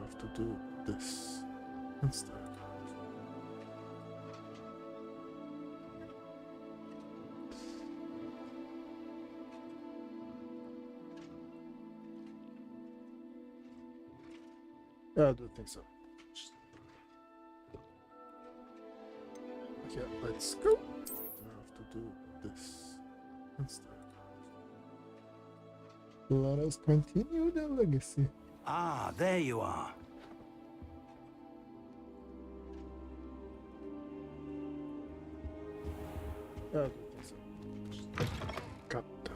have to do this instead. Yeah, I do think so. Okay, let's go. I have to do this instead. Let us continue the legacy. Ah, there you are. Yeah, I do think so. Cut that.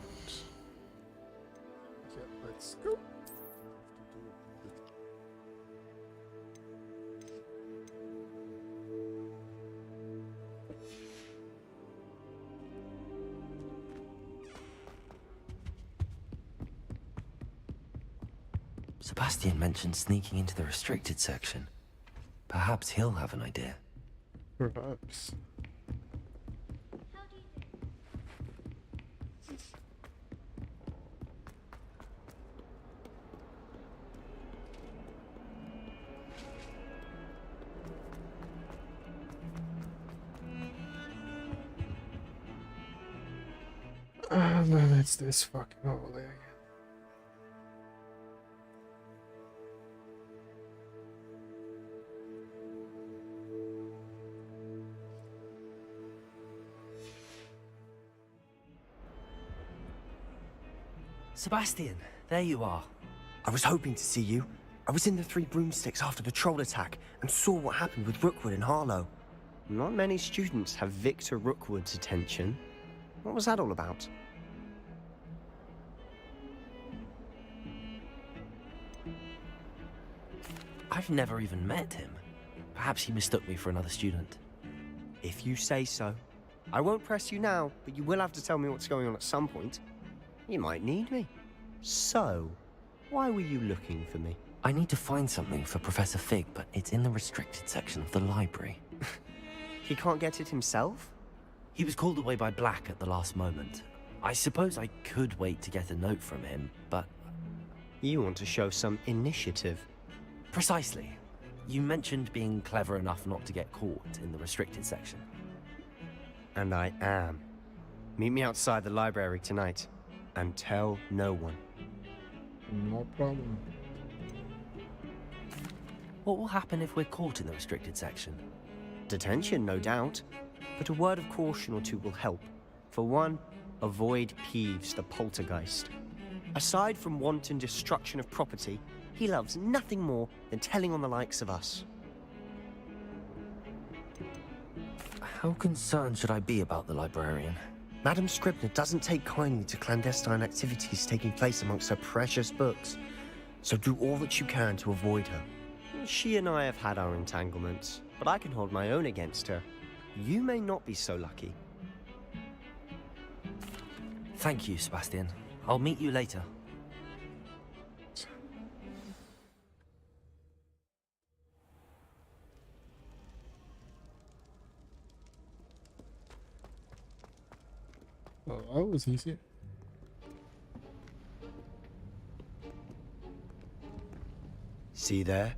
Okay, let's go. I have to do this. Sebastian mentioned sneaking into the restricted section. Perhaps he'll have an idea. Perhaps. And then it's this fucking holiday again. Sebastian, there you are. I was hoping to see you. I was in the Three Broomsticks after the troll attack and saw what happened with Rookwood and Harlow. Not many students have Victor Rookwood's attention. What was that all about? I've never even met him. Perhaps he mistook me for another student. If you say so. I won't press you now, but you will have to tell me what's going on at some point. You might need me. So, why were you looking for me? I need to find something for Professor Fig, but it's in the restricted section of the library. He can't get it himself? He was called away by Black at the last moment. I suppose I could wait to get a note from him, but... You want to show some initiative. Precisely. You mentioned being clever enough not to get caught in the restricted section. And I am. Meet me outside the library tonight. And tell no one. No problem. What will happen if we're caught in the restricted section? Detention, no doubt. But a word of caution or two will help. For one, avoid Peeves, the poltergeist. Aside from wanton destruction of property, he loves nothing more than telling on the likes of us. How concerned should I be about the librarian? Madame Scribner doesn't take kindly to clandestine activities taking place amongst her precious books, so do all that you can to avoid her. She and I have had our entanglements, but I can hold my own against her. You may not be so lucky. Thank you, Sebastian. I'll meet you later. Well, that was easy. See there?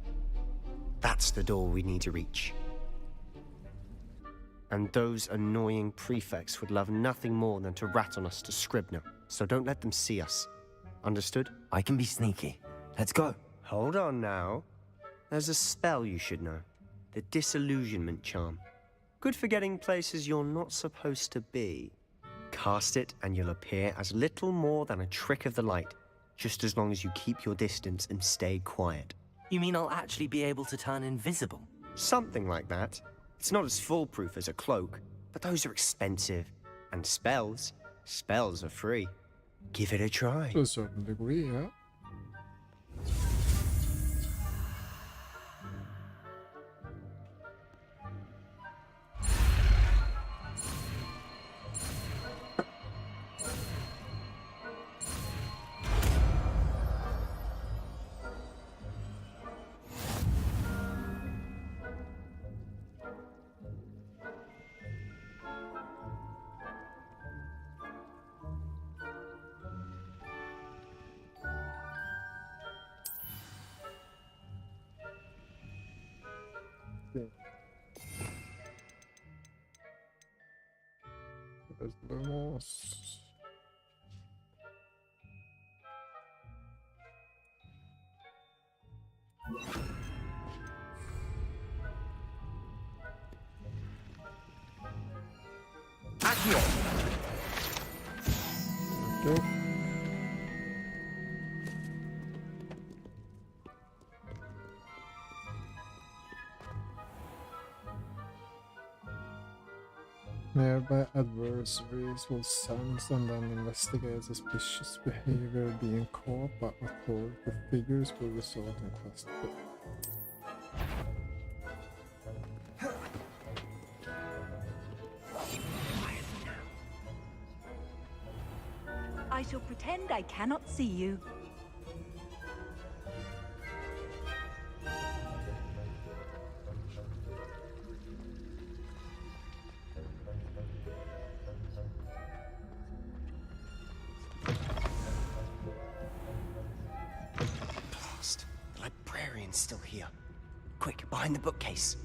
That's the door we need to reach. And those annoying prefects would love nothing more than to rat on us to Scribner, so don't let them see us. Understood? I can be sneaky. Let's go. Hold on now. There's a spell you should know. The Disillusionment Charm. Good for getting places you're not supposed to be. Cast it and you'll appear as little more than a trick of the light, just as long as you keep your distance and stay quiet. You mean I'll actually be able to turn invisible? Something like that. It's not as foolproof as a cloak, but those are expensive. And spells are free. Give it a try. To a certain degree, yeah. was. Okay. Nearby adversaries will sense and then investigate suspicious behavior. Being caught by authority figures will result in quest. I shall pretend I cannot see you. Blast. The librarian's still here. Quick, behind the bookcase.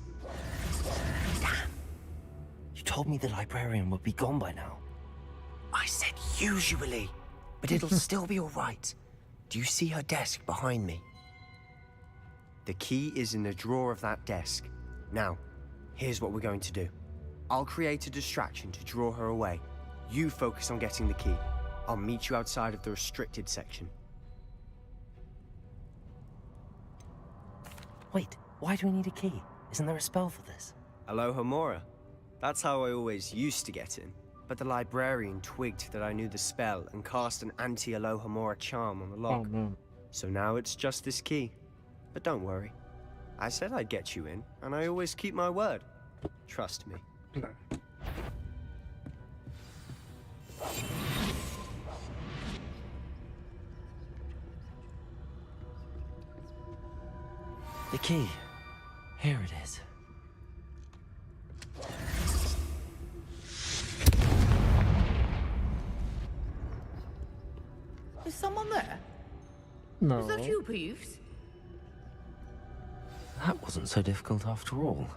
You told me the librarian would be gone by now. I said usually, but it'll still be all right. Do you see her desk behind me? The key is in the drawer of that desk. Now, here's what we're going to do. I'll create a distraction to draw her away. You focus on getting the key. I'll meet you outside of the restricted section. Wait, why do we need a key? Isn't there a spell for this? Aloha Mora. That's how I always used to get in. But the librarian twigged that I knew the spell and cast an anti-Aloha Mora charm on the lock. Oh man. So now it's just this key. But don't worry. I said I'd get you in, and I always keep my word. Trust me. The key. Here it is. Is someone there? No. Is that you, Peeves? That wasn't so difficult after all.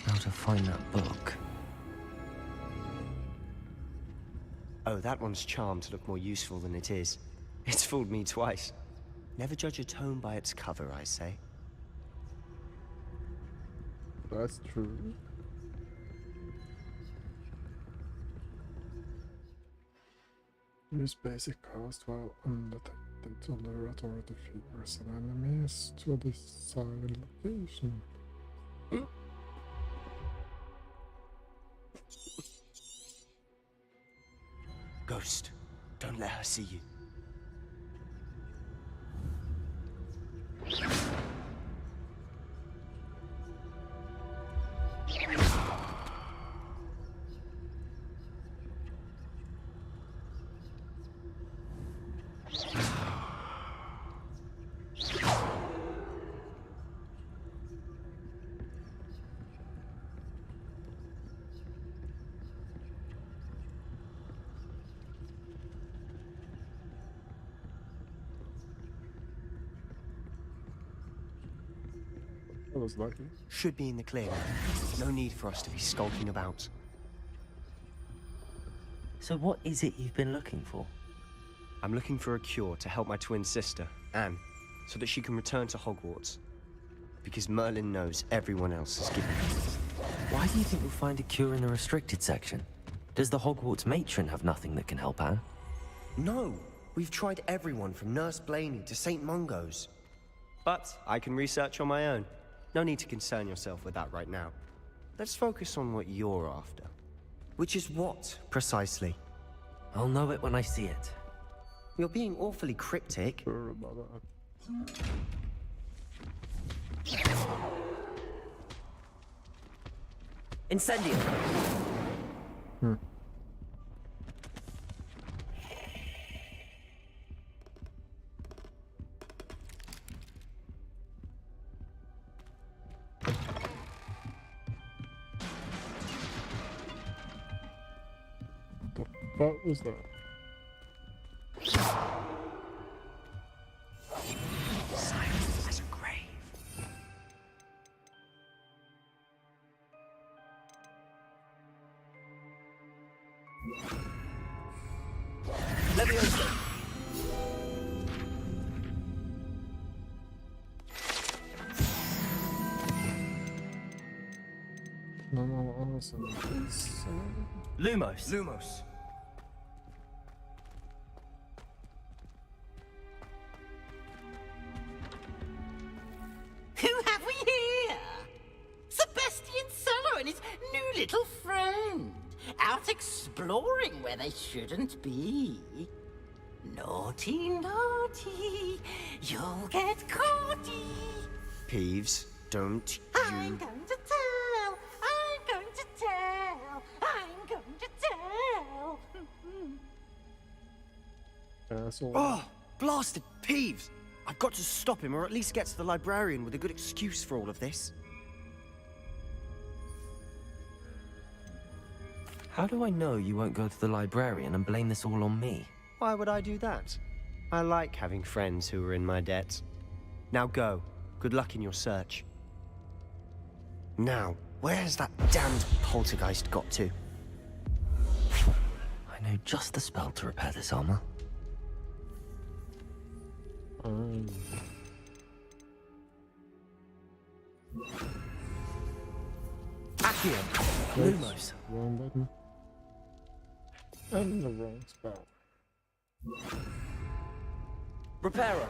How to find that book. Oh, that one's charmed to look more useful than it is. It's fooled me twice. Never judge a tome by its cover, I say. That's true. Use basic cast while undetected to lure authority figures and enemies to a desired location. Ghost, don't let her see you. That was lucky. Should be in the clear now. No need for us to be skulking about. So what is it you've been looking for? I'm looking for a cure to help my twin sister, Anne, so that she can return to Hogwarts. Because Merlin knows everyone else is giving it. Why do you think we'll find a cure in the restricted section? Does the Hogwarts matron have nothing that can help Anne? No! We've tried everyone from Nurse Blaney to St. Mungo's. But I can research on my own. No need to concern yourself with that right now. Let's focus on what you're after. Which is what, precisely? I'll know it when I see it. You're being awfully cryptic. Sure about that. Incendio! What was that? Silent as a grave. Leviosa! Normal awesome. Lumos. Lumos. Who have we here? Sebastian Cello and his new little friend. Out exploring where they shouldn't be. Naughty, naughty. You'll get caughty. Peeves, don't I'm you... going to tell. I'm going to tell. I'm going to tell. Asshole. Oh, blasted Peeves! I've got to stop him, or at least get to the librarian with a good excuse for all of this. How do I know you won't go to the librarian and blame this all on me? Why would I do that? I like having friends who are in my debt. Now go. Good luck in your search. Now, where's that damned poltergeist got to? I know just the spell to repair this armor. Accio! Lumos! Wrong button. And the wrong spell. Reparo!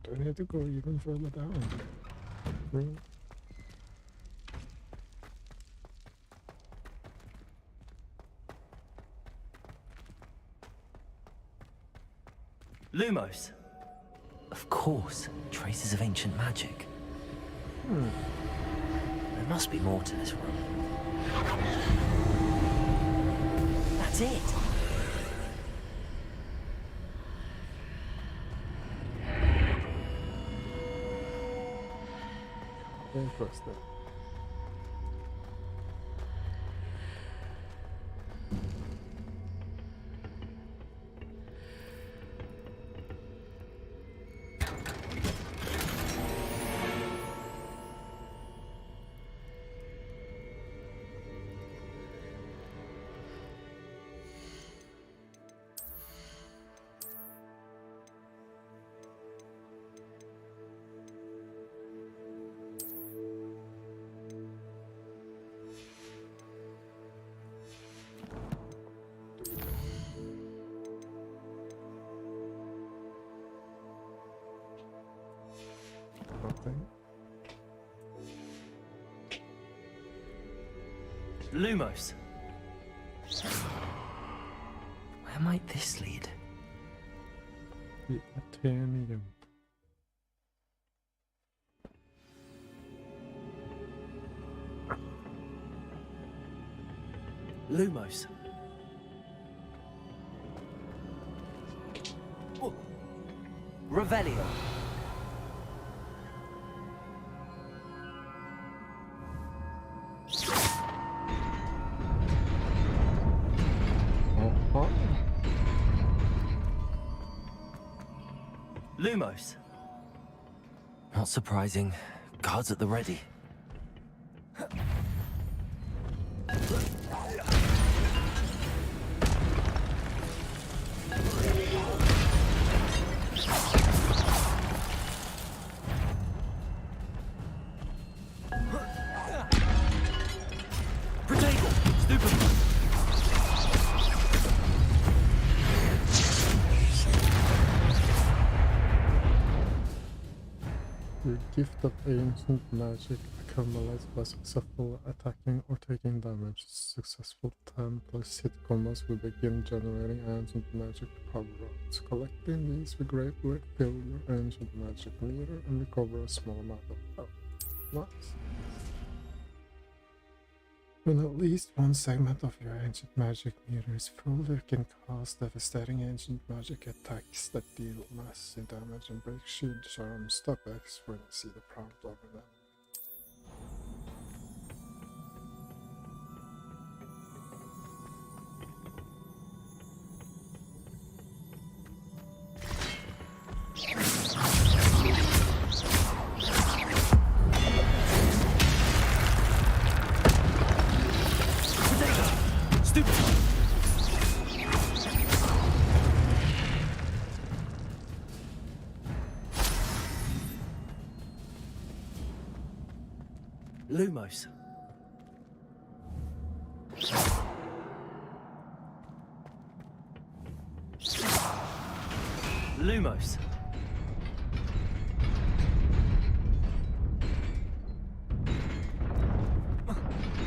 Do I need to go even further down? Really? Lumos! Of course, traces of ancient magic. There must be more to this room. That's it! Interesting. Nothing. Lumos! Where might this lead? The Athenaeum. Lumos! Oh. Revelio! Oh, Lumos! Not surprising. Guards at the ready. Protego! Stupid! Your gift of ancient magic accumulates by successful attacking or taking damage. Successful 10 plus hit combos will begin generating ancient magic power-ups. Collecting these will greatly fill your ancient magic meter and recover a small amount of health. Nice. When at least one segment of your ancient magic meter is full, you can cast devastating ancient magic attacks that deal massive damage and break shield charms. Stop X when you see the prompt over them. Stupid. Lumos. Lumos.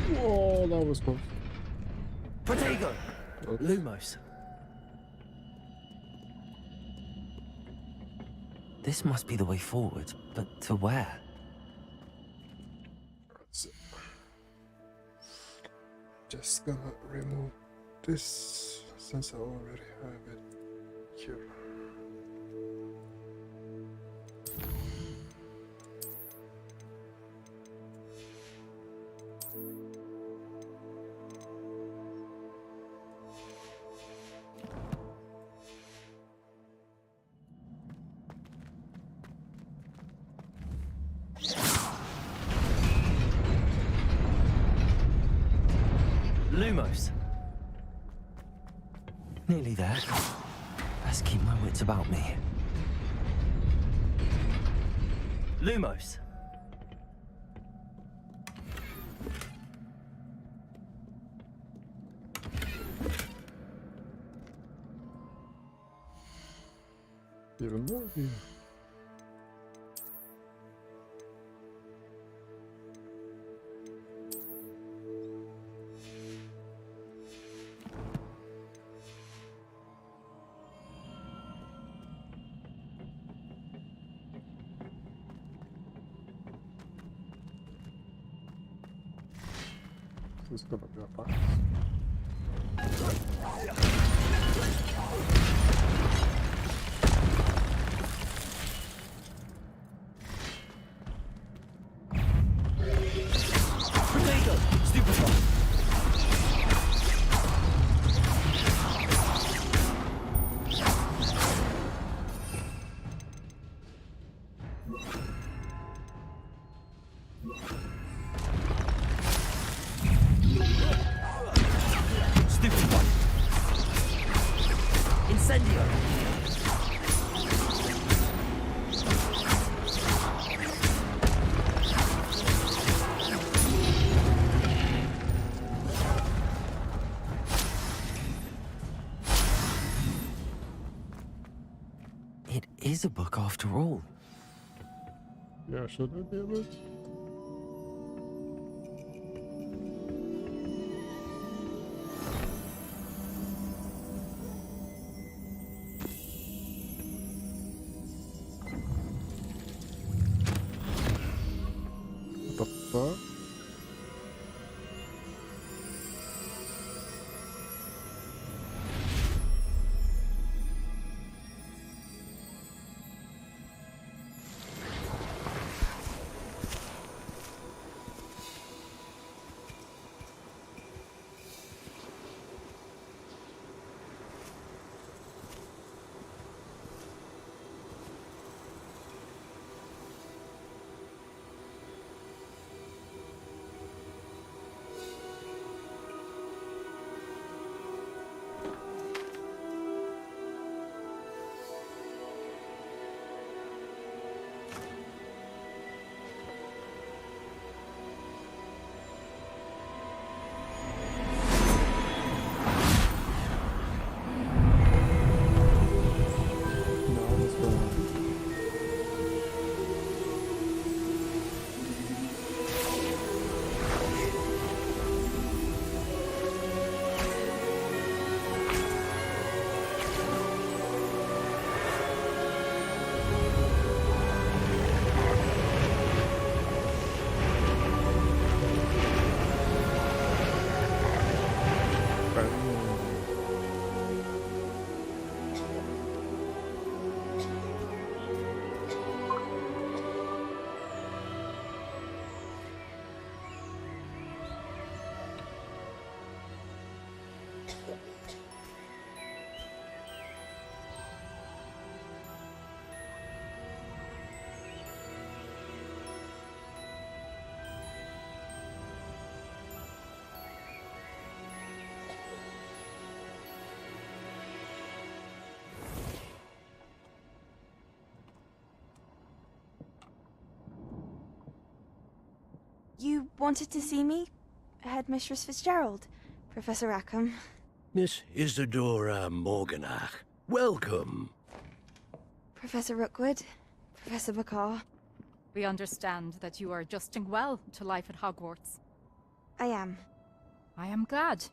Whoa, that was close. Protego. Oops. Lumos. This must be the way forward, but to where? So, just gonna remove this since I already have it here. Lumos. Nearly there. Best keep my wits about me. Lumos. Even more here. This is gonna be a box. Protego. Stupefy. Stupefy. Incendio. It is a book after all. Yeah, should I be able to? What the fuck? You wanted to see me? Headmistress Fitzgerald, Professor Rackham. Miss Isadora Morganach, welcome. Professor Rookwood, Professor Bakar. We understand that you are adjusting well to life at Hogwarts. I am. I am glad.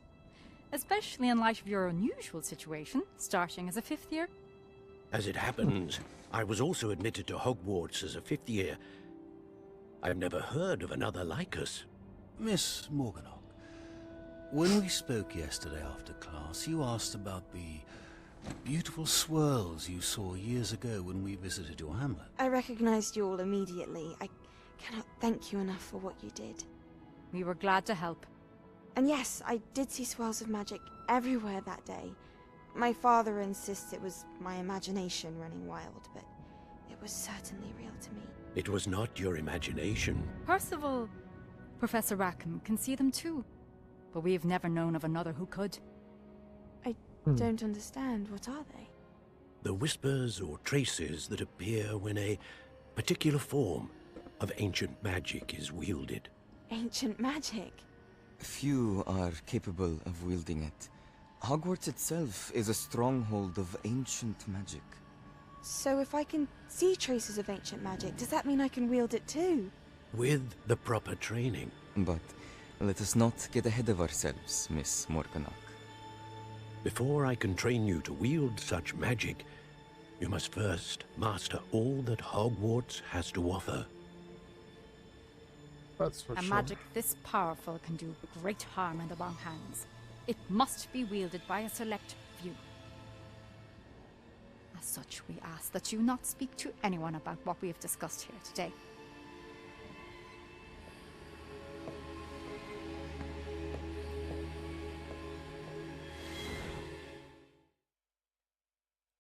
Especially in light of your unusual situation, starting as a 5th year. As it happens, I was also admitted to Hogwarts as a 5th year. I've never heard of another like us. Miss Morganock, when we spoke yesterday after class, you asked about the beautiful swirls you saw years ago when we visited your hamlet. I recognized you all immediately. I cannot thank you enough for what you did. We were glad to help. And yes, I did see swirls of magic everywhere that day. My father insists it was my imagination running wild, but it was certainly real to me. It was not your imagination. Percival, Professor Rackham can see them too. But we've never known of another who could. I don't understand. What are they? The whispers or traces that appear when a particular form of ancient magic is wielded. Ancient magic? Few are capable of wielding it. Hogwarts itself is a stronghold of ancient magic. So if I can see traces of ancient magic, does that mean I can wield it too? With the proper training. But let us not get ahead of ourselves, Miss Morganock. Before I can train you to wield such magic, you must first master all that Hogwarts has to offer. That's for A sure. magic this powerful can do great harm in the wrong hands. It must be wielded by a select few. As such, we ask that you not speak to anyone about what we have discussed here today.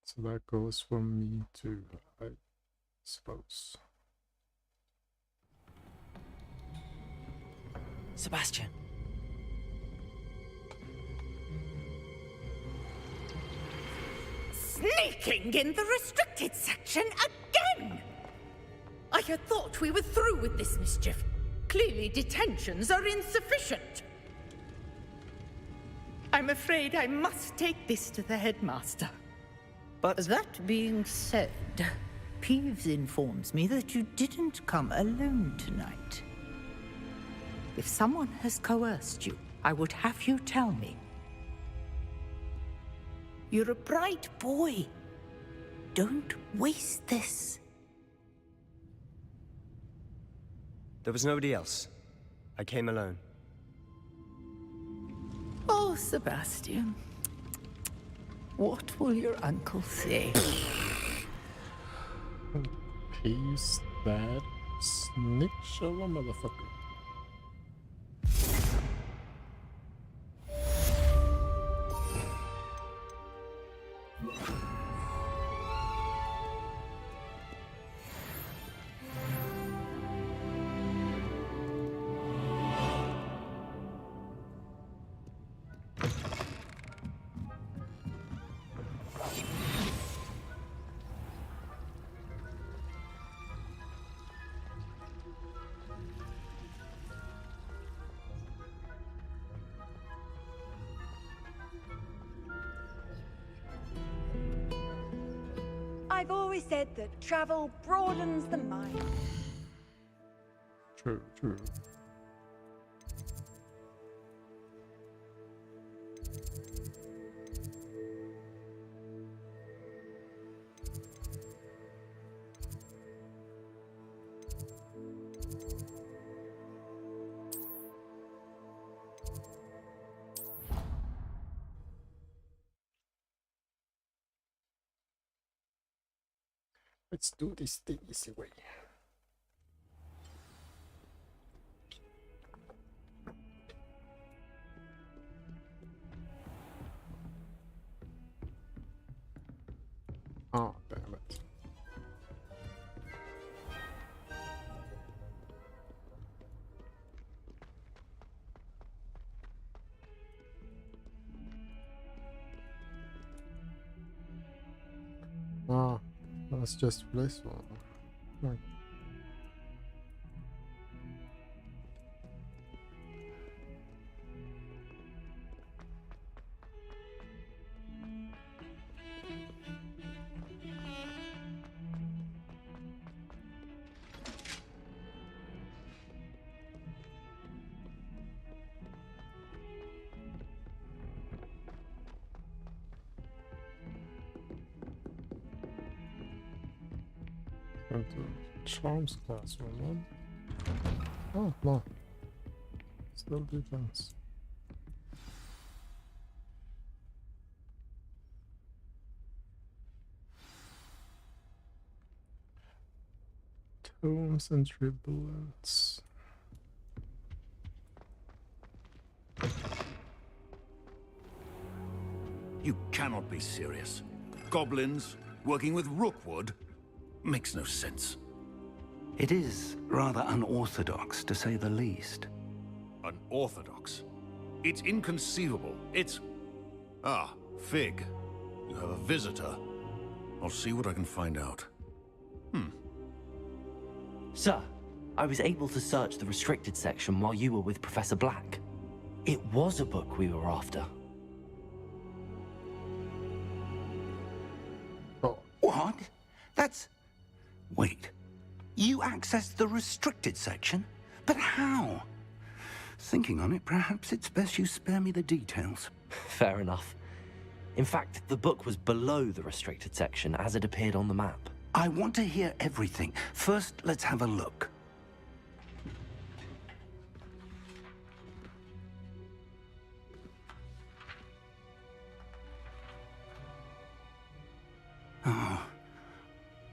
So that goes from me to, I suppose. Sebastian. Sneaking in the restricted section again! I had thought we were through with this mischief. Clearly detentions are insufficient. I'm afraid I must take this to the headmaster. But That being said, Peeves informs me that you didn't come alone tonight. If someone has coerced you, I would have you tell me. You're a bright boy. Don't waste this. there was nobody else. I came alone. Oh, Sebastian. What will your uncle say? Peace, that snitch of a motherfucker. I've always said that travel broadens the mind. True, true. Let's do this the easy way. Oh, damn it. Ah, that's just this one. Right. into charms classroom, man. Oh, no. Still defense. Tomes and 3 bullets. You cannot be serious. Goblins working with Rookwood? Makes no sense. It is rather unorthodox, to say the least. Unorthodox? It's inconceivable. It's... Ah, Fig. You have a visitor. I'll see what I can find out. Sir, I was able to search the restricted section while you were with Professor Black. It was a book we were after. Oh. What? That's... Wait. You accessed the restricted section? But how? Thinking on it, perhaps it's best you spare me the details. Fair enough. In fact, the book was below the restricted section as it appeared on the map. I want to hear everything. First, let's have a look.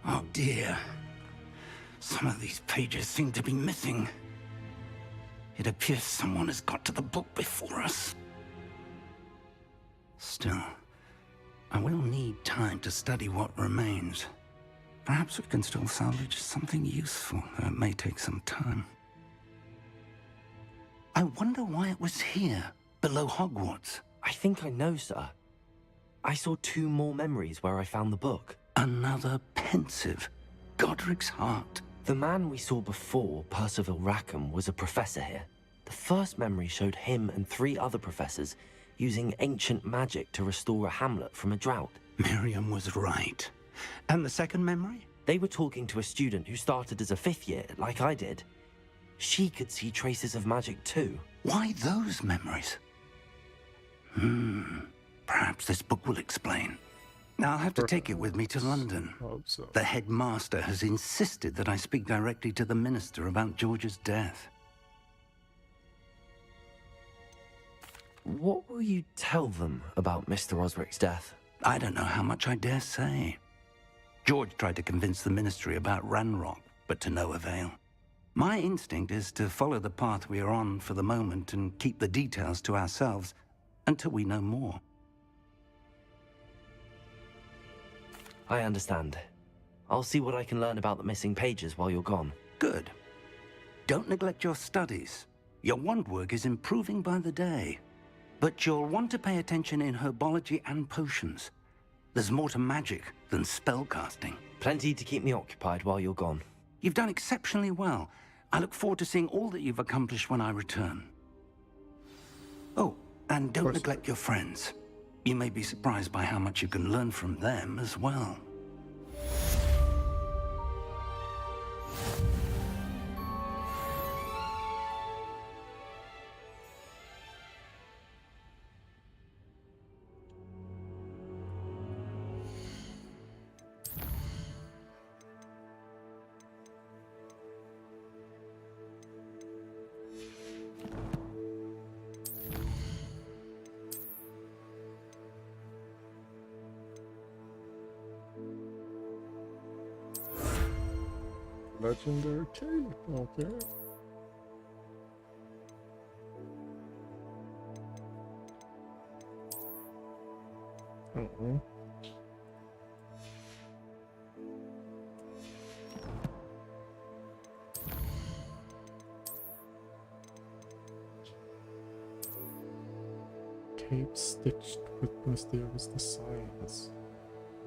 Oh dear. Some of these pages seem to be missing. It appears someone has got to the book before us. Still, I will need time to study what remains. Perhaps we can still salvage something useful, though it may take some time. I wonder why it was here, below Hogwarts. I think I know, sir. I saw 2 more memories where I found the book. Another pensive. Godric's heart. The man we saw before, Percival Rackham, was a professor here. The first memory showed him and 3 other professors using ancient magic to restore a hamlet from a drought. Miriam was right. And the second memory? They were talking to a student who started as a 5th year, like I did. She could see traces of magic too. Why those memories? Perhaps this book will explain. Now I'll have to take it with me to London. Hope so. The headmaster has insisted that I speak directly to the minister about George's death. What will you tell them about Mr. Osric's death? I don't know how much I dare say. George tried to convince the ministry about Ranrock, but to no avail. My instinct is to follow the path we are on for the moment and keep the details to ourselves until we know more. I understand. I'll see what I can learn about the missing pages while you're gone. Good. Don't neglect your studies. Your wand work is improving by the day. But you'll want to pay attention in herbology and potions. There's more to magic than spellcasting. Plenty to keep me occupied while you're gone. You've done exceptionally well. I look forward to seeing all that you've accomplished when I return. Oh, and don't neglect your friends. You may be surprised by how much you can learn from them as well. Legendary cape, okay. Cape stitched with mysterious designs.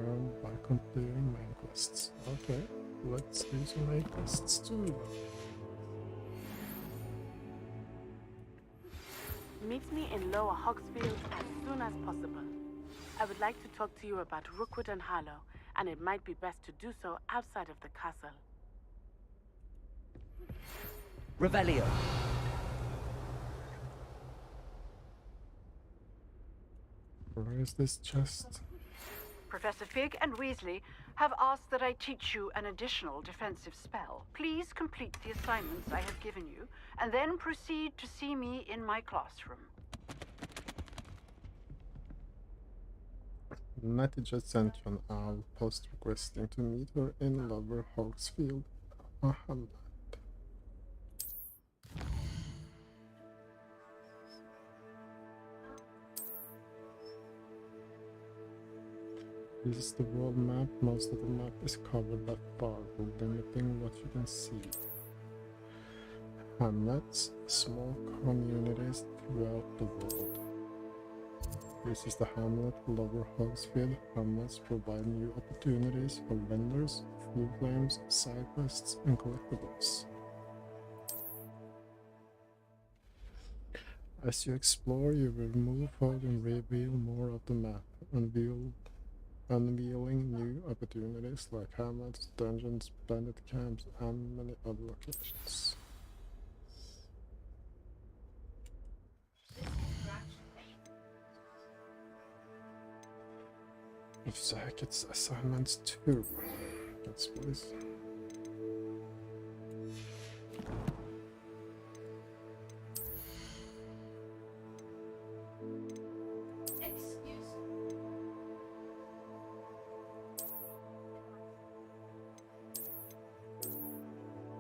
Earned by completing main quests. Okay, let's do some main quests too. Meet me in Lower Hogsfield as soon as possible. I would like to talk to you about Rookwood and Harlow, and it might be best to do so outside of the castle. Revelio. Where is this chest? Professor Fig and Weasley have asked that I teach you an additional defensive spell. Please complete the assignments I have given you, and then proceed to see me in my classroom. Nettie just sent you an owl post requesting to meet her in Lower Hogsfield, a hamlet. This is the world map. Most of the map is covered by fog, limiting what you can see. Hamlets, small communities throughout the world. This is the hamlet, Lower Hogsfield. Hamlets provide new opportunities for vendors, food claims, side quests, and collectibles. As you explore, you will move forward and reveal more of the map, unveiling new opportunities like hamlets, dungeons, bandit camps, and many other locations. If Zach gets assignments too. Yes, please.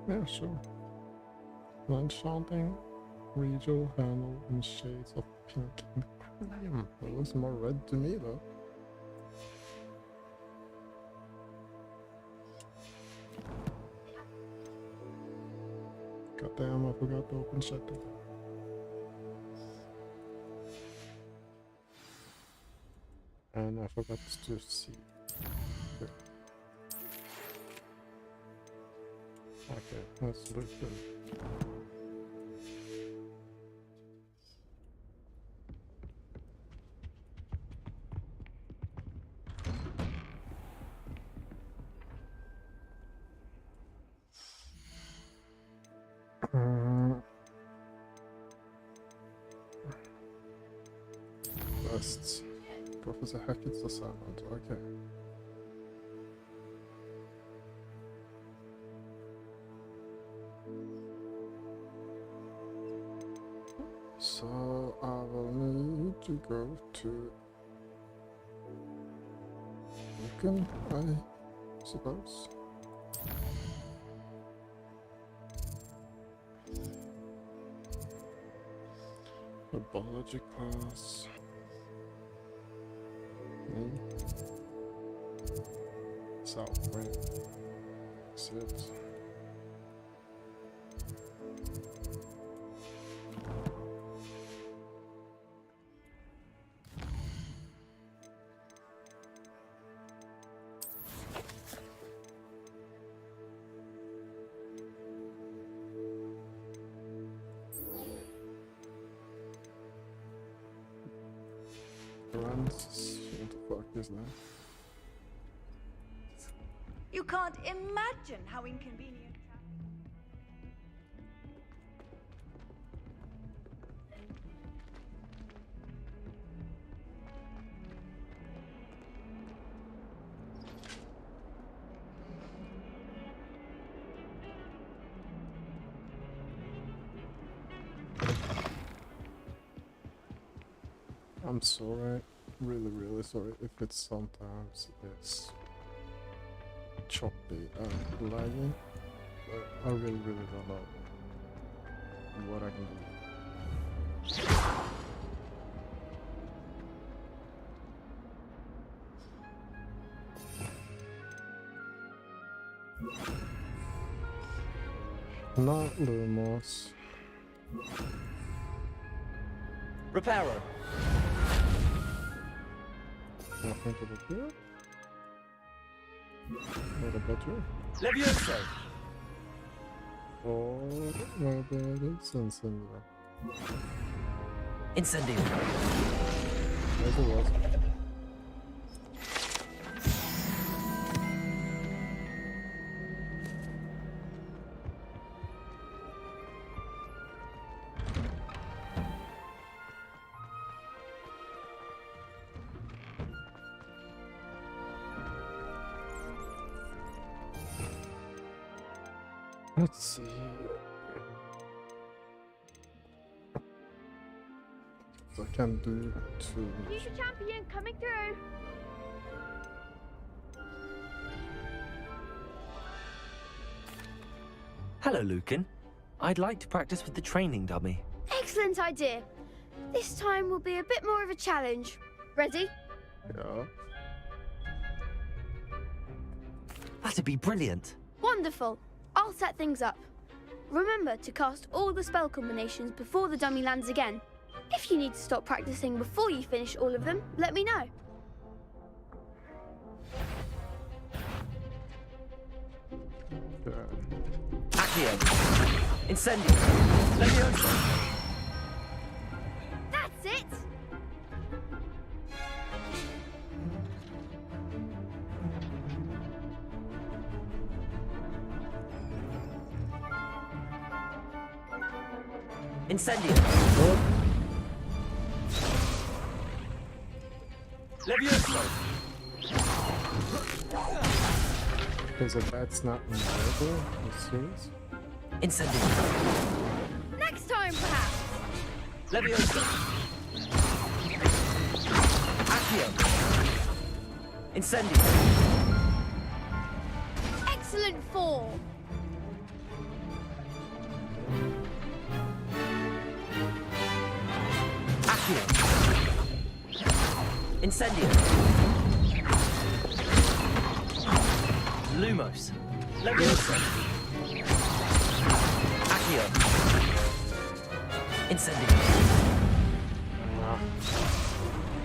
Yeah, sure. Enchanting, regional handle in shades of pink and cream. It looks more red to me though. God damn, I forgot to open chapter. And I forgot to see. Okay, okay, let's look good. First, Professor Hackett's assignment, okay. So I will need to go to Lincoln, I suppose. A biology class. South Wing. Six. What the fuck is that? You can't imagine how inconvenient. I'm sorry, really sorry if it's sometimes it's choppy and lagging, but I really don't know what I can do. Not Lumos. Reparo. Nothing to look here. What about you? Levioso. Oh, what about Incendio? Incendio. Yes, it was. Let's see. I can do two. Future champion coming through. Hello, Lucan. I'd like to practice with the training dummy. Excellent idea. This time will be a bit more of a challenge. Ready? Yeah. That'd be brilliant. Wonderful. I'll set things up. Remember to cast all the spell combinations before the dummy lands again. If you need to stop practicing before you finish all of them, let me know. Accio. Incendio. Leviosa. That's it! Incendio. Leviosa. Because if that's not reliable, are you serious? Incendio. Next time, perhaps! Leviosa. Accio. Incendio. Excellent fall! Accio. Incendio. Lumos. Leviosa. Accio. Incendio.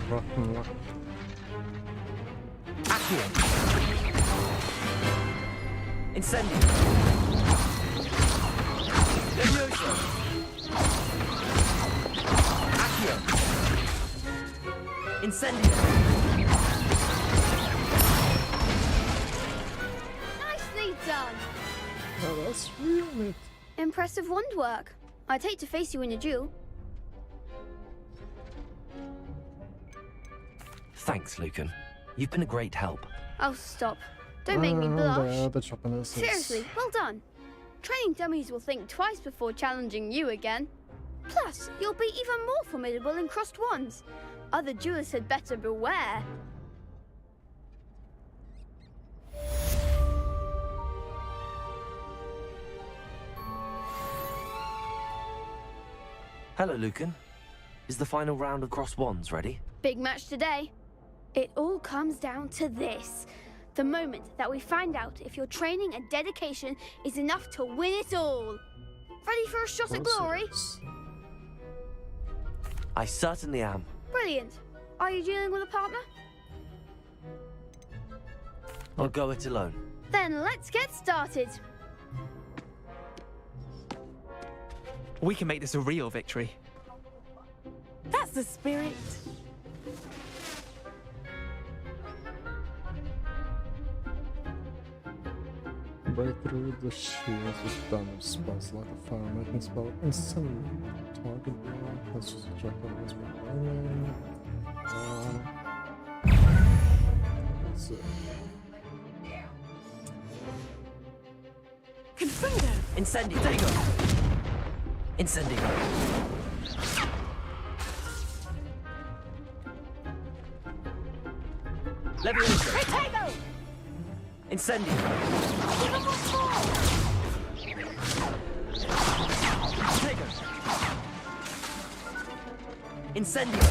Rotten luck. Accio. Incendio. Leviosa. Accio. Incendio. Nicely done! Oh, that's real neat. Impressive wand work. I'd hate to face you in a duel. Thanks, Lucan. You've been a great help. Oh, stop. Don't make me blush. There, the Japanese. Seriously, well done. Training dummies will think twice before challenging you again. Plus, you'll be even more formidable in crossed wands. Other duelists had better beware. Hello, Lucan. Is the final round of cross wands ready? Big match today. It all comes down to this. The moment that we find out if your training and dedication is enough to win it all. Ready for a shot at glory? I certainly am. Brilliant. Are you dealing with a partner? I'll go it alone. Then let's get started. We can make this a real victory. That's the spirit. Break through the shields with damage spells like a fire making spell instantly. Target block, let's just check out what's remaining. That's it. Confringo! Incendio! Incendio! Leviosa! Protego! Incendio! Protego! Incendio!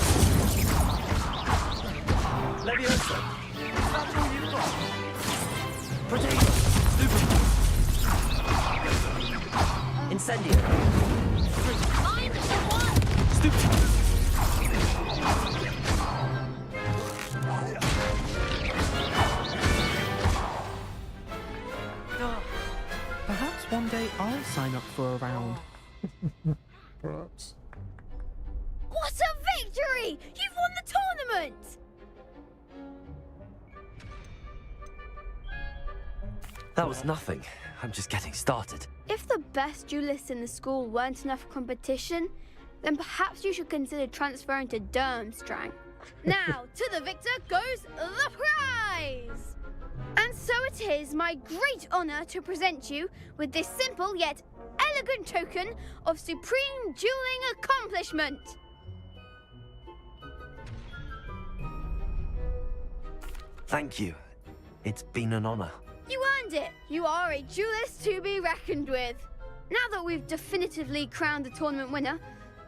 Leviosa! That's all you've got! Protego! Incendio! I'm the one! Stupid! Perhaps one day I'll sign up for a round. Perhaps. What a victory! You've won the tournament! That was nothing. I'm just getting started. If the best duelists in the school weren't enough for competition, then perhaps you should consider transferring to Durmstrang. Now, to the victor goes the prize! And so it is my great honor to present you with this simple yet elegant token of supreme dueling accomplishment. Thank you. It's been an honor. You earned it. You are a duelist to be reckoned with. Now that we've definitively crowned the tournament winner,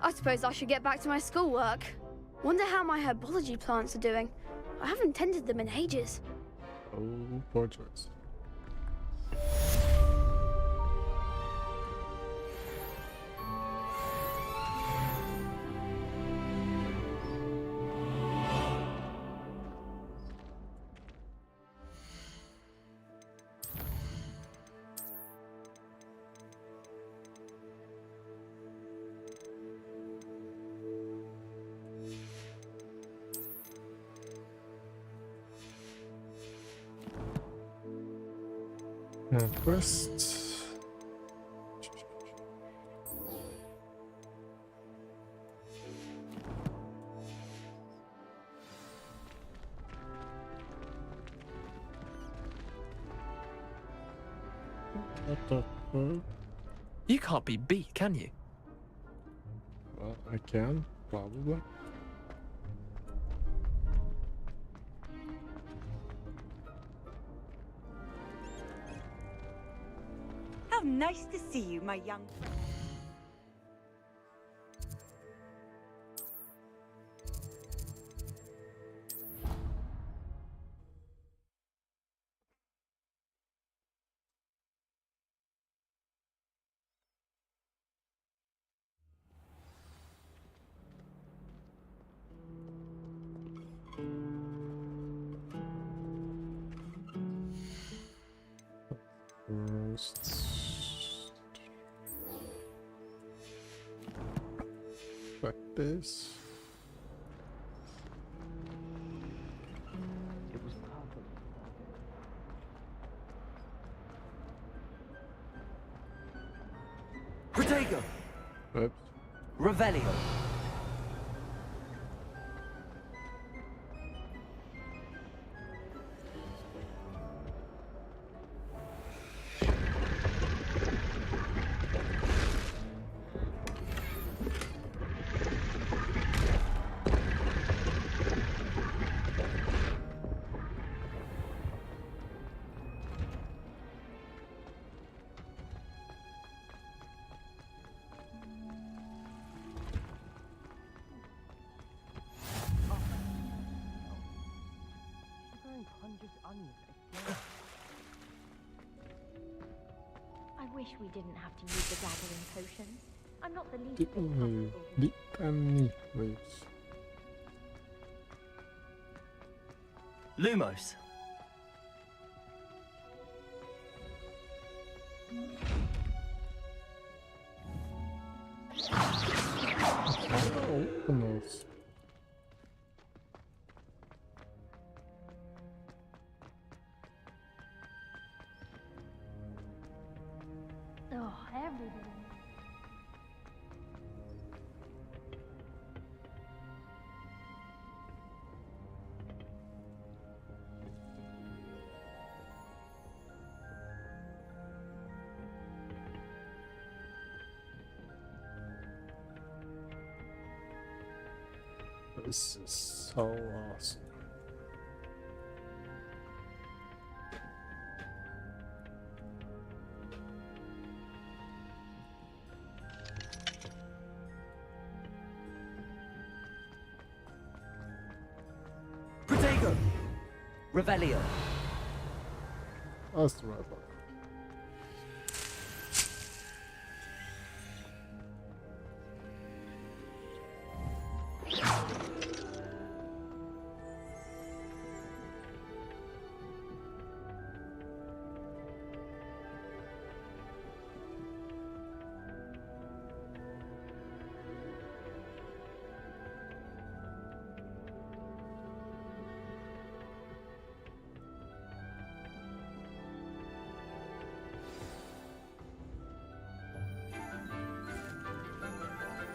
I suppose I should get back to my schoolwork. Wonder how my herbology plants are doing. I haven't tended them in ages. Oh, poor choice. Quest. What the fuck? You can't be beat, can you? Well, I can, probably. How nice to see you, my young friend. Like this. It was perfect. Protego! Oops. Revelio! I wish we didn't have to use the gathering potions. I'm not the least The bit comfortable. leaves. Lumos! Open those. Oh, everybody. This is so awesome. Protego! Revelio! That's the right one.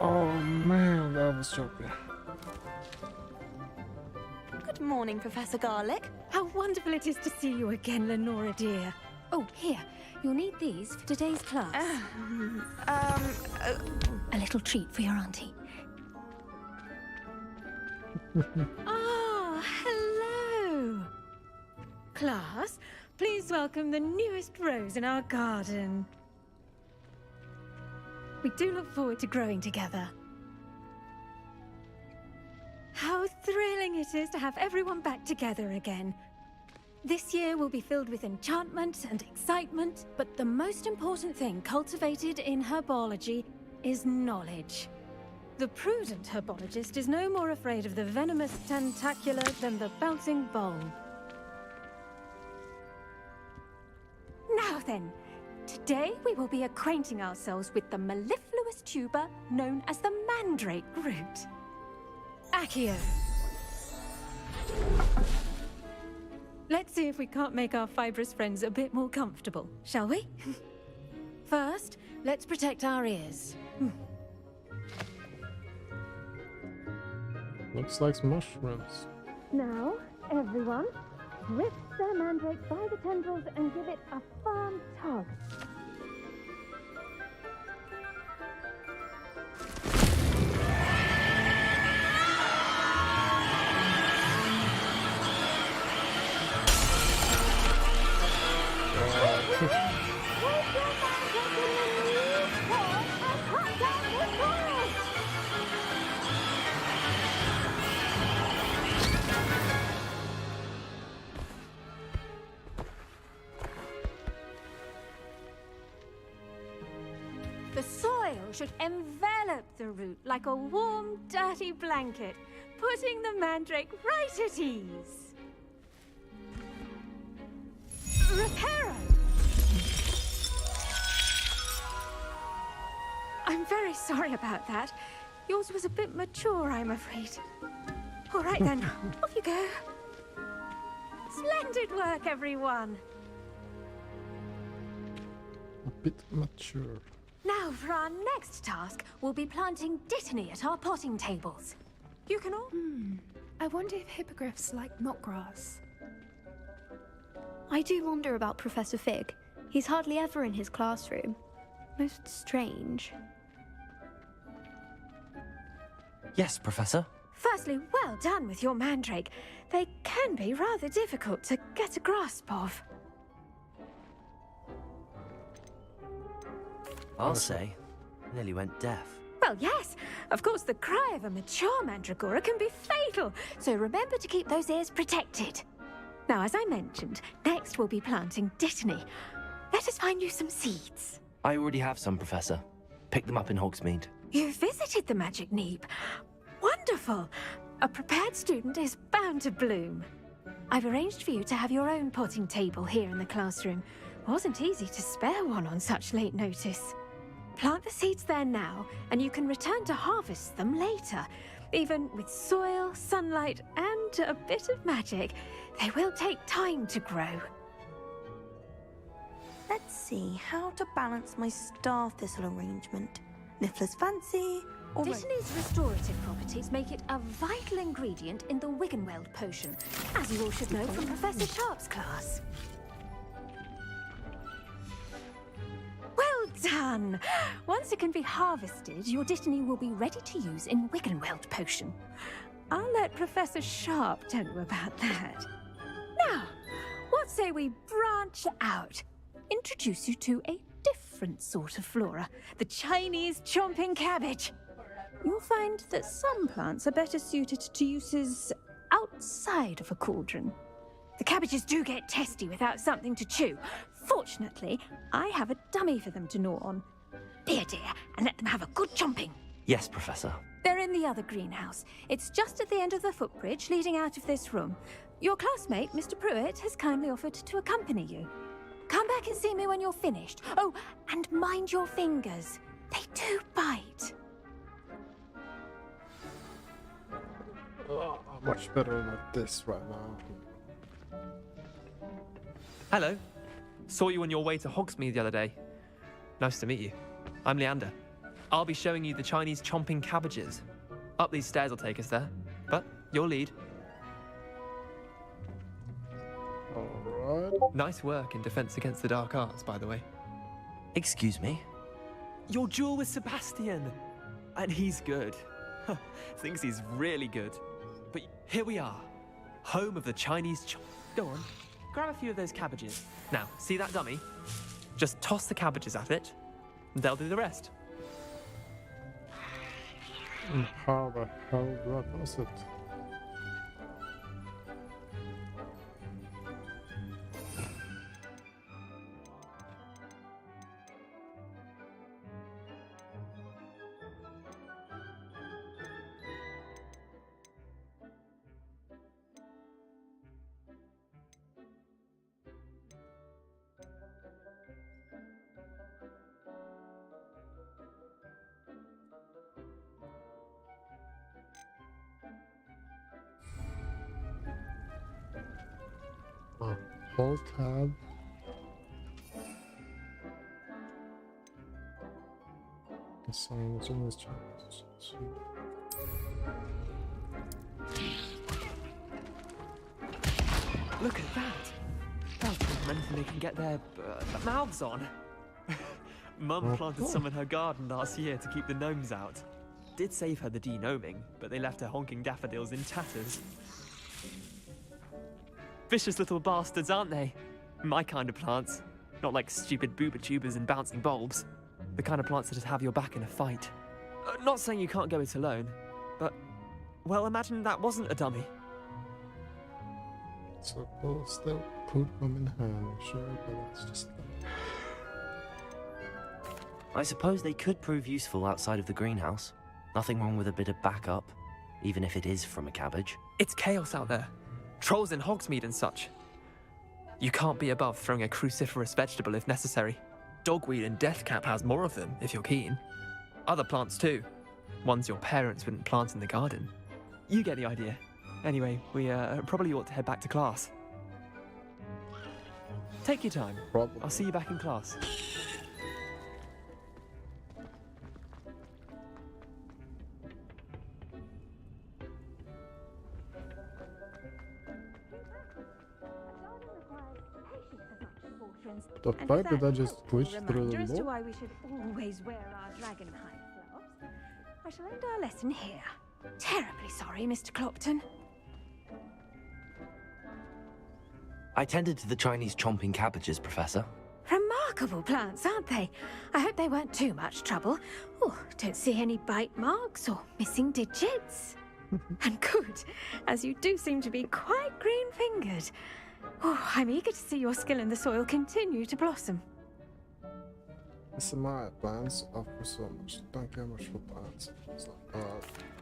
Oh man, that was choppy. Good morning, Professor Garlick. How wonderful it is to see you again, Lenora dear. Oh, here. You'll need these for today's class. A little treat for your auntie. Ah, hello. Class, please welcome the newest rose in our garden. We do look forward to growing together. How thrilling it is to have everyone back together again. This year will be filled with enchantment and excitement, but the most important thing cultivated in herbology is knowledge. The prudent herbologist is no more afraid of the venomous tentacula than the bouncing bulb. Now then, today we will be acquainting ourselves with the mellifluous tuber known as the mandrake root. Accio. Let's see if we can't make our fibrous friends a bit more comfortable, shall we? First, let's protect our ears. Looks like mushrooms. Now, everyone, grip the mandrake by the tendrils and give it a firm tug. The soil should envelop the root like a warm, dirty blanket, putting the mandrake right at ease. Reparo! I'm very sorry about that. Yours was a bit mature, I'm afraid. All right then, off you go. Splendid work, everyone. A bit mature. Now, for our next task, we'll be planting dittany at our potting tables. You can all... I wonder if hippogriffs like knotgrass. I do wonder about Professor Fig. He's hardly ever in his classroom. Most strange. Yes, Professor. Firstly, well done with your mandrake. They can be rather difficult to get a grasp of. I'll say, nearly went deaf. Well, yes. Of course, the cry of a mature mandragora can be fatal, so remember to keep those ears protected. Now, as I mentioned, next we'll be planting dittany. Let us find you some seeds. I already have some, Professor. Picked them up in Hogsmeade. You visited the Magic Neep. Wonderful. A prepared student is bound to bloom. I've arranged for you to have your own potting table here in the classroom. Wasn't easy to spare one on such late notice. Plant the seeds there now, and you can return to harvest them later. Even with soil, sunlight, and a bit of magic, they will take time to grow. Let's see how to balance my star thistle arrangement. Niffler's fancy, or... Dittany's restorative properties make it a vital ingredient in the Wiggenweld potion, as you all should know from Professor Sharp's class. Well done! Once it can be harvested, your dittany will be ready to use in Wiggenweld potion. I'll let Professor Sharp tell you about that. Now, what say we branch out? Introduce you to a different sort of flora, the Chinese chomping cabbage. You'll find that some plants are better suited to uses outside of a cauldron. The cabbages do get testy without something to chew. Fortunately, I have a dummy for them to gnaw on. Dear, and let them have a good chomping. Yes, Professor. They're in the other greenhouse. It's just at the end of the footbridge leading out of this room. Your classmate, Mr. Pruitt, has kindly offered to accompany you. Come back and see me when you're finished. Oh, and mind your fingers. They do bite. Much better than this right now. Hello. Saw you on your way to Hogsmeade the other day. Nice to meet you. I'm Leander. I'll be showing you the Chinese chomping cabbages. Up these stairs will take us there, but you'll lead. good. Nice work in defense against the dark arts, by the way. Excuse me? Your duel with Sebastian! And he's good. Thinks he's really good. But here we are. Home of the Chinese Go on, grab a few of those cabbages. Now, see that dummy? Just toss the cabbages at it, and they'll do the rest. And how the hell do I toss it? Hold tab. Assign what's in this chapter. Look at that! That's anything they can get their mouths on. Mum planted some in her garden last year to keep the gnomes out. Did save her the de-gnoming, but they left her honking daffodils in tatters. Vicious little bastards, aren't they? My kind of plants. Not like stupid booba tubers and bouncing bulbs. The kind of plants that just have your back in a fight. Not saying you can't go it alone, but... well, imagine that wasn't a dummy. So we'll still put them in hand, sure, but that's just... I suppose they could prove useful outside of the greenhouse. Nothing wrong with a bit of backup, even if it is from a cabbage. It's chaos out there. Trolls in Hogsmeade and such. You can't be above throwing a cruciferous vegetable if necessary. Dogweed and deathcap has more of them, if you're keen. Other plants too. Ones your parents wouldn't plant in the garden. You get the idea. Anyway, we probably ought to head back to class. Take your time. Probably. I'll see you back in class. The fact that I just pushed through the Reminder as to wall. why we should always wear our dragonhide gloves. I shall end our lesson here. Terribly sorry, Mr. Clopton. I tended to the Chinese chomping cabbages, Professor. Remarkable plants, aren't they? I hope they weren't too much trouble. Oh, don't see any bite marks or missing digits. And good, as you do seem to be quite green-fingered. Oh, I'm eager to see your skill in the soil continue to blossom. My plants offer so much. Thank you very much for plants.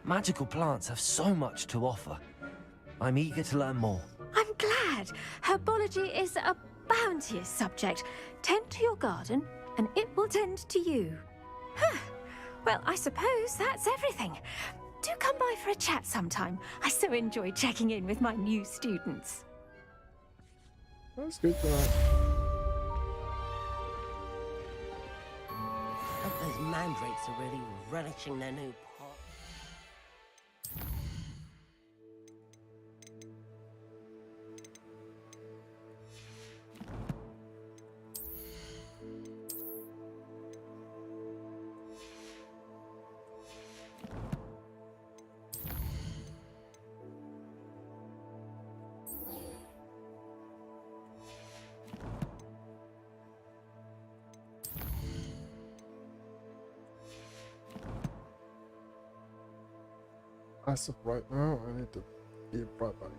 Magical plants have so much to offer. I'm eager to learn more. I'm glad. Herbology is a bounteous subject. Tend to your garden, and it will tend to you. Well, I suppose that's everything. Do come by for a chat sometime. I so enjoy checking in with my new students. That's good to know. Hope those mandrakes are really relishing their new pot. As of right now, I need to be right back.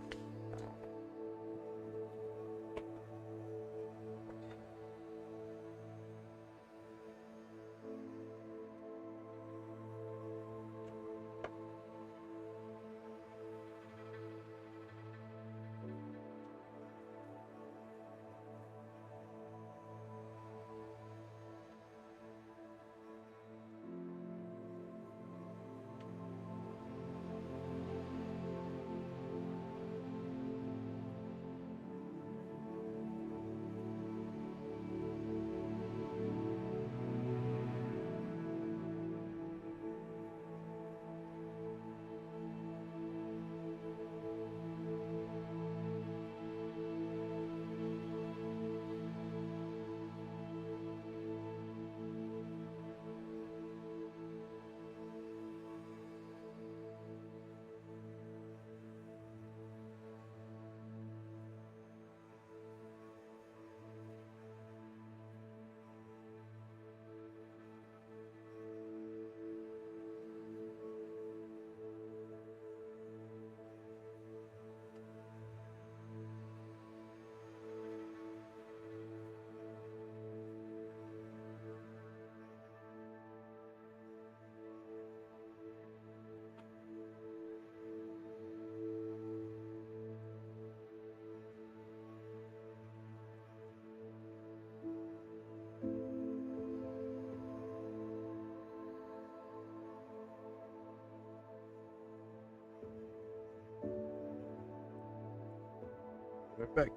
right back.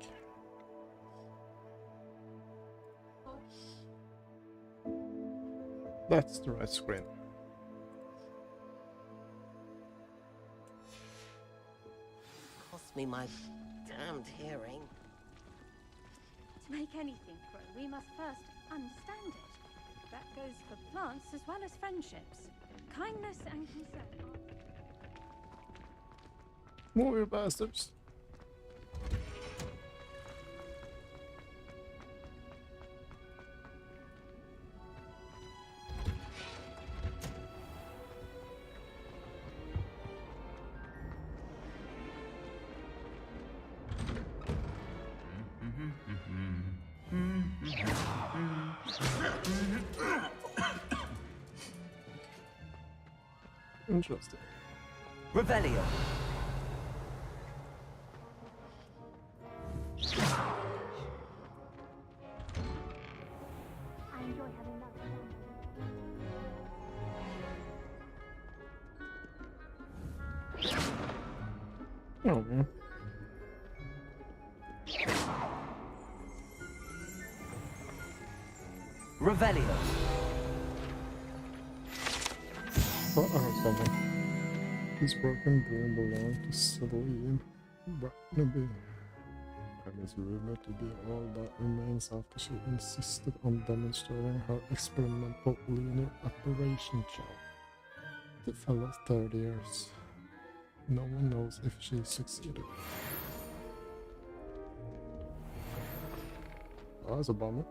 That's the right screen. Cost me my damned hearing. To make anything grow, we must first understand it. That goes for plants as well as friendships. Kindness and concern are... Move your bastards. Interesting. Revelio. I enjoy having that Oh man. Revelio. Oh, I heard something. This broken broom belonged to Celine Barnaby, and is rumored to be all that remains after she insisted on demonstrating her experimental linear operation job. It developed 30 years. No one knows if she succeeded. Oh, that's a bummer.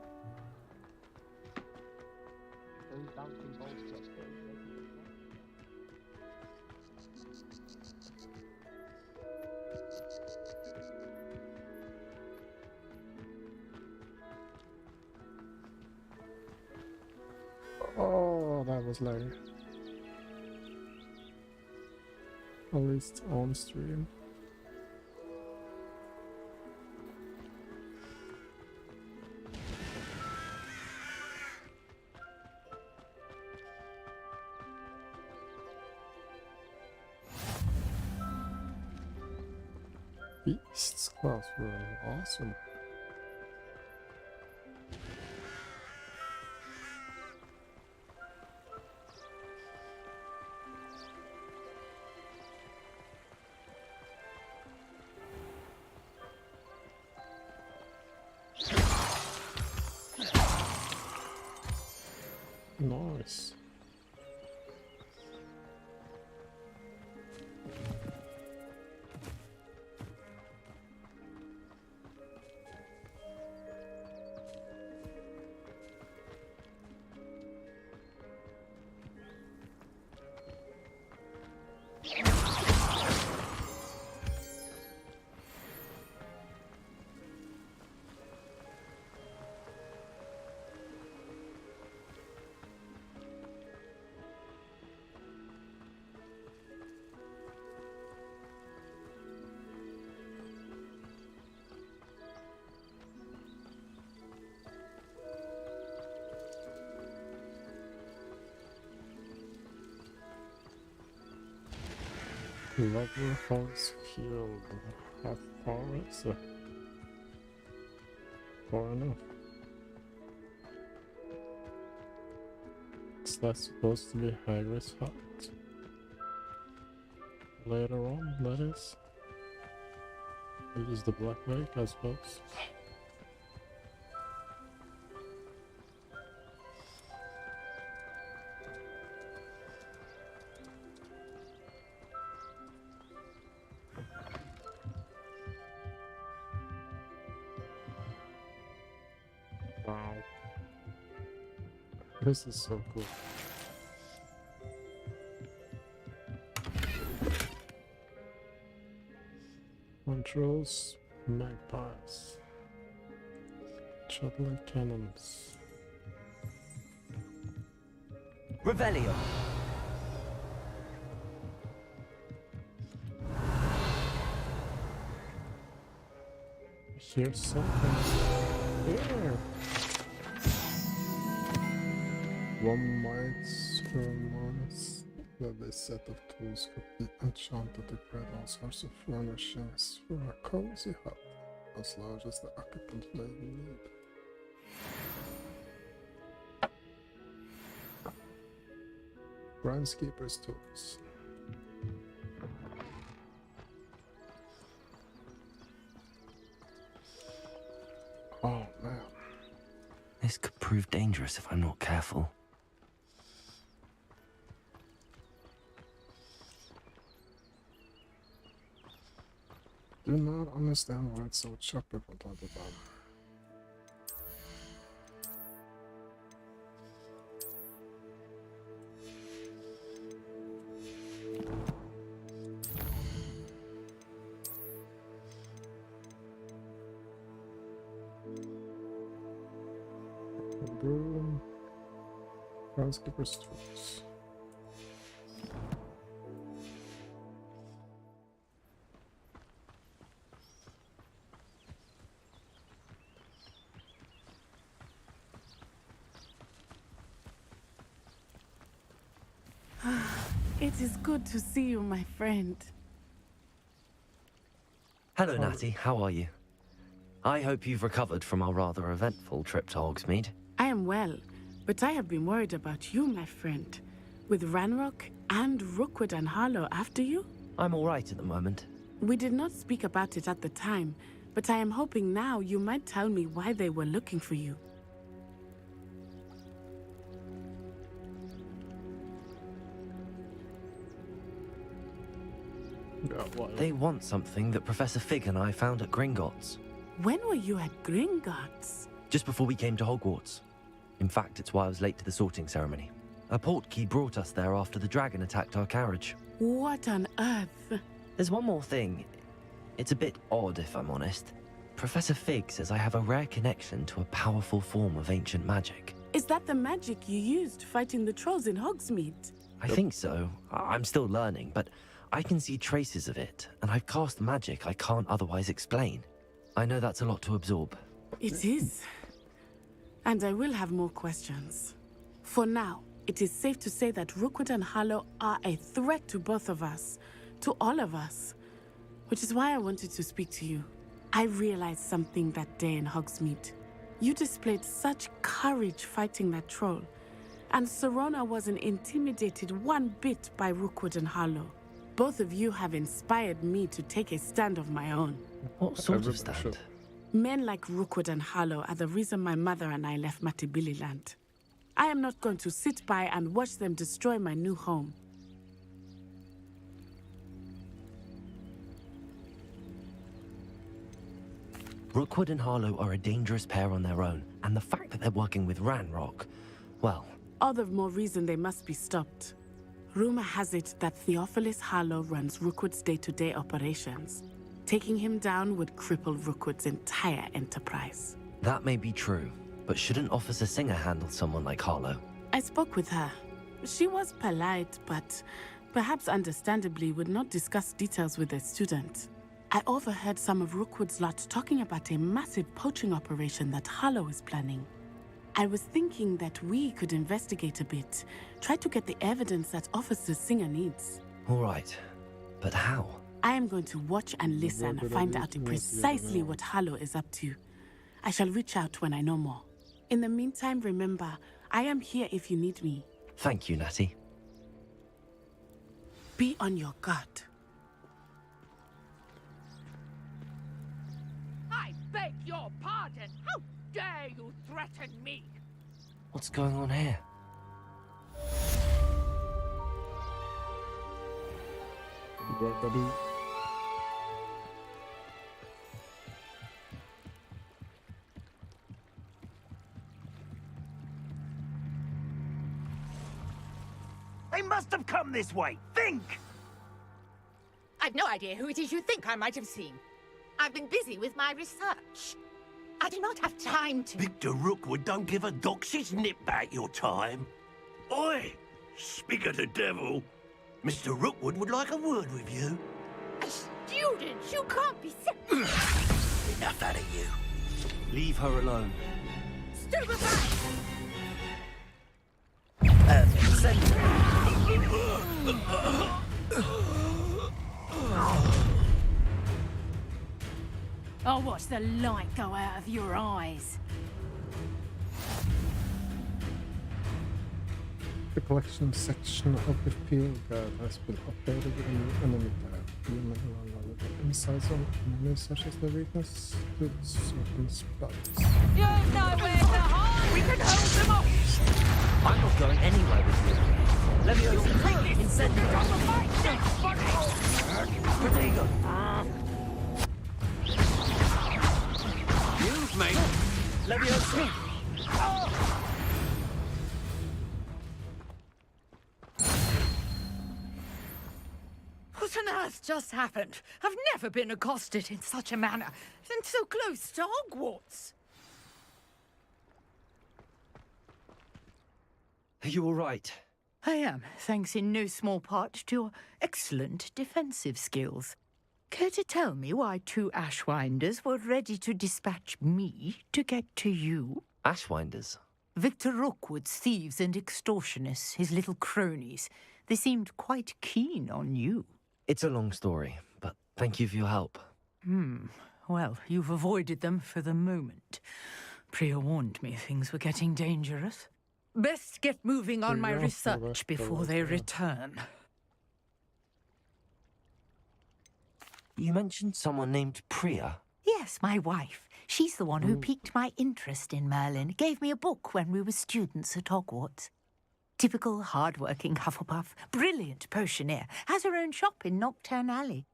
Those bouncing balls just go. Oh, that was like at least on stream. Beasts class were awesome. Nice. Lover has killed. How far is it? Far enough. Is that supposed to be Hagrid's hut? Later on, that is. It is the Black Lake, I suppose. Wow. This is so cool. Controls, magpies, shuttle and cannons. Revelio. Here's something. Yeah. One might surmise that this set of tools could be enchanted to create all sorts of furnishings for a cozy hut. as large as the occupant may need. Groundskeeper's tools. Oh man. This could prove dangerous if I'm not careful. Do not understand why it's so choppy from time to time. Broom. Groundskeeper's tools. It is good to see you, my friend. Hello, Natty. How are you? I hope you've recovered from our rather eventful trip to Hogsmeade. I am well, but I have been worried about you, my friend. With Ranrock and Rookwood and Harlow after you? I'm all right at the moment. We did not speak about it at the time, but I am hoping now you might tell me why they were looking for you. They want something that Professor Fig and I found at Gringotts. When were you at Gringotts? Just before we came to Hogwarts. In fact, it's why I was late to the sorting ceremony. A portkey brought us there after the dragon attacked our carriage. What on earth? There's one more thing. It's a bit odd, if I'm honest. Professor Fig says I have a rare connection to a powerful form of ancient magic. Is that the magic you used fighting the trolls in Hogsmeade? I think so. I'm still learning, but I can see traces of it, and I've cast magic I can't otherwise explain. I know that's a lot to absorb. It is. And I will have more questions. For now, it is safe to say that Rookwood and Harlow are a threat to both of us, to all of us. Which is why I wanted to speak to you. I realized something that day in Hogsmeade. You displayed such courage fighting that troll, and Serona wasn't intimidated one bit by Rookwood and Harlow. Both of you have inspired me to take a stand of my own. What sort of stand? Men like Rookwood and Harlow are the reason my mother and I left Matabeleland. I am not going to sit by and watch them destroy my new home. Rookwood and Harlow are a dangerous pair on their own, and the fact that they're working with Ranrock, well... All the more reason they must be stopped. Rumor has it that Theophilus Harlow runs Rookwood's day-to-day operations. Taking him down would cripple Rookwood's entire enterprise. That may be true, but shouldn't Officer Singer handle someone like Harlow? I spoke with her. She was polite, but perhaps understandably would not discuss details with a student. I overheard some of Rookwood's lot talking about a massive poaching operation that Harlow is planning. I was thinking that we could investigate a bit, try to get the evidence that Officer Singer needs. All right, but how? I am going to watch and listen and find out precisely what Harlow is up to. I shall reach out when I know more. In the meantime, remember, I am here if you need me. Thank you, Natty. Be on your guard. I beg your pardon! How dare you threaten me? What's going on here? They must have come this way! Think! I've no idea who it is you think I might have seen. I've been busy with my research. I do not have time to... Victor Rookwood don't give a doxy's nip back your time. Oi! Speak of the devil. Mr. Rookwood would like a word with you. A student? You can't be so... Enough out of you. Leave her alone. Stupefy! I'll watch the light go out of your eyes. The collection section of the field guide has been updated with a new enemy tab. You may learn valuable insights on enemies such as their weakness to certain spells. You've nowhere to hide! We can hold them off! I'm not going anywhere with you. Let me You'll take this incendiary from the fight next, buddy! Protego! Move, mate! Leviosa! What on earth just happened? I've never been accosted in such a manner, and so close to Hogwarts. Are you all right? I am, thanks in no small part to your excellent defensive skills. Care to tell me why 2 Ashwinders were ready to dispatch me to get to you? Ashwinders? Victor Rookwood's thieves and extortionists, his little cronies. They seemed quite keen on you. It's a long story, but thank you for your help. Well, you've avoided them for the moment. Priya warned me things were getting dangerous. Best get moving on my research before they return. You mentioned someone named Priya. Yes, my wife. She's the one who piqued my interest in Merlin. Gave me a book when we were students at Hogwarts. Typical hard-working Hufflepuff, brilliant potioneer, has her own shop in Knockturn Alley.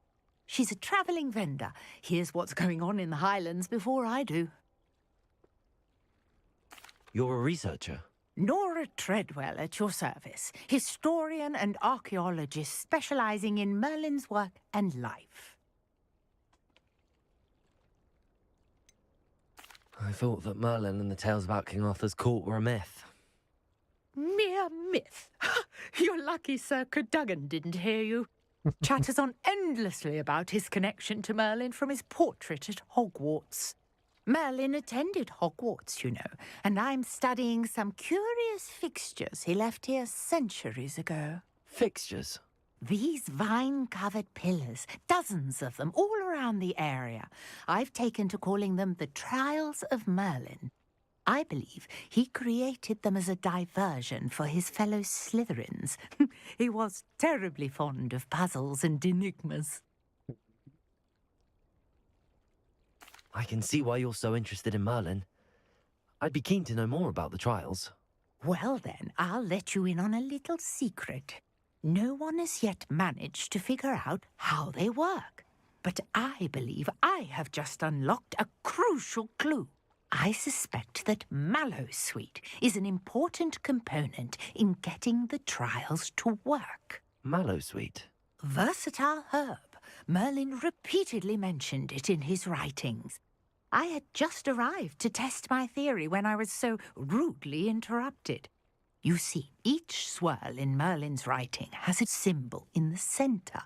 She's a travelling vendor. Hears what's going on in the Highlands before I do. You're a researcher? Nora Treadwell at your service, historian and archaeologist specialising in Merlin's work and life. I thought that Merlin and the tales about King Arthur's court were a myth. Mere myth. You're lucky Sir Cadogan didn't hear you. Chatters on endlessly about his connection to Merlin from his portrait at Hogwarts. Merlin attended Hogwarts, you know, and I'm studying some curious fixtures he left here centuries ago. Fixtures? These vine-covered pillars, dozens of them, all around the area. I've taken to calling them the Trials of Merlin. I believe he created them as a diversion for his fellow Slytherins. He was terribly fond of puzzles and enigmas. I can see why you're so interested in Merlin. I'd be keen to know more about the trials. Well then, I'll let you in on a little secret. No one has yet managed to figure out how they work. But I believe I have just unlocked a crucial clue. I suspect that Mallowsweet is an important component in getting the trials to work. Mallowsweet? Versatile herb. Merlin repeatedly mentioned it in his writings. I had just arrived to test my theory when I was so rudely interrupted. You see, each swirl in Merlin's writing has a symbol in the centre.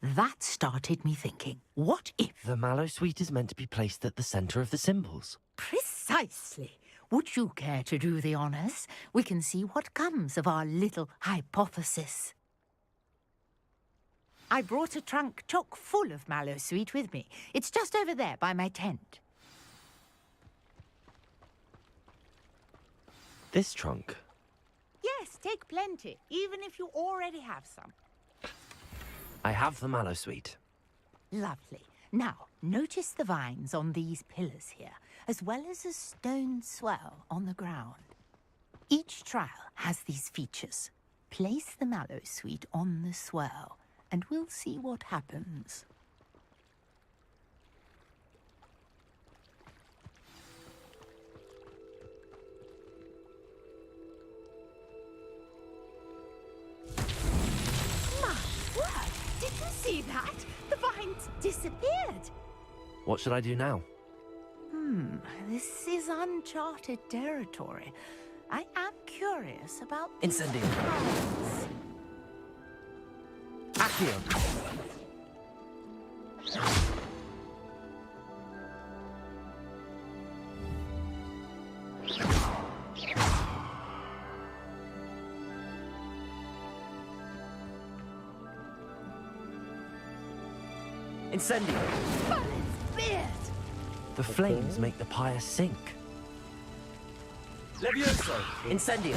That started me thinking, what if... The Mallowsweet is meant to be placed at the centre of the symbols. Precisely. Would you care to do the honours? We can see what comes of our little hypothesis. I brought a trunk chock full of Mallowsweet with me. It's just over there by my tent. This trunk? Yes, take plenty, even if you already have some. I have the Mallowsweet. Lovely. Now, notice the vines on these pillars here, as well as a stone swell on the ground. Each trial has these features. Place the Mallowsweet on the swell, and we'll see what happens. My word! Did you see that? The vines disappeared. What should I do now? This is uncharted territory. I am curious about... Incendio. Accio. Incendio. Merlin's beard! The flames make the pyre sink. Levioso! Incendio!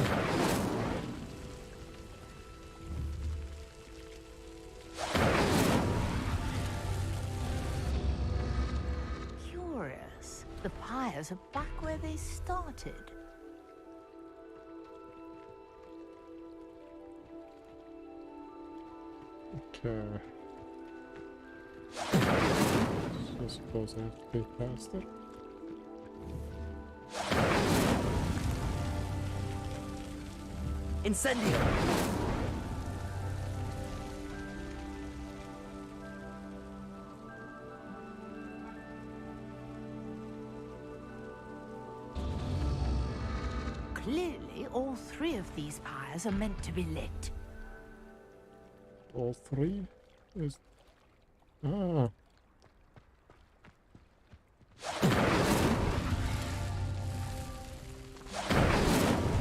Curious. The pyres are back where they started. Okay. So I suppose I have to be past it. Incendio! Clearly, all three of these pyres are meant to be lit. All three is ah.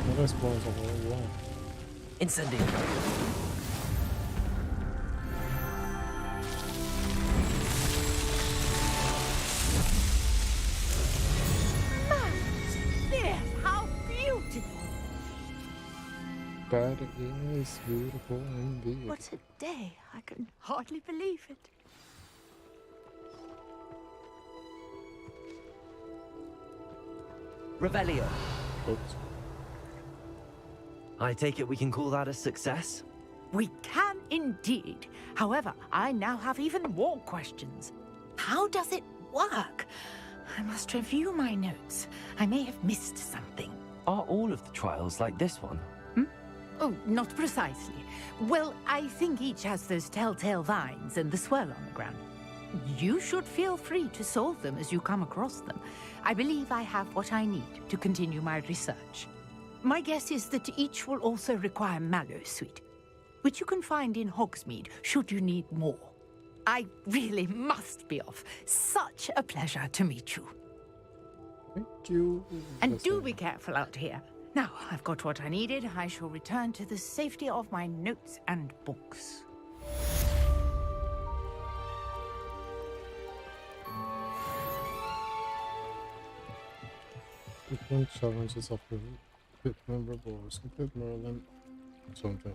Well, this one's a whole lot. Incendio! Yes, how beautiful! That is beautiful indeed. What a day! I can hardly believe it. Revelio! Oops. I take it we can call that a success? We can indeed. However, I now have even more questions. How does it work? I must review my notes. I may have missed something. Are all of the trials like this one? Oh, not precisely. Well, I think each has those telltale vines and the swirl on the ground. You should feel free to solve them as you come across them. I believe I have what I need to continue my research. My guess is that each will also require Mallowsweet, which you can find in Hogsmeade should you need more. I really must be off. Such a pleasure to meet you. Thank you. And do be careful out here. Now, I've got what I needed. I shall return to the safety of my notes and books. Different challenges of the Pitman rewards. Complete Merlin something.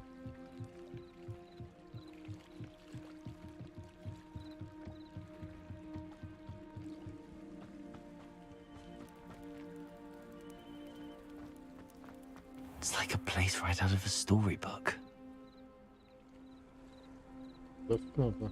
It's like a place right out of a storybook. Definitely.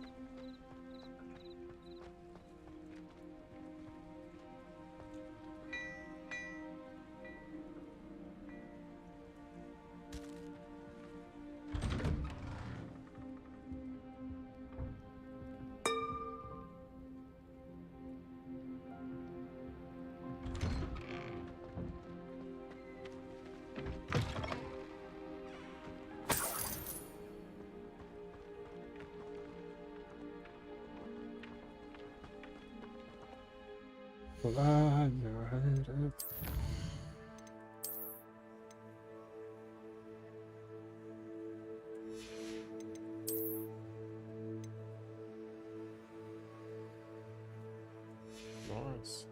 Nice.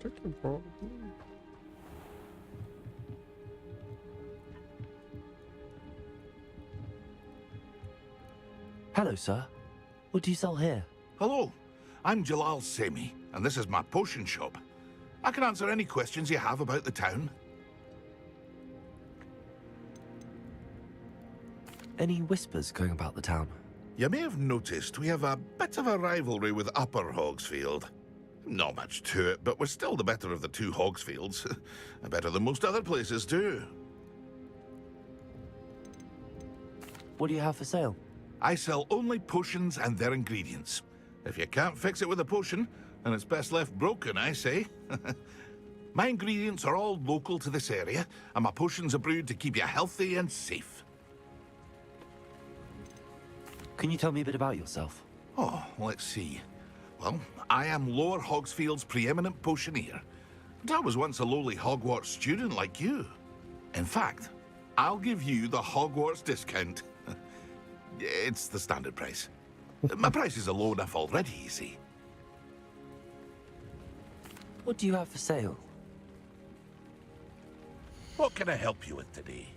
Chicken probably. Hello, sir. What do you sell here? Hello, I'm Jalal Semi, and this is my potion shop. I can answer any questions you have about the town. Any whispers going about the town? You may have noticed we have a bit of a rivalry with Upper Hogsfield. Not much to it, but we're still the better of the two Hogsfields. Better than most other places, too. What do you have for sale? I sell only potions and their ingredients. If you can't fix it with a potion, then it's best left broken, I say. My ingredients are all local to this area, and my potions are brewed to keep you healthy and safe. Can you tell me a bit about yourself? Oh, let's see. Well, I am Lower Hogsfield's preeminent potioneer. But I was once a lowly Hogwarts student like you. In fact, I'll give you the Hogwarts discount. It's the standard price. My prices are low enough already, you see. What do you have for sale? What can I help you with today?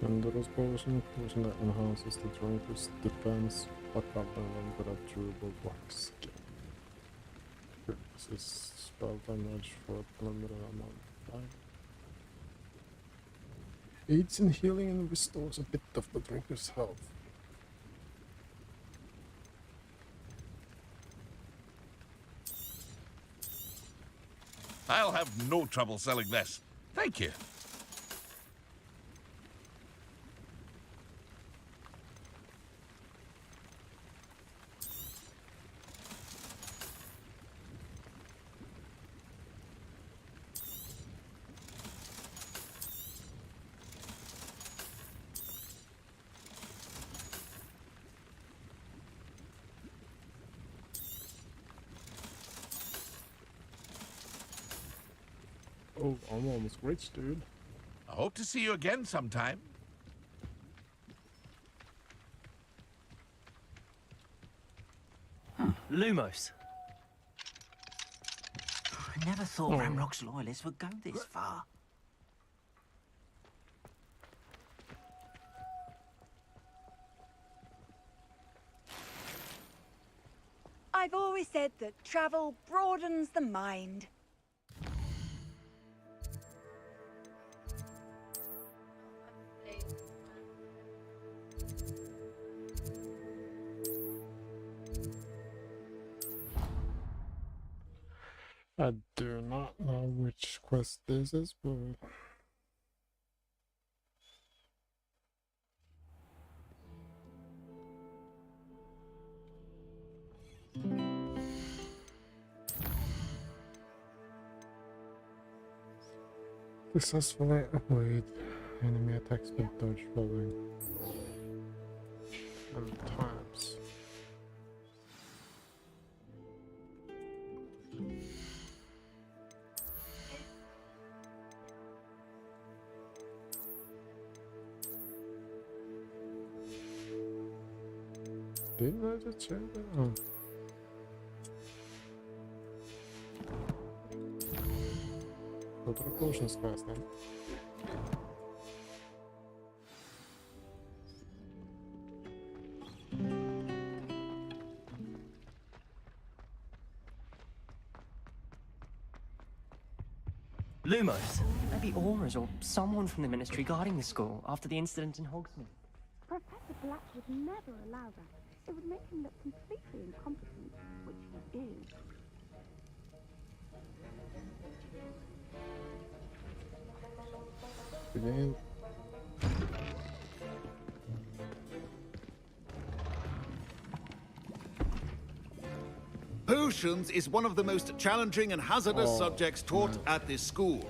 Endurance potion that enhances the drinker's defense, but combined with a durable wax skin. Increases spell damage for a limited amount of time. Aids in healing and restores a bit of the drinker's health. I'll have no trouble selling this. Thank you. Oh, I'm almost rich, dude. I hope to see you again sometime. Lumos. I never thought Ranrock's loyalists would go this far. I've always said that travel broadens the mind. I do not know which quest this is, but successfully avoid enemy attacks with dodge rolling and times. Didn't I just check that? Oh. Go to the potions class then. Lumos. Maybe Aurors or someone from the Ministry guarding the school after the incident in Hogsmeade. Professor Black would never allow that. It would make him look completely incompetent, which he is. Again. Potions is one of the most challenging and hazardous subjects taught at this school.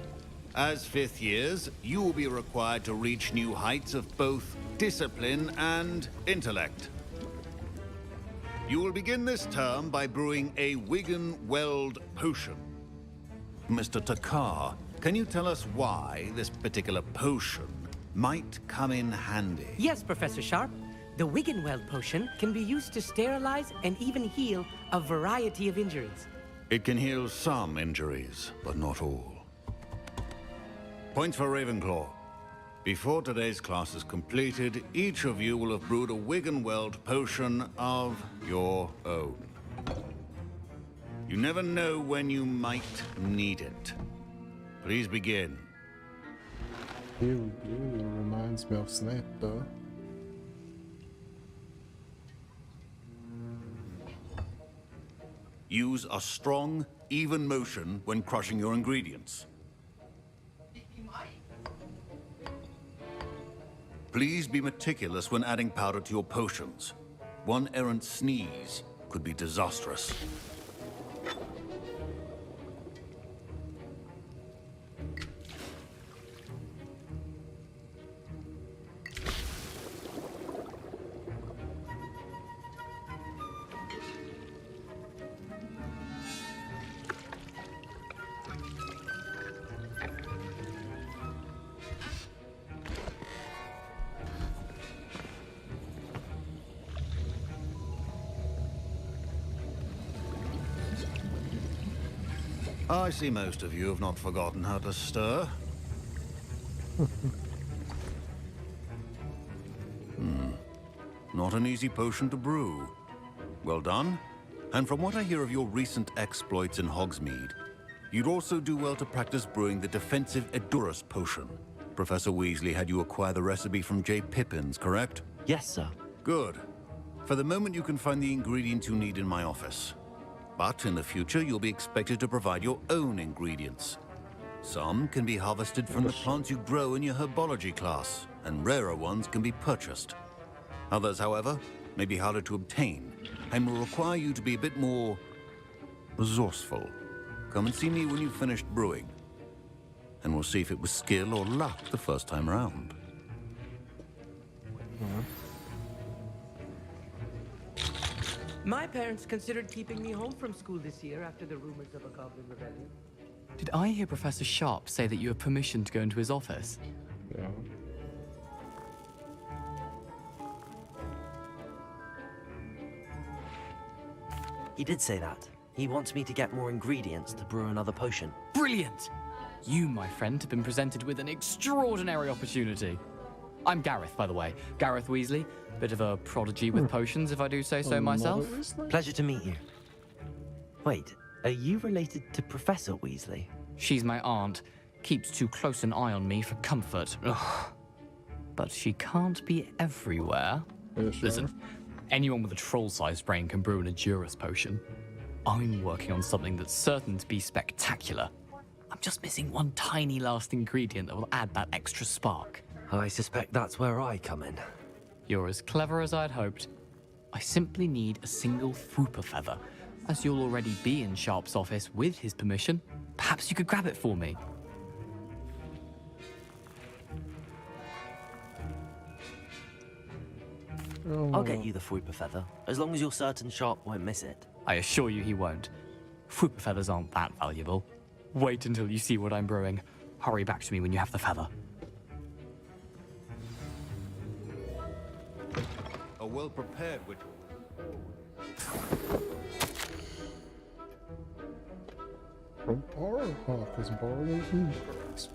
As fifth years, you will be required to reach new heights of both discipline and intellect. You will begin this term by brewing a Wigan-Weld potion. Mr. Takar, can you tell us why this particular potion might come in handy? Yes, Professor Sharp. The Wigan-Weld potion can be used to sterilize and even heal a variety of injuries. It can heal some injuries, but not all. Points for Ravenclaw. Before today's class is completed, each of you will have brewed a Wigan-Weld potion of your own. You never know when you might need it. Please begin. He really reminds me of Snape, though. Use a strong, even motion when crushing your ingredients. Please be meticulous when adding powder to your potions. One errant sneeze could be disastrous. I see most of you have not forgotten how to stir. Not an easy potion to brew. Well done. And from what I hear of your recent exploits in Hogsmeade, you'd also do well to practice brewing the defensive Edurus potion. Professor Weasley had you acquire the recipe from J. Pippin's, correct? Yes, sir. Good. For the moment, you can find the ingredients you need in my office. But in the future, you'll be expected to provide your own ingredients. Some can be harvested from the plants you grow in your herbology class, and rarer ones can be purchased. Others, however, may be harder to obtain, and will require you to be a bit more resourceful. Come and see me when you've finished brewing, and we'll see if it was skill or luck the first time round. My parents considered keeping me home from school this year after the rumors of a goblin rebellion. Did I hear Professor Sharp say that you have permission to go into his office? Yeah. He did say that. He wants me to get more ingredients to brew another potion. Brilliant! You, my friend, have been presented with an extraordinary opportunity. I'm Gareth, by the way. Gareth Weasley. Bit of a prodigy with potions, if I do say so myself. Pleasure to meet you. Wait, are you related to Professor Weasley? She's my aunt. Keeps too close an eye on me for comfort. Ugh. But she can't be everywhere. Listen, anyone with a troll-sized brain can brew an Edurus potion. I'm working on something that's certain to be spectacular. I'm just missing one tiny last ingredient that will add that extra spark. I suspect that's where I come in. You're as clever as I'd hoped. I simply need a single Fwooper feather. As you'll already be in Sharp's office with his permission, perhaps you could grab it for me. I'll get you the Fwooper feather, as long as you're certain Sharp won't miss it. I assure you he won't. Fwooper feathers aren't that valuable. Wait until you see what I'm brewing. Hurry back to me when you have the feather. A well-prepared witch. From our office, Barlinbergs.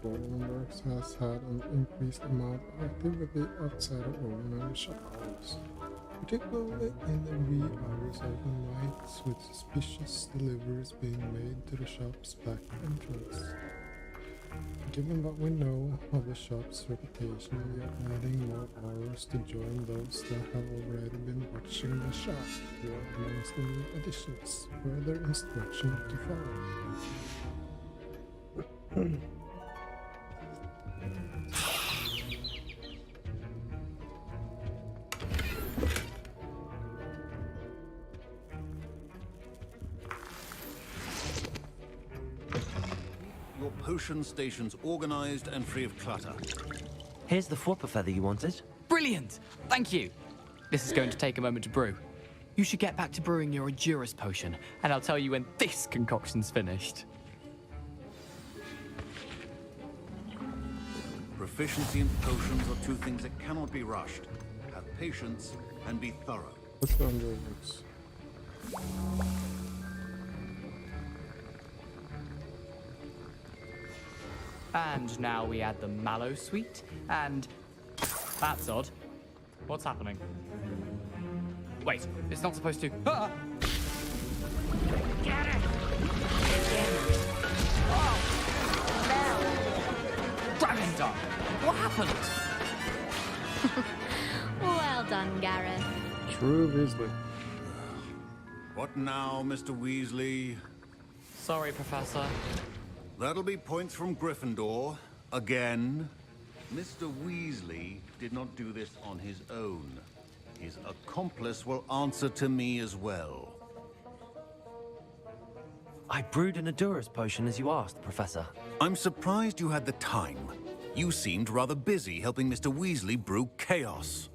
Barlinbergs has had an increased amount of activity outside of ordinary shop hours, particularly in the wee hours of the night, with suspicious deliveries being made to the shop's back entrance. Given what we know of the shop's reputation, we are adding more hours to join those that have already been watching the shop. Here are amongst the new additions. Further instruction to follow. Your potion station's organized and free of clutter. Here's the Fwooper feather you wanted. Brilliant! Thank you! This is going to take a moment to brew. You should get back to brewing your Edurus potion, and I'll tell you when this concoction's finished. Proficiency in potions are two things that cannot be rushed. Have patience and be thorough. What's the underworks? And now we add the mallow sweet, and... That's odd. What's happening? Wait, it's not supposed to... Ah! Get it! Gravendar! What happened? Well done, Gareth. True Weasley. What now, Mr. Weasley? Sorry, Professor. That'll be points from Gryffindor. Again. Mr. Weasley did not do this on his own. His accomplice will answer to me as well. I brewed an Adura's potion as you asked, Professor. I'm surprised you had the time. You seemed rather busy helping Mr. Weasley brew chaos.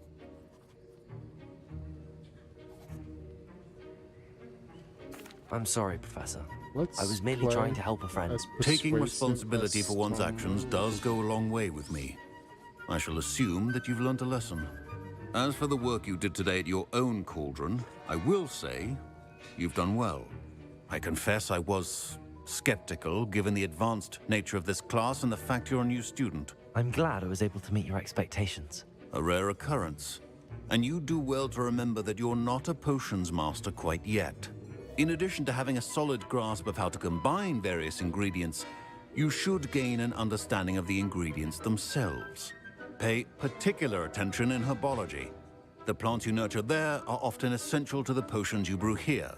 I'm sorry, Professor. Let's I was merely play trying to help a friend. as Taking persuasive responsibility as for one's Tom actions is. does go a long way with me. I shall assume that you've learnt a lesson. As for the work you did today at your own cauldron, I will say you've done well. I confess I was skeptical, given the advanced nature of this class and the fact you're a new student. I'm glad I was able to meet your expectations. A rare occurrence. And you do well to remember that you're not a potions master quite yet. In addition to having a solid grasp of how to combine various ingredients, you should gain an understanding of the ingredients themselves. Pay particular attention in herbology. The plants you nurture there are often essential to the potions you brew here.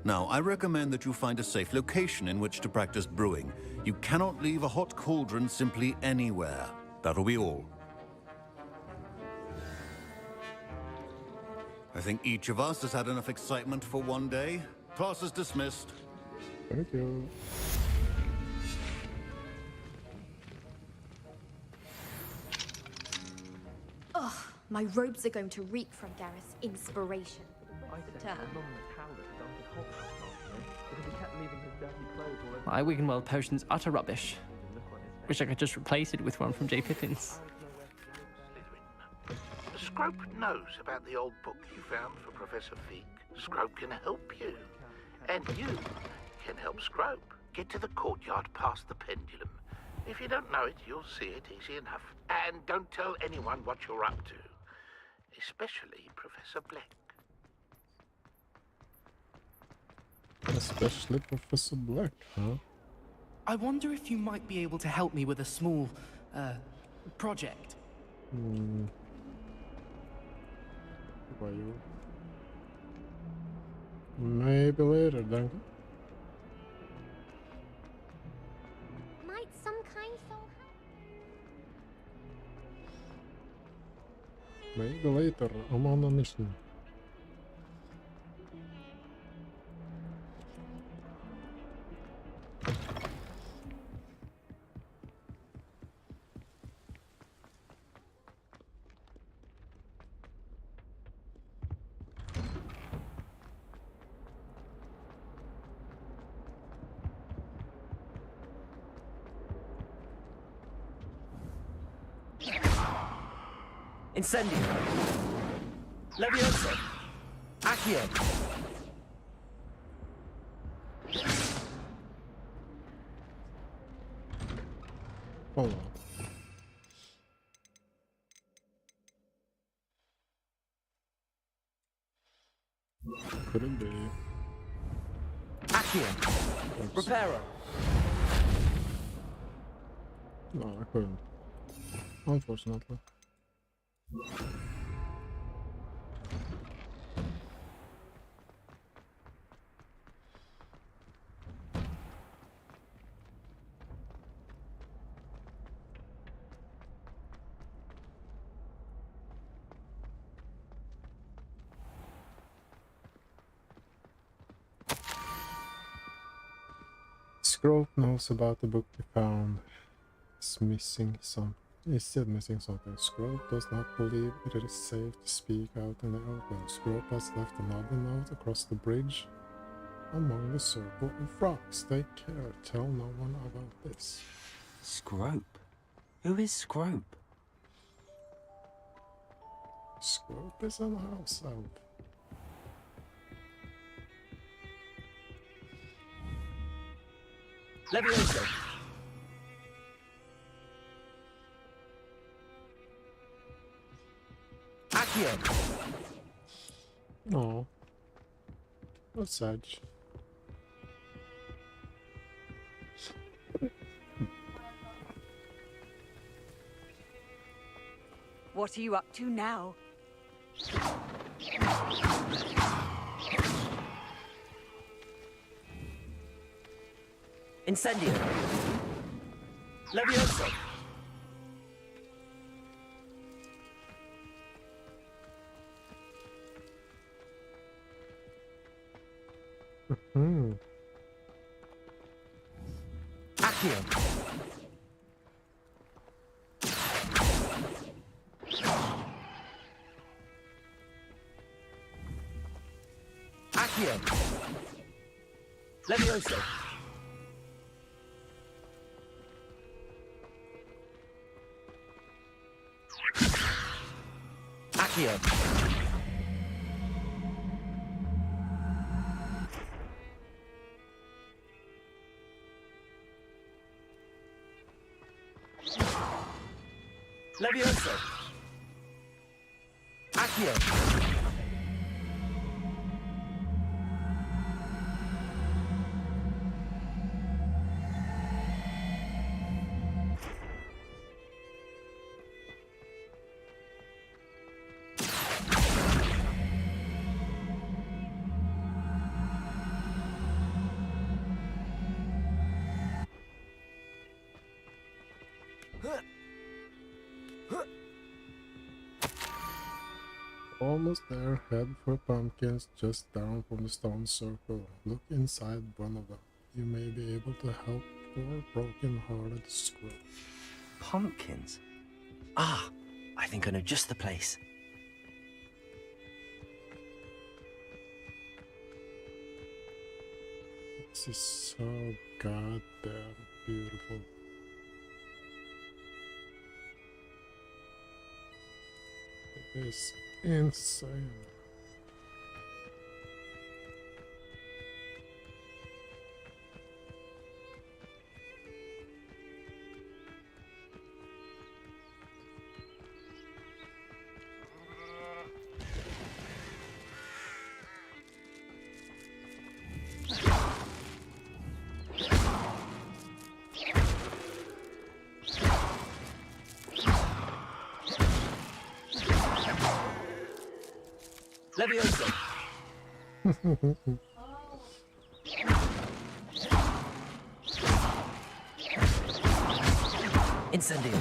Now, I recommend that you find a safe location in which to practice brewing. You cannot leave a hot cauldron simply anywhere. That'll be all. I think each of us has had enough excitement for one day. Class is dismissed. Thank you. Ugh, my robes are going to reek from Gareth's inspiration. My Wiggenweld potion's utter rubbish. Wish I could just replace it with one from J. Pippin's. Scrope knows about the old book you found for Professor Fig. Scrope can help you. And you can help Scrope get to the courtyard past the pendulum. If you don't know it, you'll see it easy enough. And don't tell anyone what you're up to. Especially Professor Black. Especially Professor Black, huh? I wonder if you might be able to help me with a small, project. Why you? Maybe later, Duncan. Might some kind soul help? Maybe later. I'm on a mission. Incendio. Leviosa. Accio. Hold on. Could it be? Accio. Reparo. No, I couldn't. Unfortunately. Scrope knows about the book he found. It's missing some. He's still missing something. Scrope does not believe it is safe to speak out in the open. Scrope has left another note across the bridge among the circle of rocks. Take care. Tell no one about this. Scrope? Who is Scrope? Scrope is an house elf. Leviosa. Accio. No. What's Sedge? What are you up to now? Incendio. Leviosa. Hmm. Accio. Accio. Levioso. Accio. Levioso. Accio. Almost there, head for pumpkins just down from the stone circle. Look inside one of them. You may be able to help poor broken-hearted scroll. Pumpkins? Ah, I think I know just the place. This is so goddamn beautiful. It is insane. Levioso. Incendio.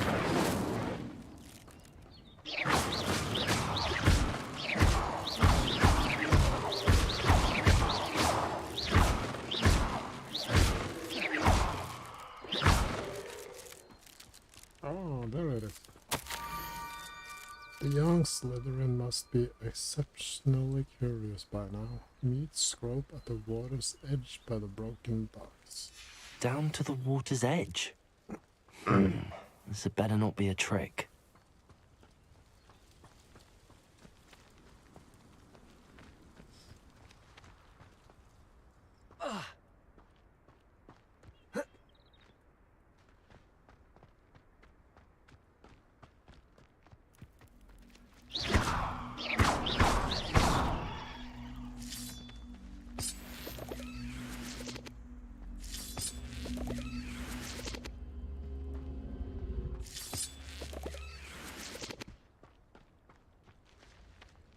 Oh, there it is. The young Slytherin must be exceptionally curious by now. Meet Scrope at the water's edge by the broken docks. Down to the water's edge? This had better not be a trick.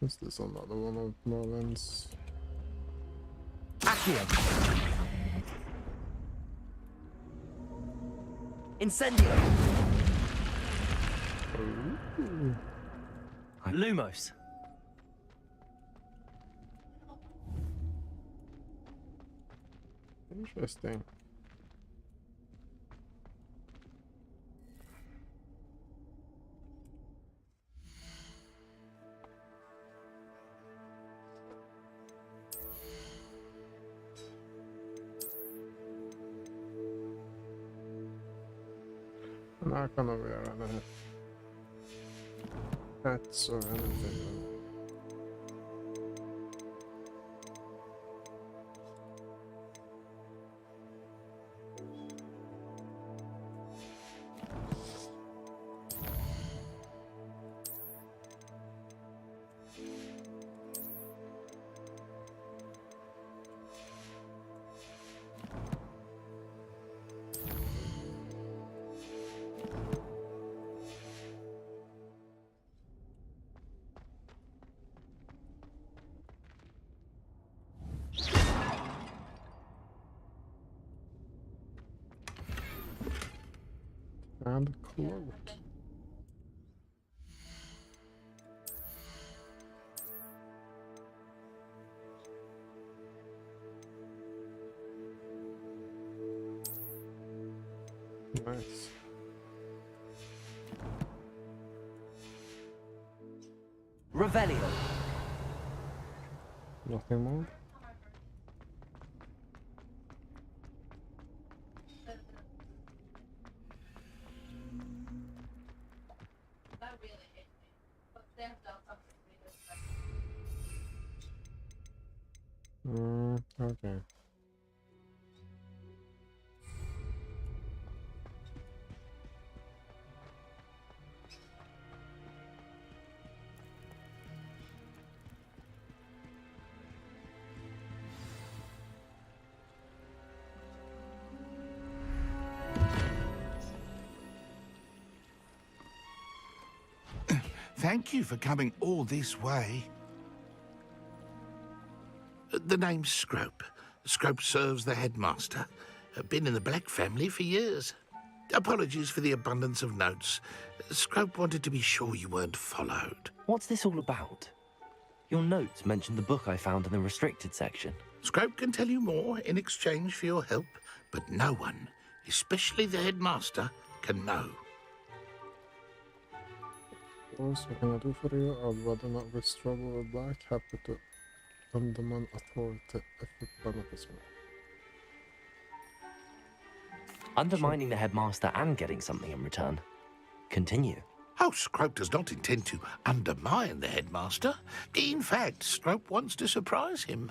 Is this another one of Merlin's? Accio. Incendio. Ooh. Lumos. Interesting. I'm not gonna wear any hats or anything. And cloak. Nice. Revelio. Nothing more? Okay. Thank you for coming all this way. The name's Scrope. Scrope serves the headmaster. Been in the Black family for years. Apologies for the abundance of notes. Scrope wanted to be sure you weren't followed. What's this all about? Your notes mentioned the book I found in the restricted section. Scrope can tell you more in exchange for your help, but no one, especially the headmaster, can know. What can I do for you? I'd rather not risk trouble with Black. Happy to undermine authority if it benefits me. Undermining the headmaster and getting something in return. Continue. Oh, Scrope does not intend to undermine the headmaster. In fact, Scrope wants to surprise him.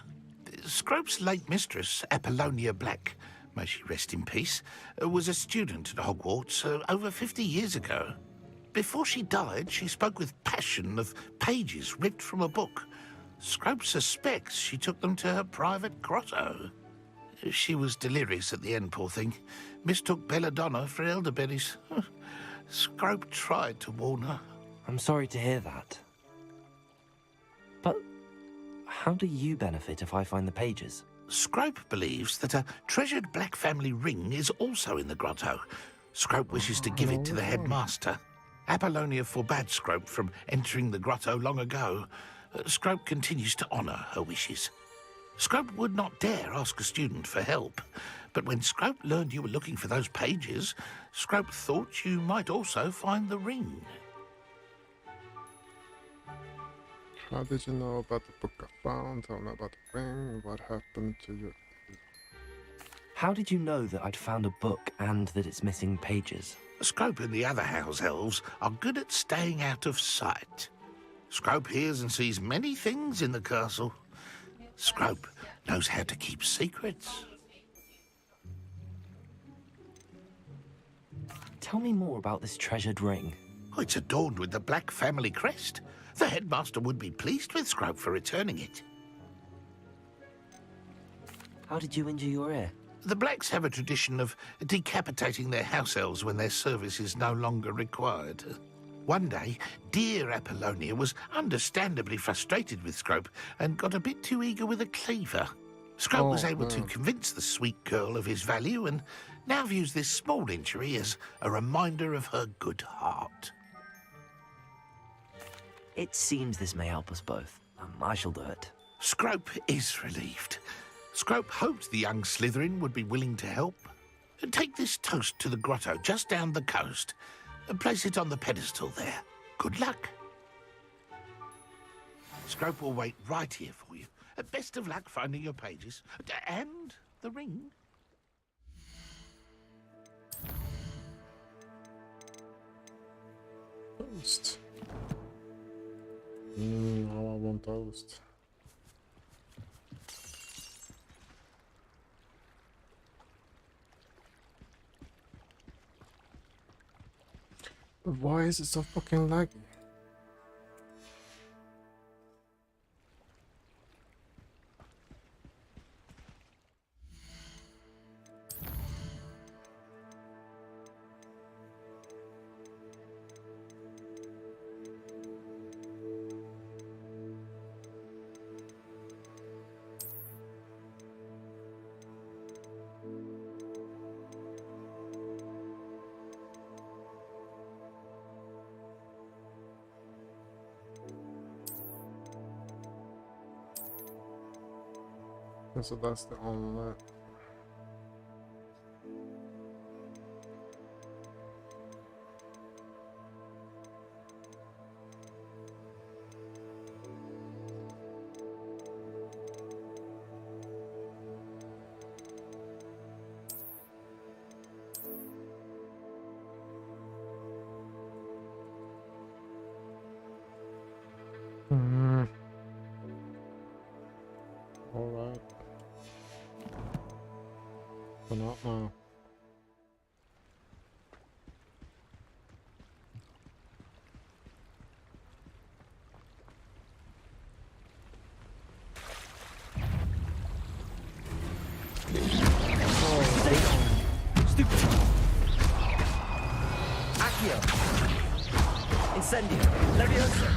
Scrope's late mistress, Apollonia Black, may she rest in peace, was a student at Hogwarts over 50 years ago. Before she died, she spoke with passion of pages ripped from a book. Scrope suspects she took them to her private grotto. She was delirious at the end, poor thing. Mistook belladonna for elderberries. Scrope tried to warn her. I'm sorry to hear that. But how do you benefit if I find the pages? Scrope believes that a treasured Black family ring is also in the grotto. Scrope wishes to give it to the headmaster. Apollonia forbade Scrope from entering the grotto long ago. Scrope continues to honour her wishes. Scrope would not dare ask a student for help, but when Scrope learned you were looking for those pages, Scrope thought you might also find the ring. How did you know about the book I found? Tell me about the ring. What happened to you? How did you know that I'd found a book and that it's missing pages? Scrope and the other house elves are good at staying out of sight. Scrope hears and sees many things in the castle. Scrope knows how to keep secrets. Tell me more about this treasured ring. Oh, it's adorned with the Black family crest. The headmaster would be pleased with Scrope for returning it. How did you injure your ear? The Blacks have a tradition of decapitating their house elves when their service is no longer required. One day, dear Apollonia was understandably frustrated with Scrope and got a bit too eager with a cleaver. Scrope was able to convince the sweet girl of his value and now views this small injury as a reminder of her good heart. It seems this may help us both. I shall do it. Scrope is relieved. Scrope hoped the young Slytherin would be willing to help. Take this toast to the grotto just down the coast and place it on the pedestal there. Good luck. Scrope will wait right here for you. Best of luck finding your pages. And the ring. Toast. Now I want toast. But why is it so fucking laggy? So that's the only. Alright. But not now. Stupid. Accio. Incendio. Levioso.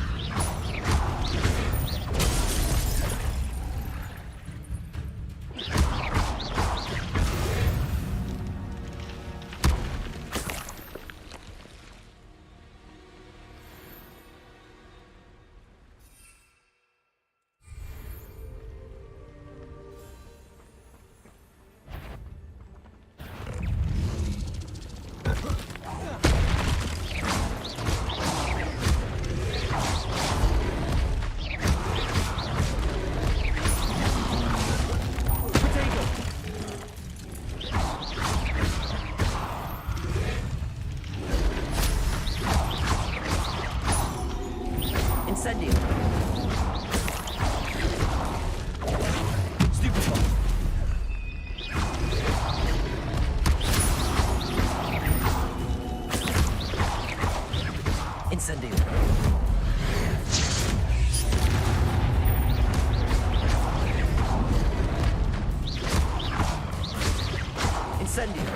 Incendio. Stupefy. Incendio. Incendio.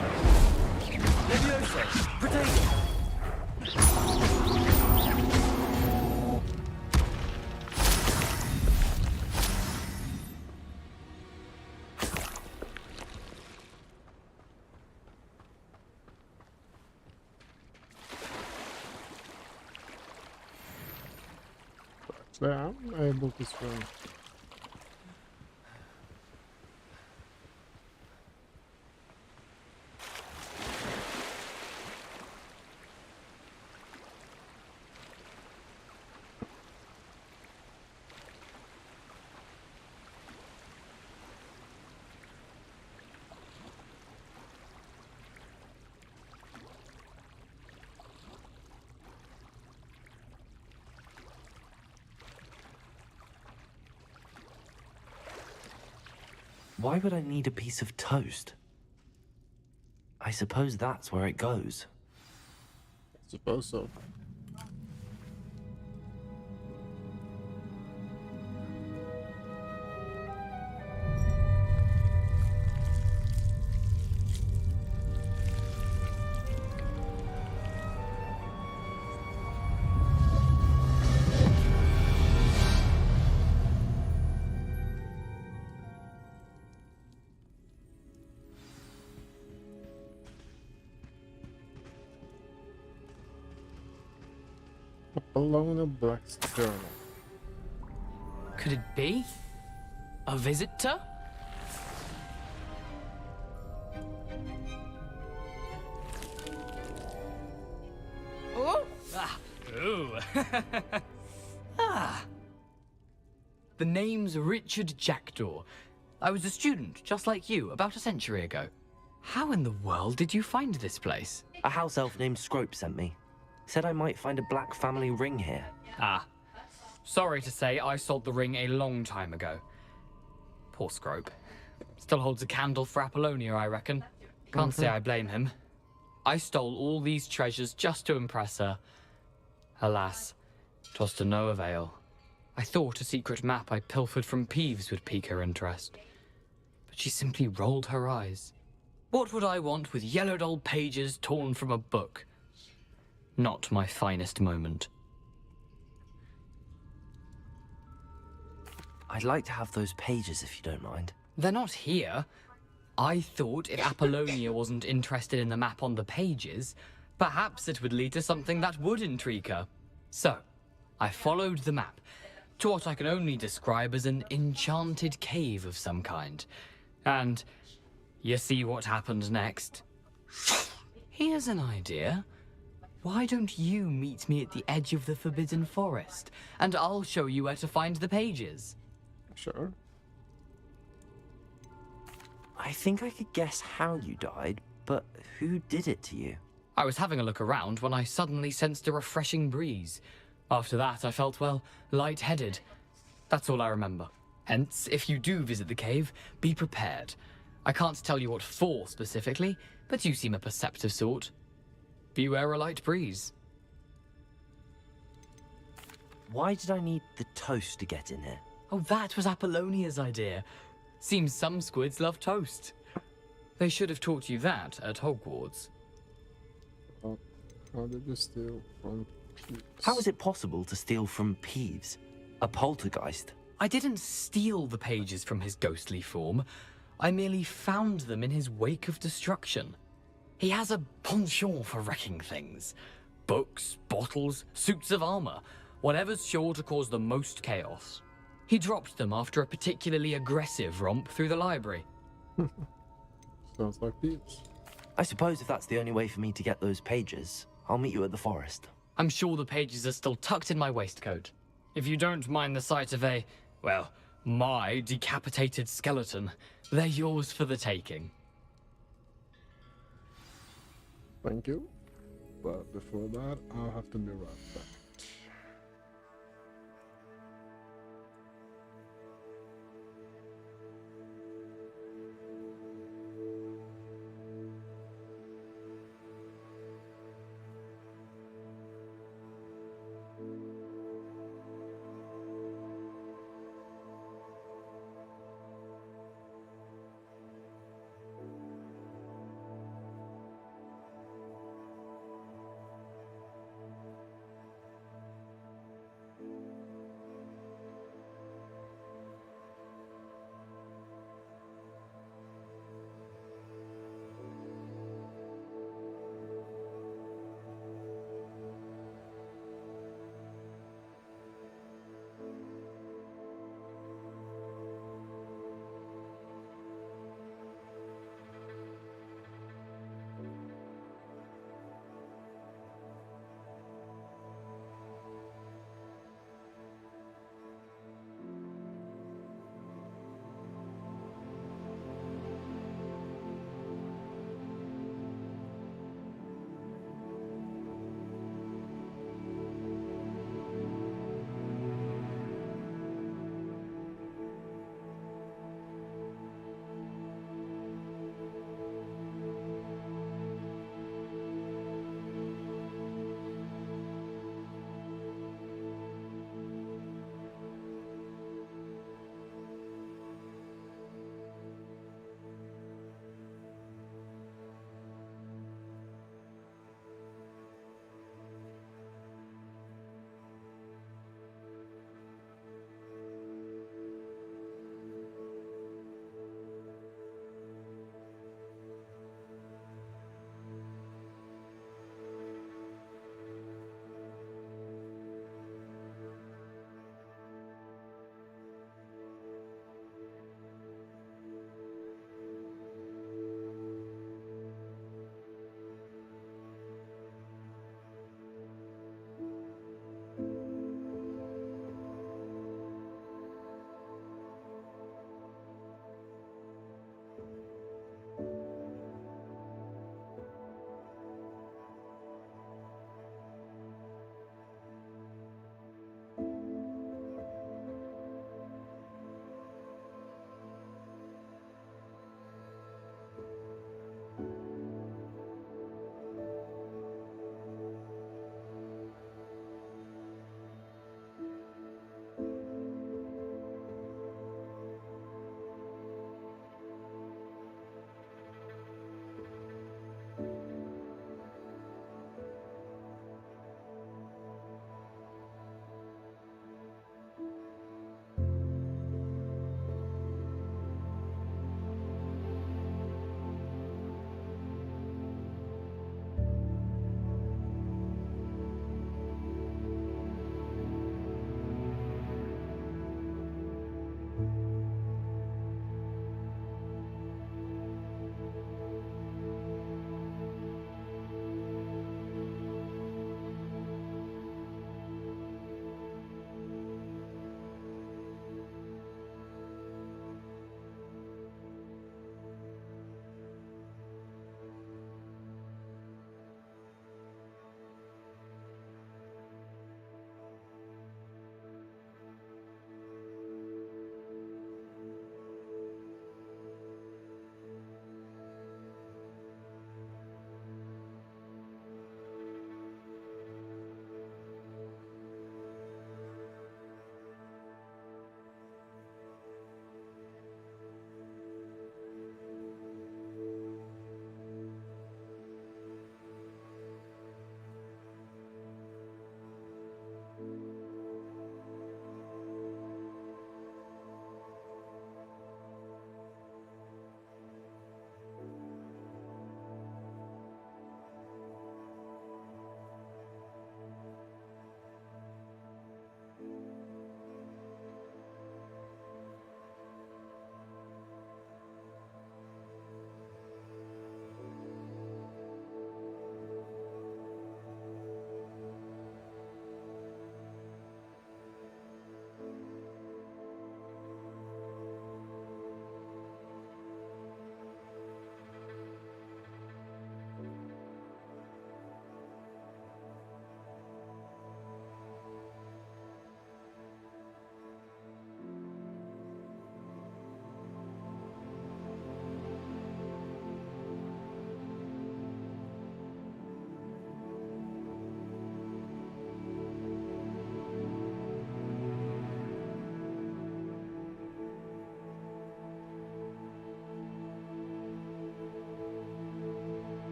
Levioso. Protego. So I'm able to swim. Why would I need a piece of toast? I suppose that's where it goes. I suppose so. Apollonia Black's journal. Could it be? A visitor? Oh! Ah. Ooh. Ah. The name's Richard Jackdaw. I was a student, just like you, about a century ago. How in the world did you find this place? A house elf named Scrope sent me. Said I might find a black family ring here. Ah. Sorry to say, I sold the ring a long time ago. Poor Scrope. Still holds a candle for Apollonia, I reckon. Can't say I blame him. I stole all these treasures just to impress her. Alas, 'twas to no avail. I thought a secret map I pilfered from Peeves would pique her interest. But she simply rolled her eyes. What would I want with yellowed old pages torn from a book? Not my finest moment. I'd like to have those pages if you don't mind. They're not here. I thought if Apollonia wasn't interested in the map on the pages, perhaps it would lead to something that would intrigue her. So, I followed the map to what I can only describe as an enchanted cave of some kind. And you see what happened next? Here's an idea. Why don't you meet me at the edge of the Forbidden Forest, and I'll show you where to find the pages? Sure. I think I could guess how you died, but who did it to you? I was having a look around when I suddenly sensed a refreshing breeze. After that, I felt, well, lightheaded. That's all I remember. Hence, if you do visit the cave, be prepared. I can't tell you what for specifically, but you seem a perceptive sort. Beware a light breeze. Why did I need the toast to get in here? Oh, that was Apollonia's idea. Seems some squids love toast. They should have taught you that at Hogwarts. How did you steal from Peeves? How is it possible to steal from Peeves? A poltergeist? I didn't steal the pages from his ghostly form. I merely found them in his wake of destruction. He has a penchant for wrecking things. Books, bottles, suits of armor, whatever's sure to cause the most chaos. He dropped them after a particularly aggressive romp through the library. Sounds like Peeves. I suppose if that's the only way for me to get those pages, I'll meet you at the forest. I'm sure the pages are still tucked in my waistcoat. If you don't mind the sight of a, well, my decapitated skeleton, they're yours for the taking. Thank you. But before that, I'll have to be right back.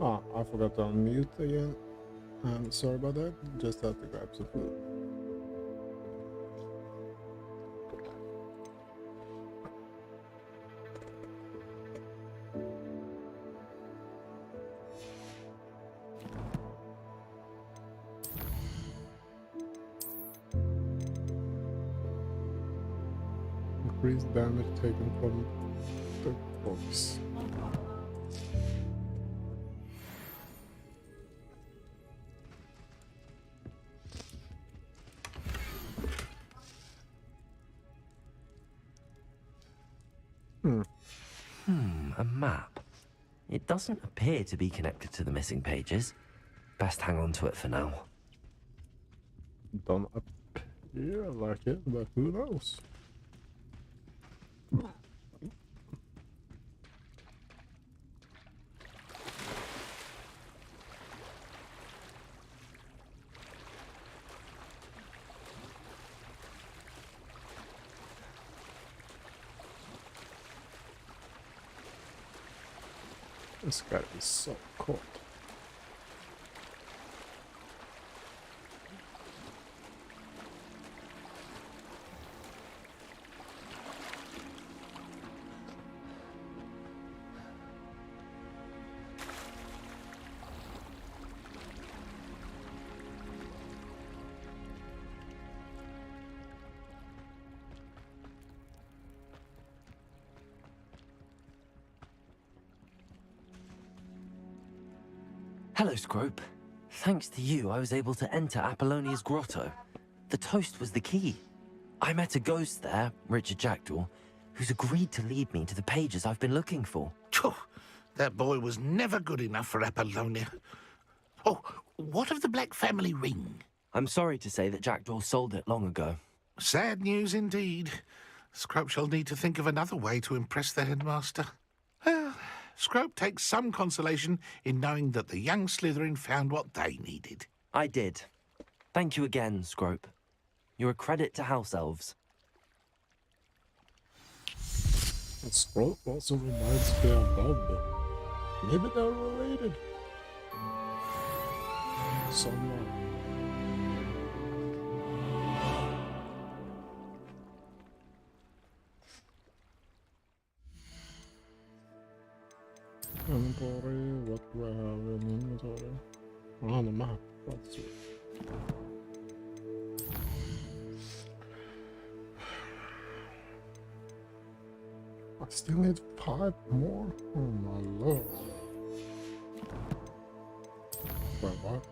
Ah, I forgot to unmute again. I'm sorry about that. Just had to grab some food. Increased damage taken from the books. A map. It doesn't appear to be connected to the missing pages. Best hang on to it for now. Don't appear like it, but who knows? This guy is so cold. Hello, Scrope. Thanks to you, I was able to enter Apollonia's grotto. The toast was the key. I met a ghost there, Richard Jackdaw, who's agreed to lead me to the pages I've been looking for. Phew, that boy was never good enough for Apollonia. Oh, what of the Black family ring? I'm sorry to say that Jackdaw sold it long ago. Sad news indeed. Scrope shall need to think of another way to impress the headmaster. Well, Scrope takes some consolation in knowing that the young Slytherin found what they needed. I did. Thank you again, Scrope. You're a credit to House Elves. And Scrope also reminds me of Bob. Maybe they're related. Somewhat. Inventory, what do I have in inventory? On the map, that's it. I still need 5 more? Oh my lord. Wait, what?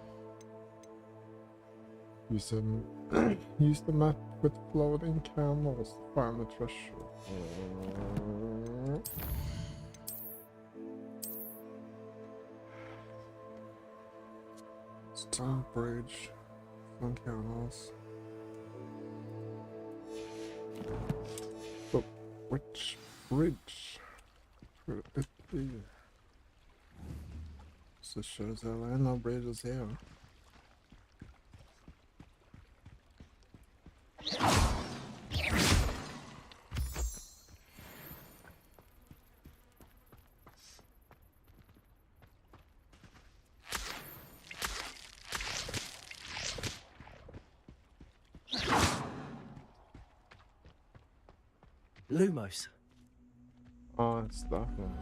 Use the map with floating candles to find the treasure. Stone bridge, floating candles. But which bridge could it be? So shows that there are no bridges here. Lumos. Oh, it's that one.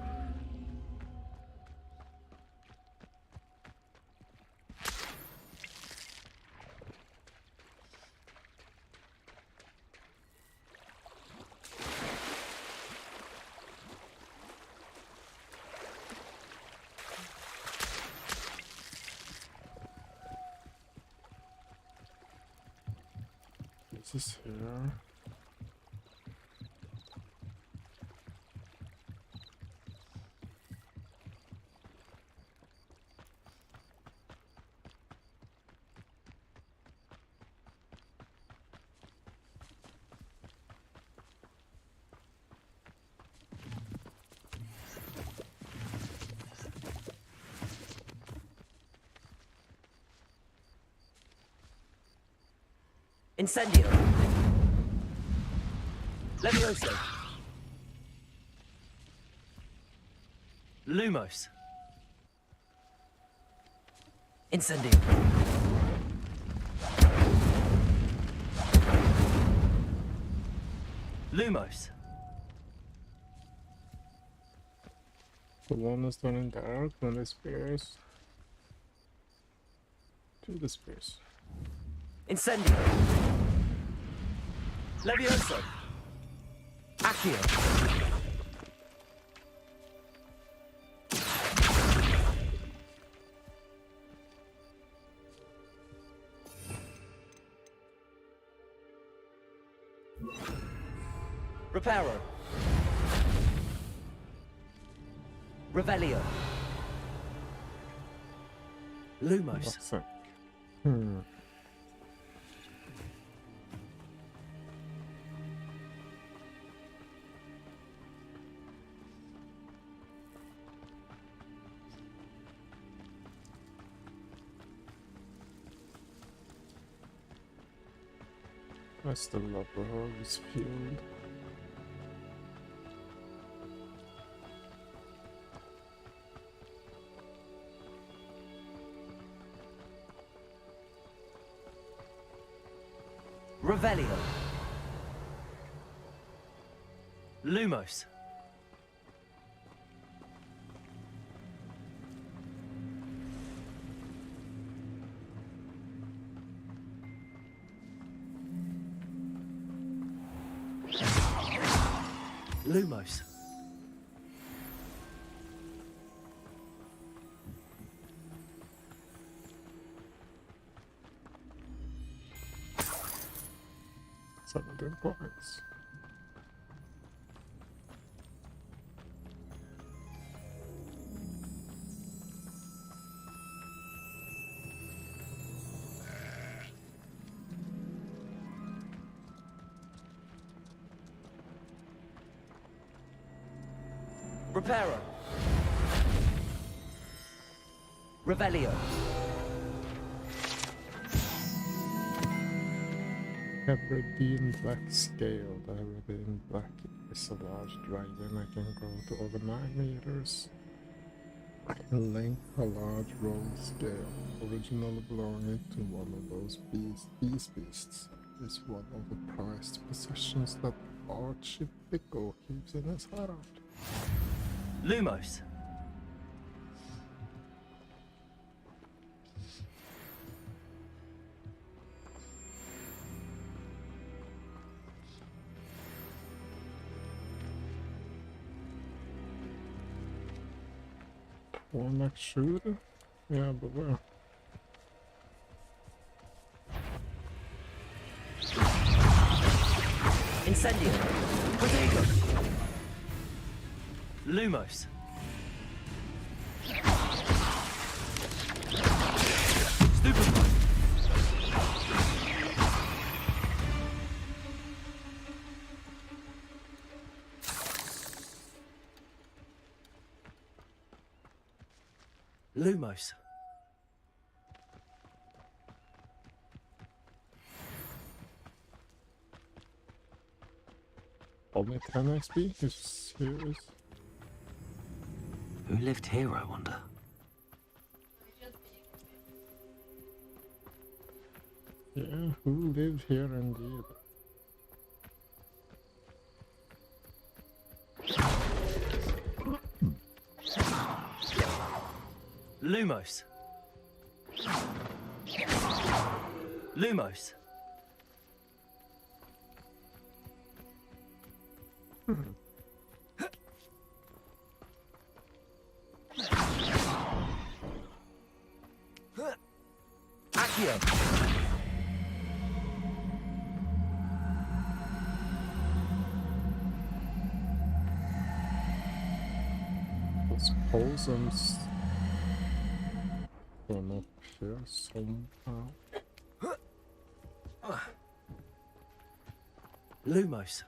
This is here. Incendio. Levioso. Lumos. Incendio. Lumos. The one is turning dark when the spears. To the spears. Incendio. Levioso. Accio. Reparo. Revelio. Lumos. I still love the Hogwarts field. Revelio. Lumos. Lumos. Seven points. Reparo. Revelio. Hebridean Black Scale. The Hebridean Black is a large dragon that can grow to over 9 meters in length. A large rolled scale, originally belonging to one of those beasts, is one of the prized possessions that Archie Pickle keeps in his heart. Lumos. One max shooter? Yeah, but where? Incendio. Protego. Lumos. Stupefy. Lumos. Only 10 XP? Is serious? Who lived here, I wonder? Yeah, who lived here indeed? Lumos. Lumos. Accio. I suppose I'm going up here somehow. Lumos.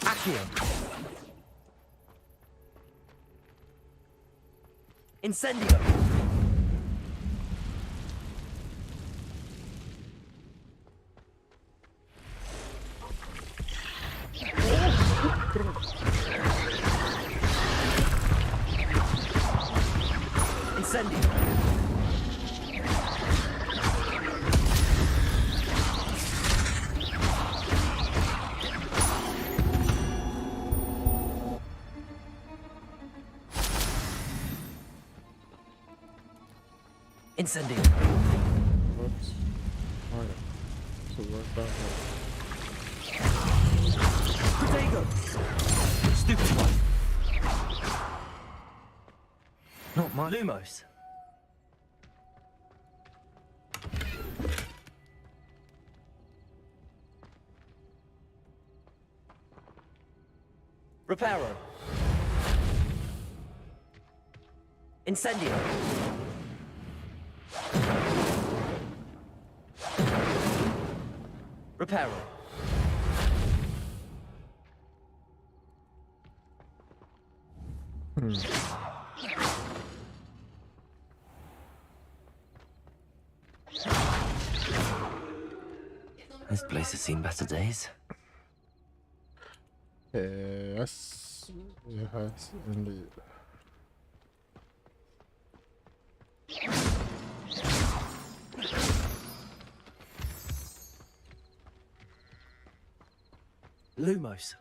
Accio. Incendio. Incendio. Oops. Oh yeah. So right down Protego. Stupid one. Not my Lumos. Reparo. Incendio. Reparo. This place has seen better days. Yes, it has indeed. Lumos.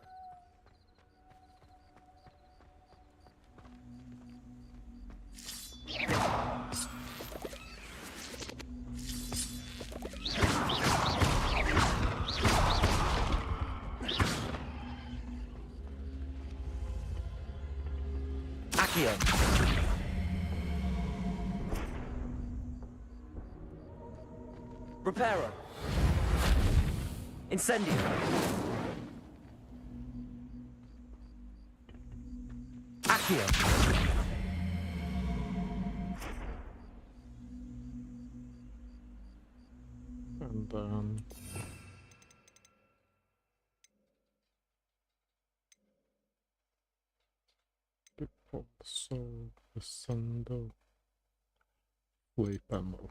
Accio. Reparo. Incendio. Accio. And then also the Sundo Flame Ammo.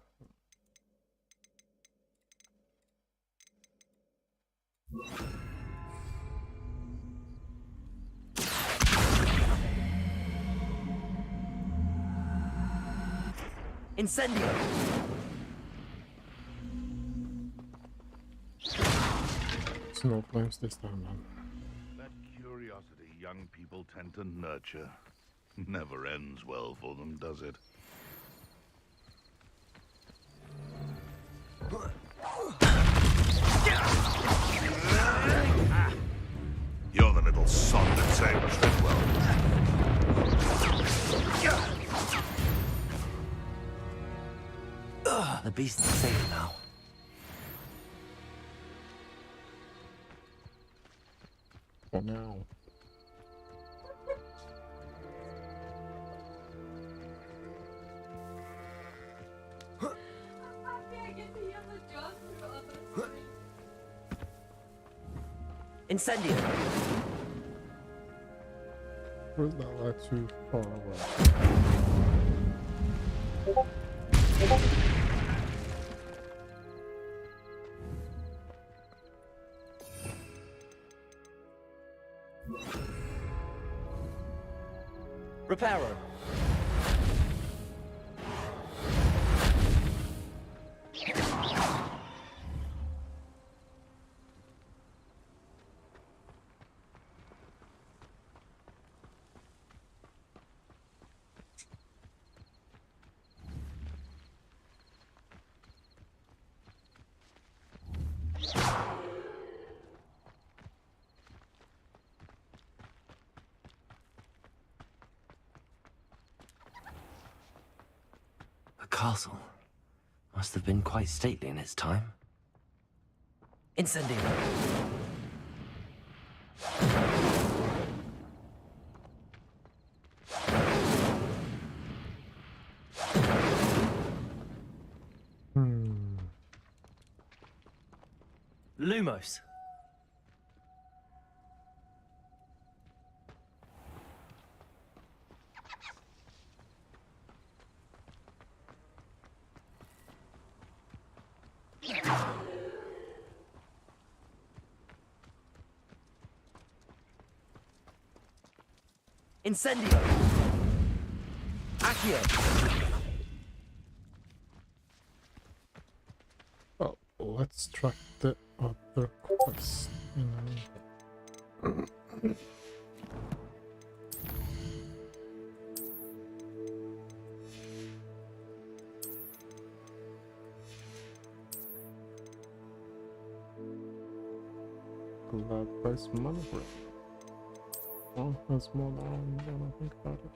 Incendio. Snow flames this time, man. That curiosity young people tend to nurture never ends well for them, does it? You're the little sod that saved Treadwell. The beast is safe now. For now. Incendio. Was not like too far away. Reparo. The castle must have been quite stately in its time. Incendio. Lumos. Incendio. Accio. Well, let's track the other quest. lab price monogram. Oh, that's more than I think about it.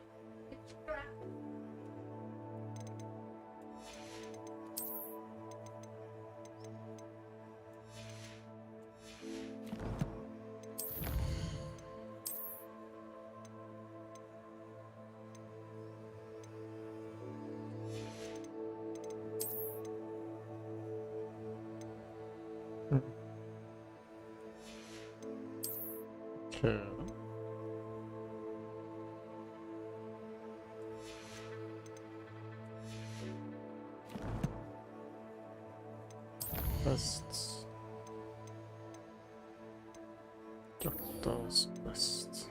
Okay. Vests. Got those vests.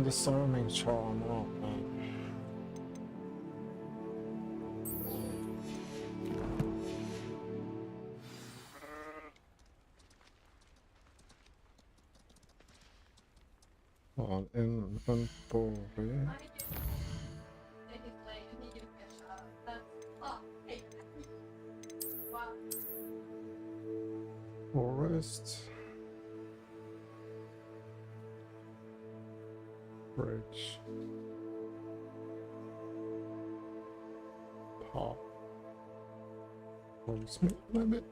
Disarming charm. Oh man. On inventory. Forest. Bridge. Pop. Smith limit.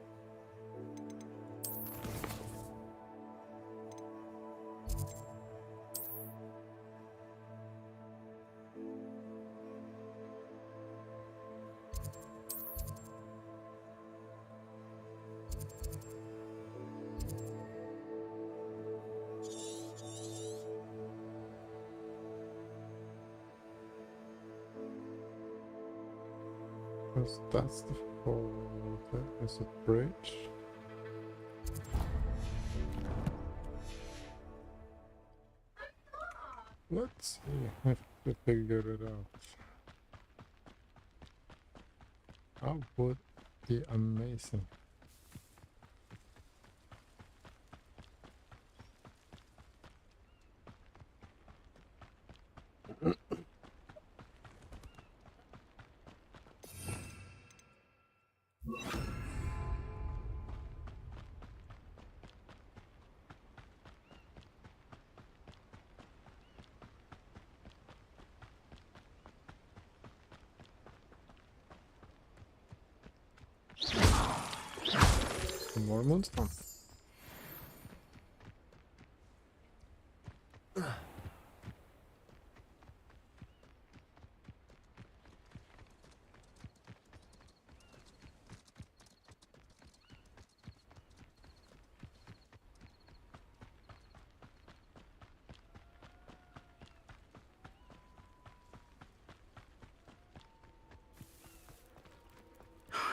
Because that's the floor. There is a bridge. Let's see if we figured it out. That would be amazing. More moonstone.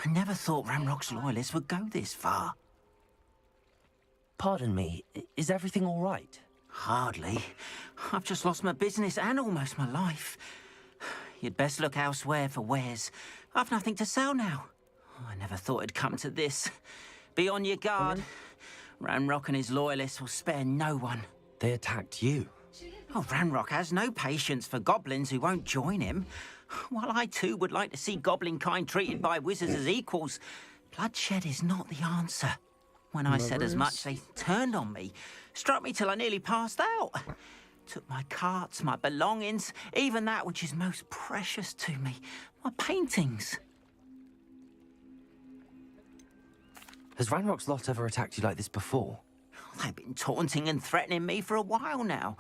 I never thought Ramrock's loyalists would go this far. Pardon me, is everything all right? Hardly. I've just lost my business and almost my life. You'd best look elsewhere for wares. I've nothing to sell now. I never thought it'd come to this. Be on your guard. Ramrock and his loyalists will spare no one. They attacked you? Oh, Ramrock has no patience for goblins who won't join him. While I too would like to see goblin kind treated by wizards as equals, bloodshed is not the answer. When I said as much, they turned on me, struck me till I nearly passed out. Took my carts, my belongings, even that which is most precious to me, my paintings. Has Ranrock's lot ever attacked you like this before? They've been taunting and threatening me for a while now,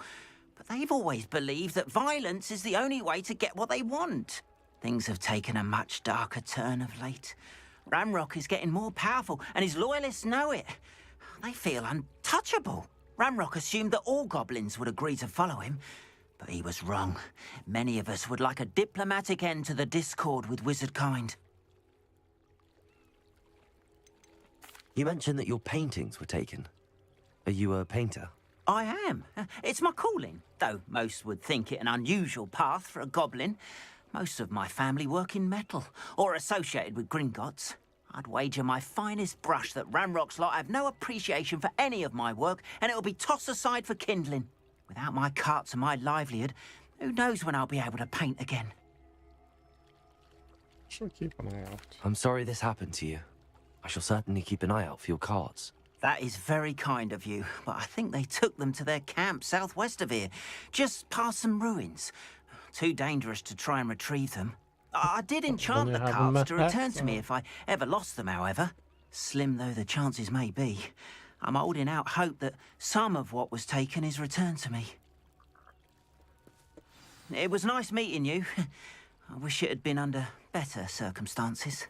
but they've always believed that violence is the only way to get what they want. Things have taken a much darker turn of late. Ramrock is getting more powerful, and his loyalists know it. They feel untouchable. Ramrock assumed that all goblins would agree to follow him, but he was wrong. Many of us would like a diplomatic end to the discord with wizard kind. You mentioned that your paintings were taken. Are you a painter? I am. It's my calling, though most would think it an unusual path for a goblin. Most of my family work in metal, or associated with Gringotts. I'd wager my finest brush that Ramrock's lot have no appreciation for any of my work, and it'll be tossed aside for kindling. Without my carts and my livelihood, who knows when I'll be able to paint again. Should keep an eye out. I'm sorry this happened to you. I shall certainly keep an eye out for your carts. That is very kind of you, but I think they took them to their camp southwest of here, just past some ruins. Too dangerous to try and retrieve them. I did enchant you the have carts them to back, return to me or- if I ever lost them, however. Slim though the chances may be, I'm holding out hope that some of what was taken is returned to me. It was nice meeting you. I wish it had been under better circumstances.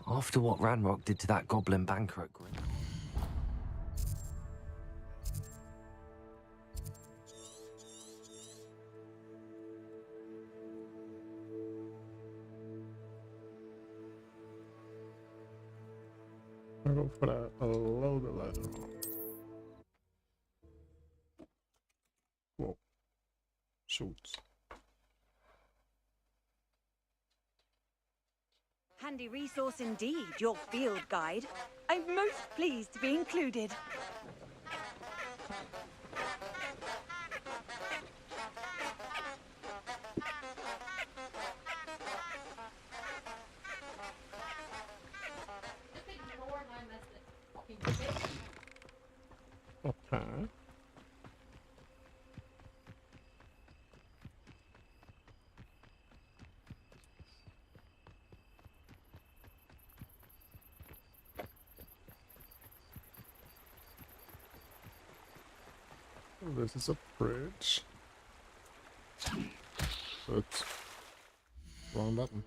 After what Ranrock did to that goblin banker at Grim. I'll go for that a little bit later. Whoa. Shoots. Handy resource indeed, your field guide. I'm most pleased to be included. Okay. This is a bridge. Oops. Wrong button.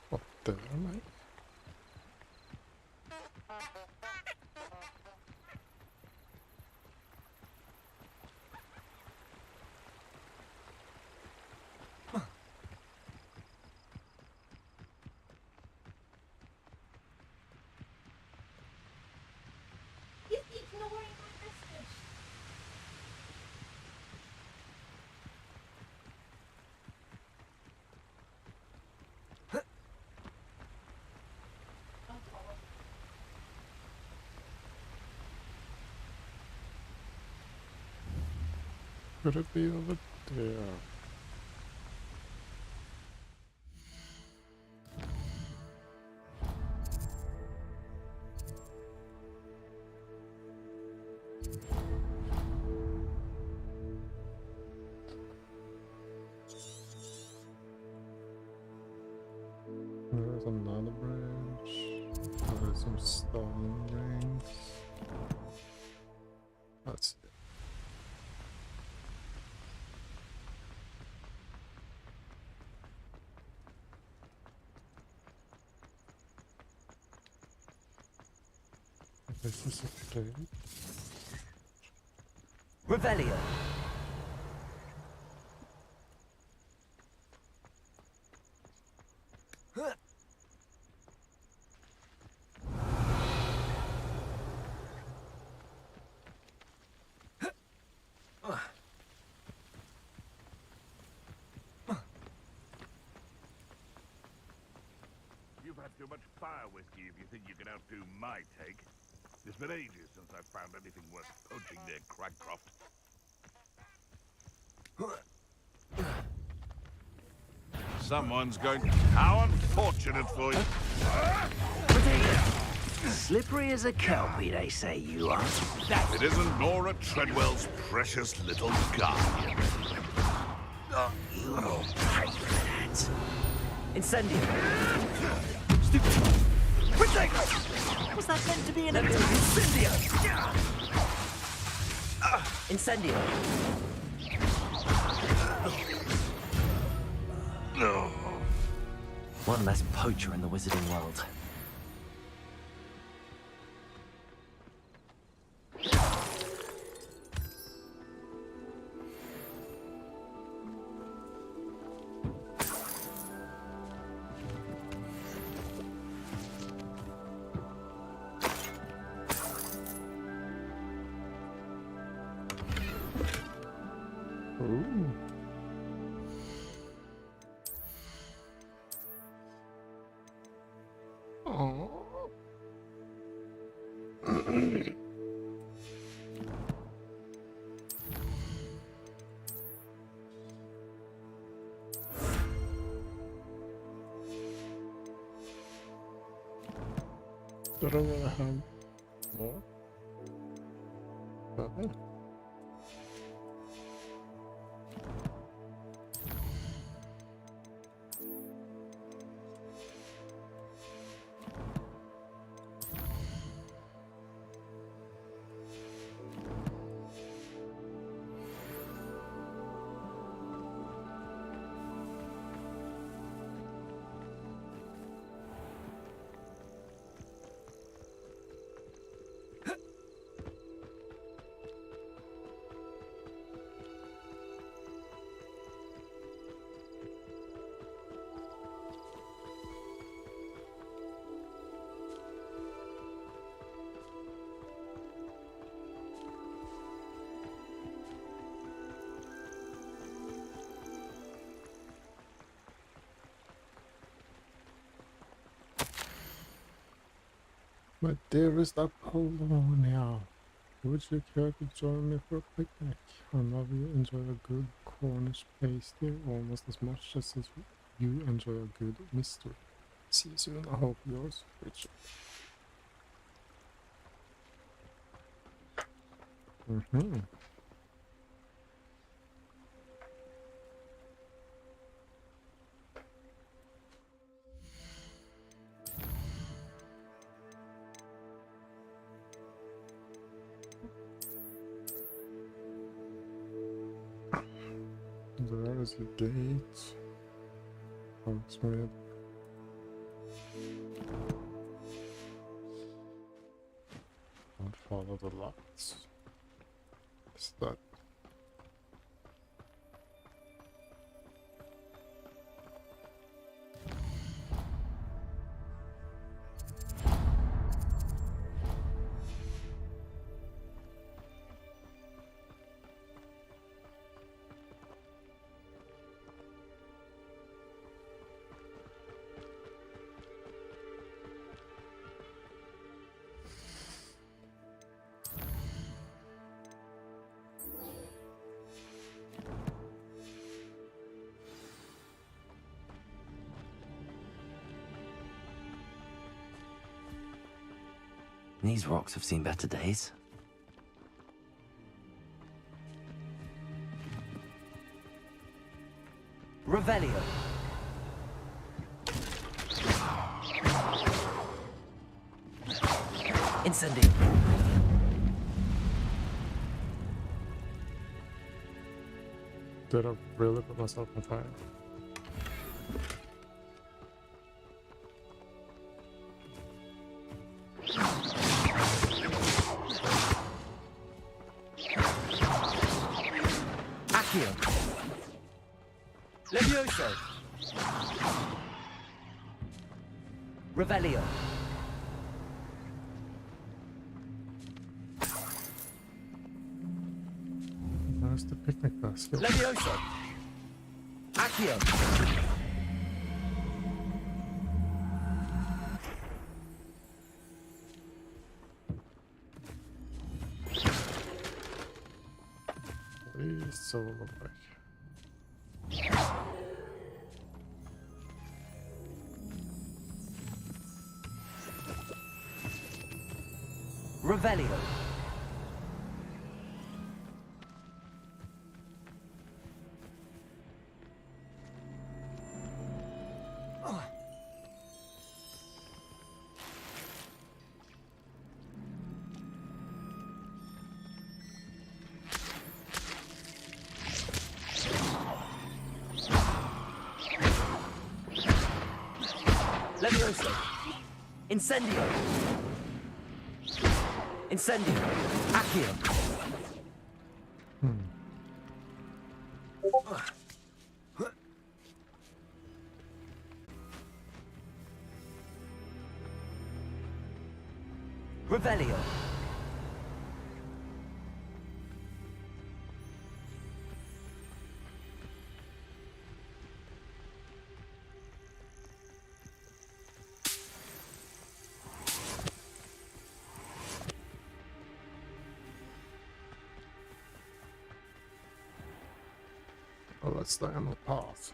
What the am I? Could it be over there? There's another bridge. There's some stone rings. Let's see. This is a cave. Revelio. You've had too much fire whiskey if you think you can outdo my take. It's been ages since I've found anything worth poaching near Cragcroft. Someone's going... How unfortunate for you. Slippery as a kelpie, they say you are. It isn't Nora Treadwell's precious little guardian. You will pay for that. Incendio. Was that meant to be an Incendio? Incendio. No. One less poacher in the wizarding world. I don't want to have more. Okay. My dearest Apollonia, would you care to join me for a picnic? I know you enjoy a good Cornish pasty almost as much as you enjoy a good mystery. See you soon, I hope yours, Richard. There is the gate. Hogsmeade. Don't follow the lights. Is that? These rocks have seen better days. Revelio. Incendio. Did I really put myself on fire? Levioso. Revelio. Where's the picnic basket? Levioso. Accio. Please, solo back. Revelio. Levioso. Incendio. Incendio. Accio. Revelio. Oh, let's stay on the path.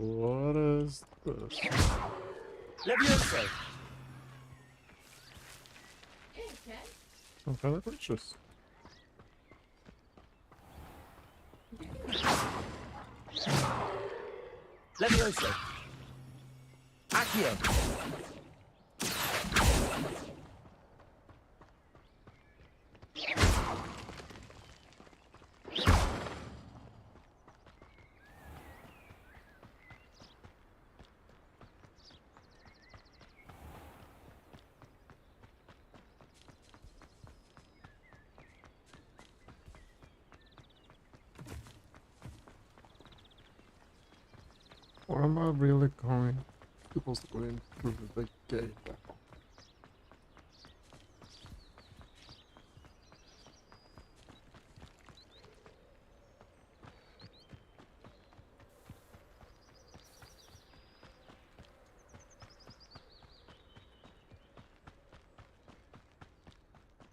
what is this? Levioso! Some kind of creatures. Levioso! Accio! Or am I really supposed to go in through the big gate?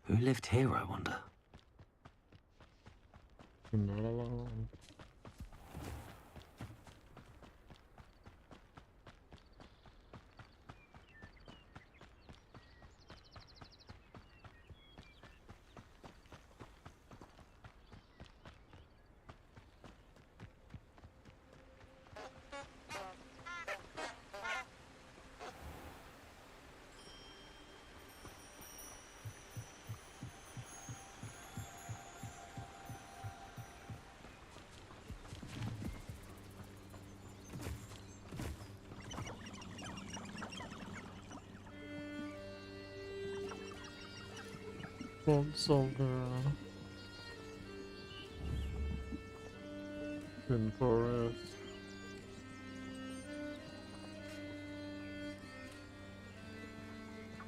Who lived here, I wonder? Not alone. Soldier in forest.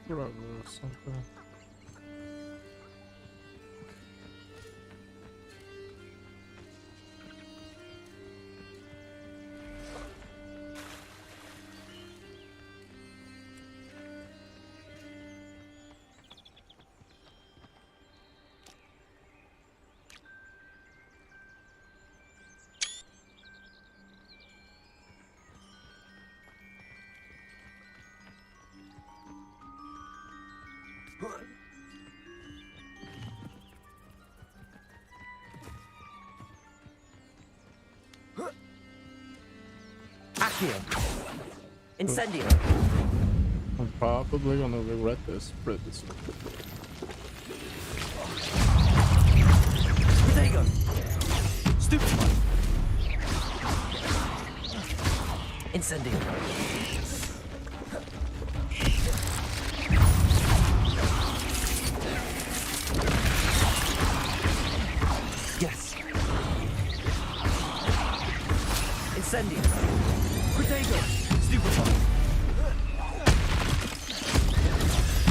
Whatever, something. Accio! Incendio! I'm probably gonna regret this pretty soon. Protego! Stupefy! Incendio! Yes! Incendio! Protego! Stupefy!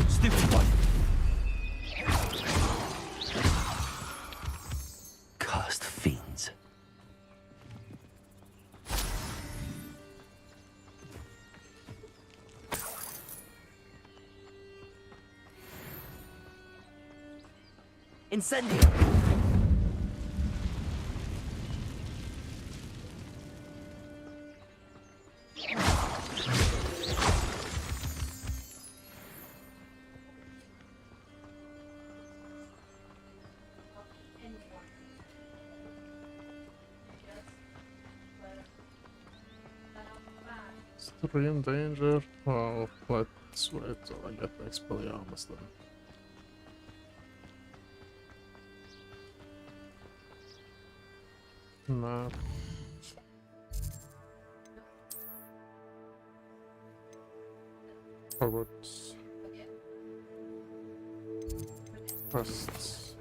Stupefy! Cursed fiends. Incendio! Extreme danger. Well, let's wait till I get the Expelliarmus then. Map. Hogwarts. Quests.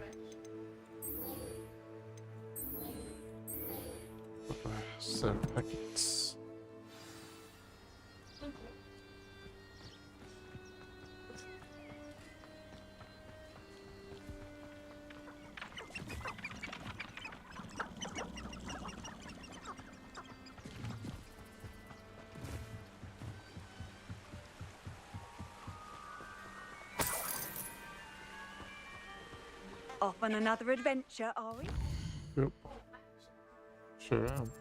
Save packets. Off on another adventure, are we? Yep. Sure am.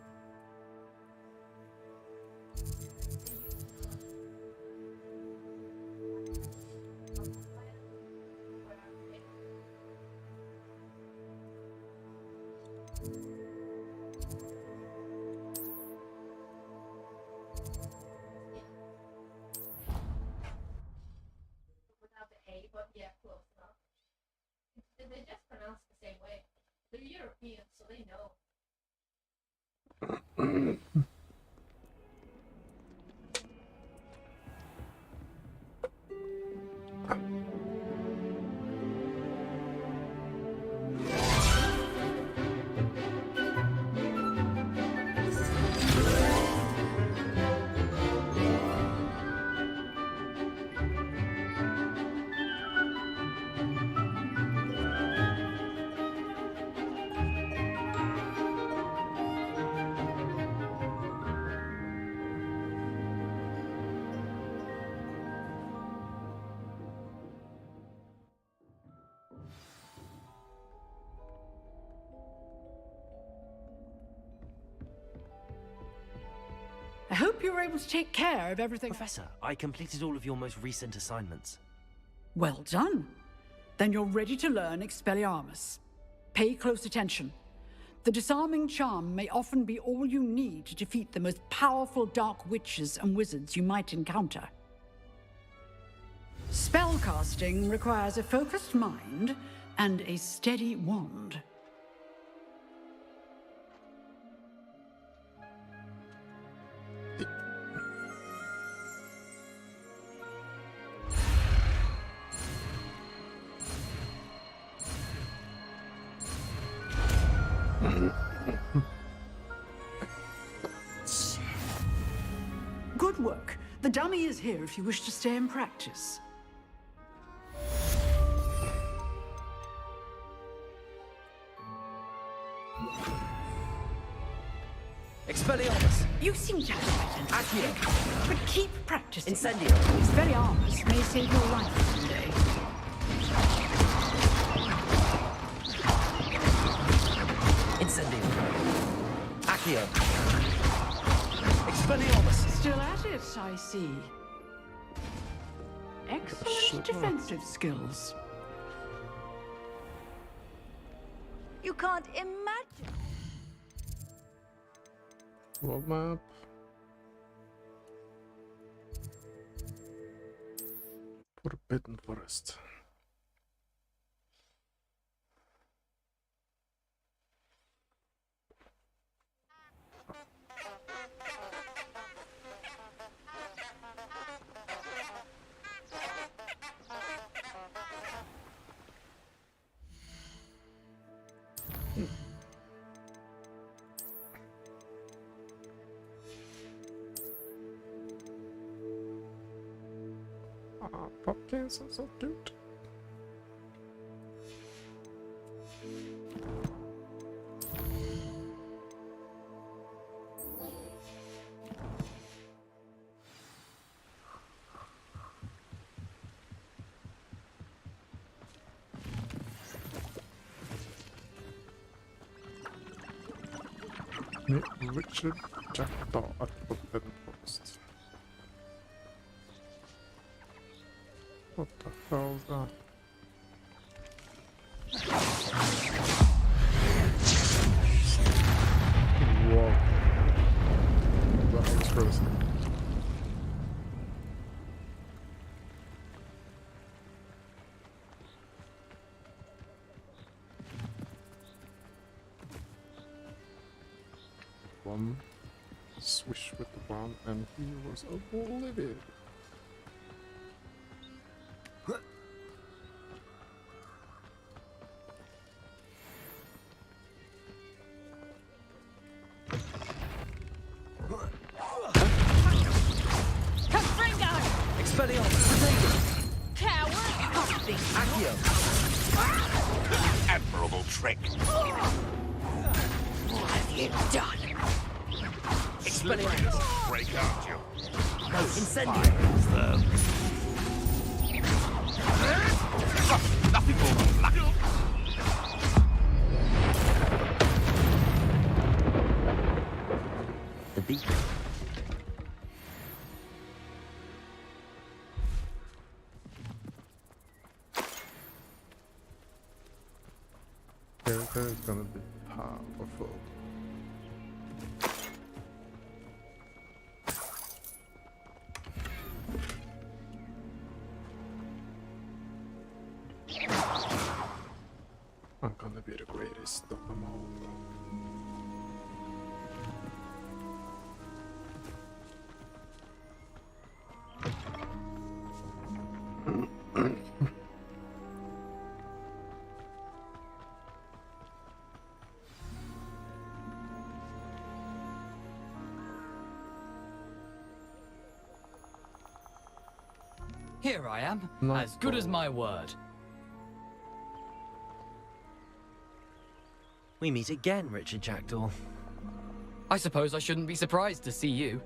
Without the A, but yeah, close enough. They just pronounce the same way. They're European, so they know. I hope you were able to take care of everything. Professor, I completed all of your most recent assignments. Well done. Then you're ready to learn Expelliarmus. Pay close attention. The disarming charm may often be all you need to defeat the most powerful dark witches and wizards you might encounter. Spellcasting requires a focused mind and a steady wand. Good work. The dummy is here if you wish to stay and practice. Expelliarmus! You seem to have quite an Accio! but keep practicing. Incendio! Expelliarmus may save your life someday. Incendio! Accio! Expelliarmus! Still at it, I see. Excellent defensive skills. You can't imagine. World map. Forbidden Forest. Pumpkins are so cute. Meet Richard Jackdaw at Forbidden Forest. What the hell is that? Whoa. That was crazy. One swish with the wand and he was oblivious. Admirable trick. What have you done? Expelliarmus. Break out, you. No, incendio. Nothing more than luck. The beacon. Here we go. is gonna be powerful. I'm gonna be the greatest of them all. Here I am, Nice as good as my word. We meet again, Richard Jackdaw. I suppose I shouldn't be surprised to see you.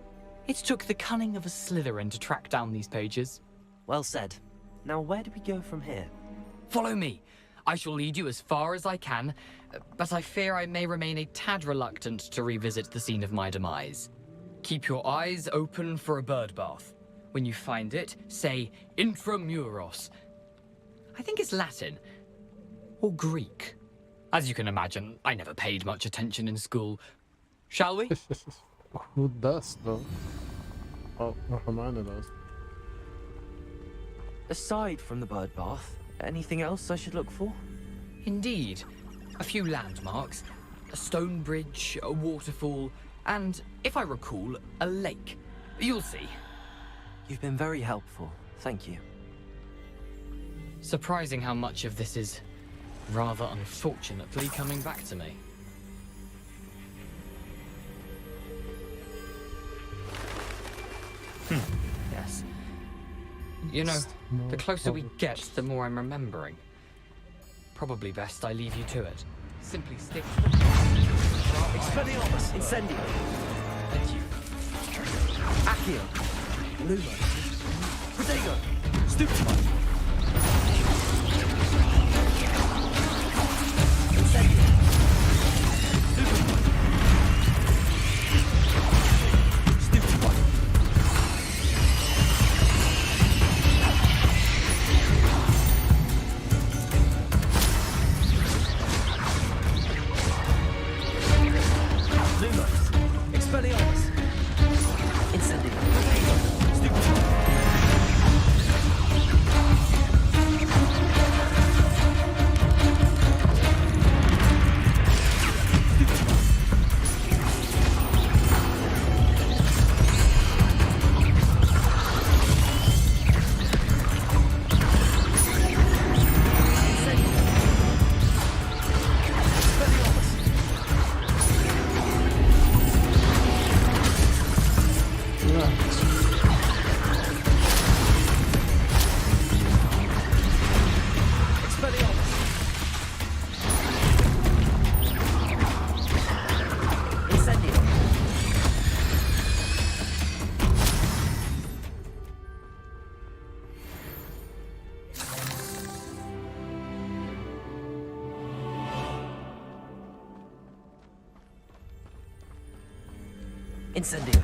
It took the cunning of a Slytherin to track down these pages. Well said. Now where do we go from here? Follow me. I shall lead you as far as I can, but I fear I may remain a tad reluctant to revisit the scene of my demise. Keep your eyes open for a bird bath. When you find it, say intramuros. I think it's Latin. Or Greek. As you can imagine, I never paid much attention in school. Shall we? Who does, though? Oh, Hermione does. Aside from the bird bath, anything else I should look for? Indeed. A few landmarks. A stone bridge, a waterfall, and, if I recall, a lake. You'll see. You've been very helpful. Thank you. Surprising how much of this is rather unfortunately coming back to me. Yes. You know, the closer we get, the more I'm remembering. Probably best I leave you to it. Simply stick to the path. Expelliarmus, Incendio. Thank you. Accio. Lumos. Protego. Stupefy. Incendio. Stupefy. Stupefy. Lumos. Expelliarmus. Incendio. Stupefy. Incendio.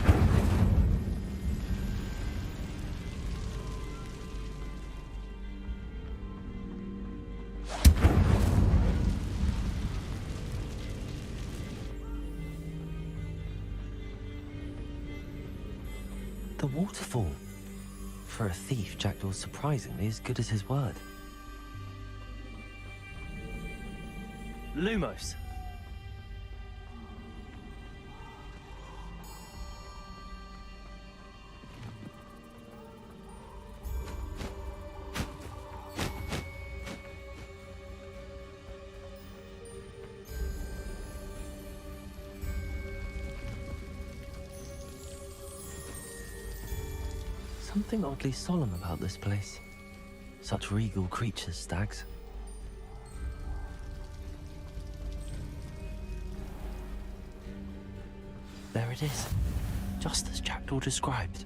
The waterfall. For a thief, Jackdaw's surprisingly as good as his word. Lumos. Something oddly solemn about this place. Such regal creatures, stags. There it is, just as Jackdaw described.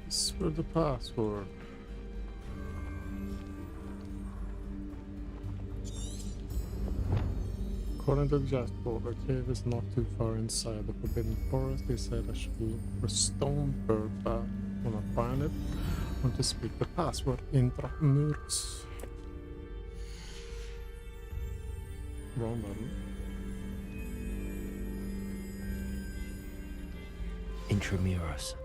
This for the password. According to Jasper, the cave is not too far inside the Forbidden Forest. They said I should look for stone bird bath. When I find it, I want to speak the password intramuros. Wrong button. Intramuros.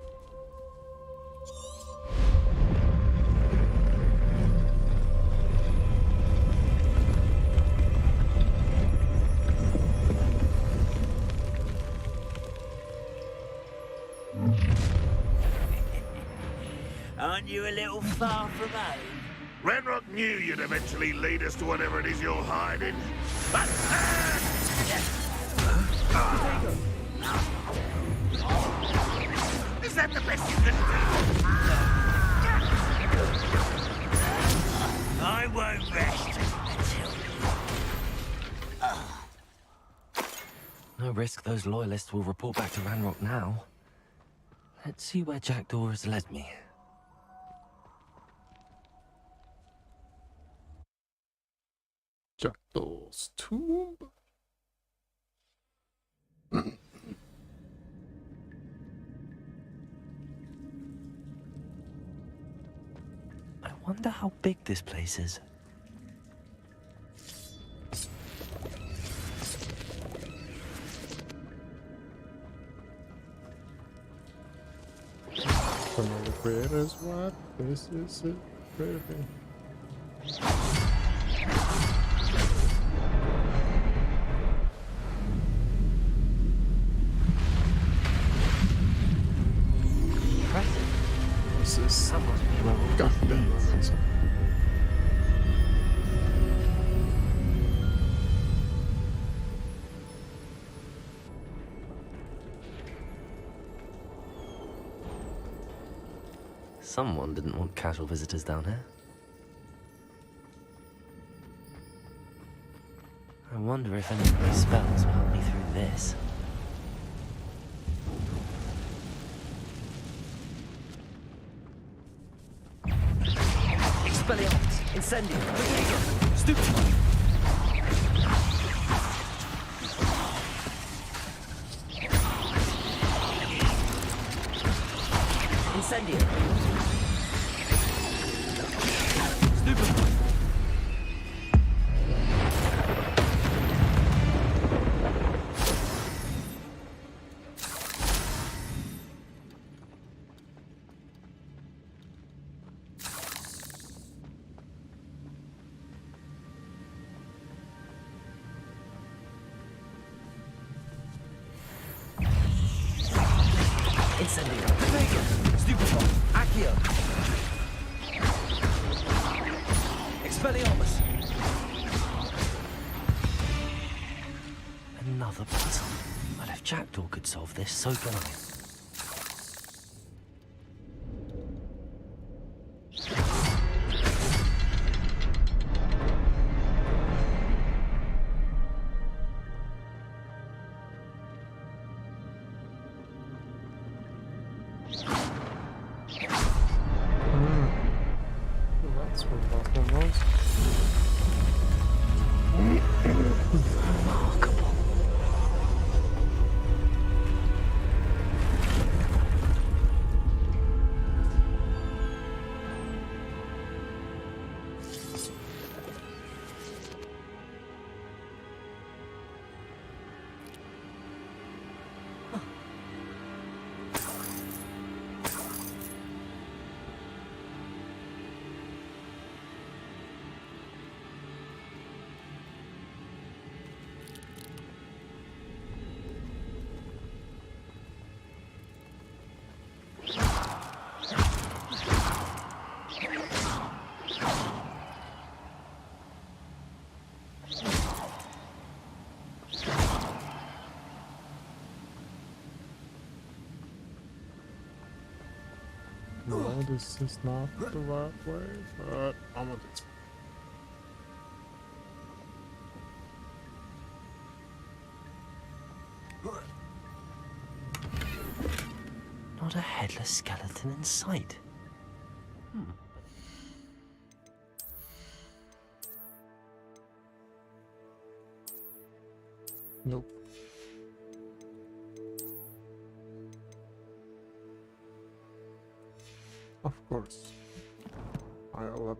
Aren't you a little far from home? Renrock knew you'd eventually lead us to whatever it is you're hiding. Is that the best you can do? I won't rest until... No risk those loyalists will report back to Ranrock now. Let's see where Jackdaw has led me. Jackdaw's tomb. I wonder how big this place is. From the creators, what? This is it. Creating. This is goddamn amazing. Someone didn't want casual visitors down here. I wonder if any of my spells will help me through this. Expelliarmus, Incendio, Regalia, Stupefy. Incendio. Stupefy. Incendio. Regalia. Stupefy. Accio. Expelliarmus. Another puzzle. But if Jackdaw could solve this, so can I. That's what that one was. Remarkable. No, this is not the right way, but I'm gonna do it. Not a headless skeleton in sight. Nope. Of course. I'll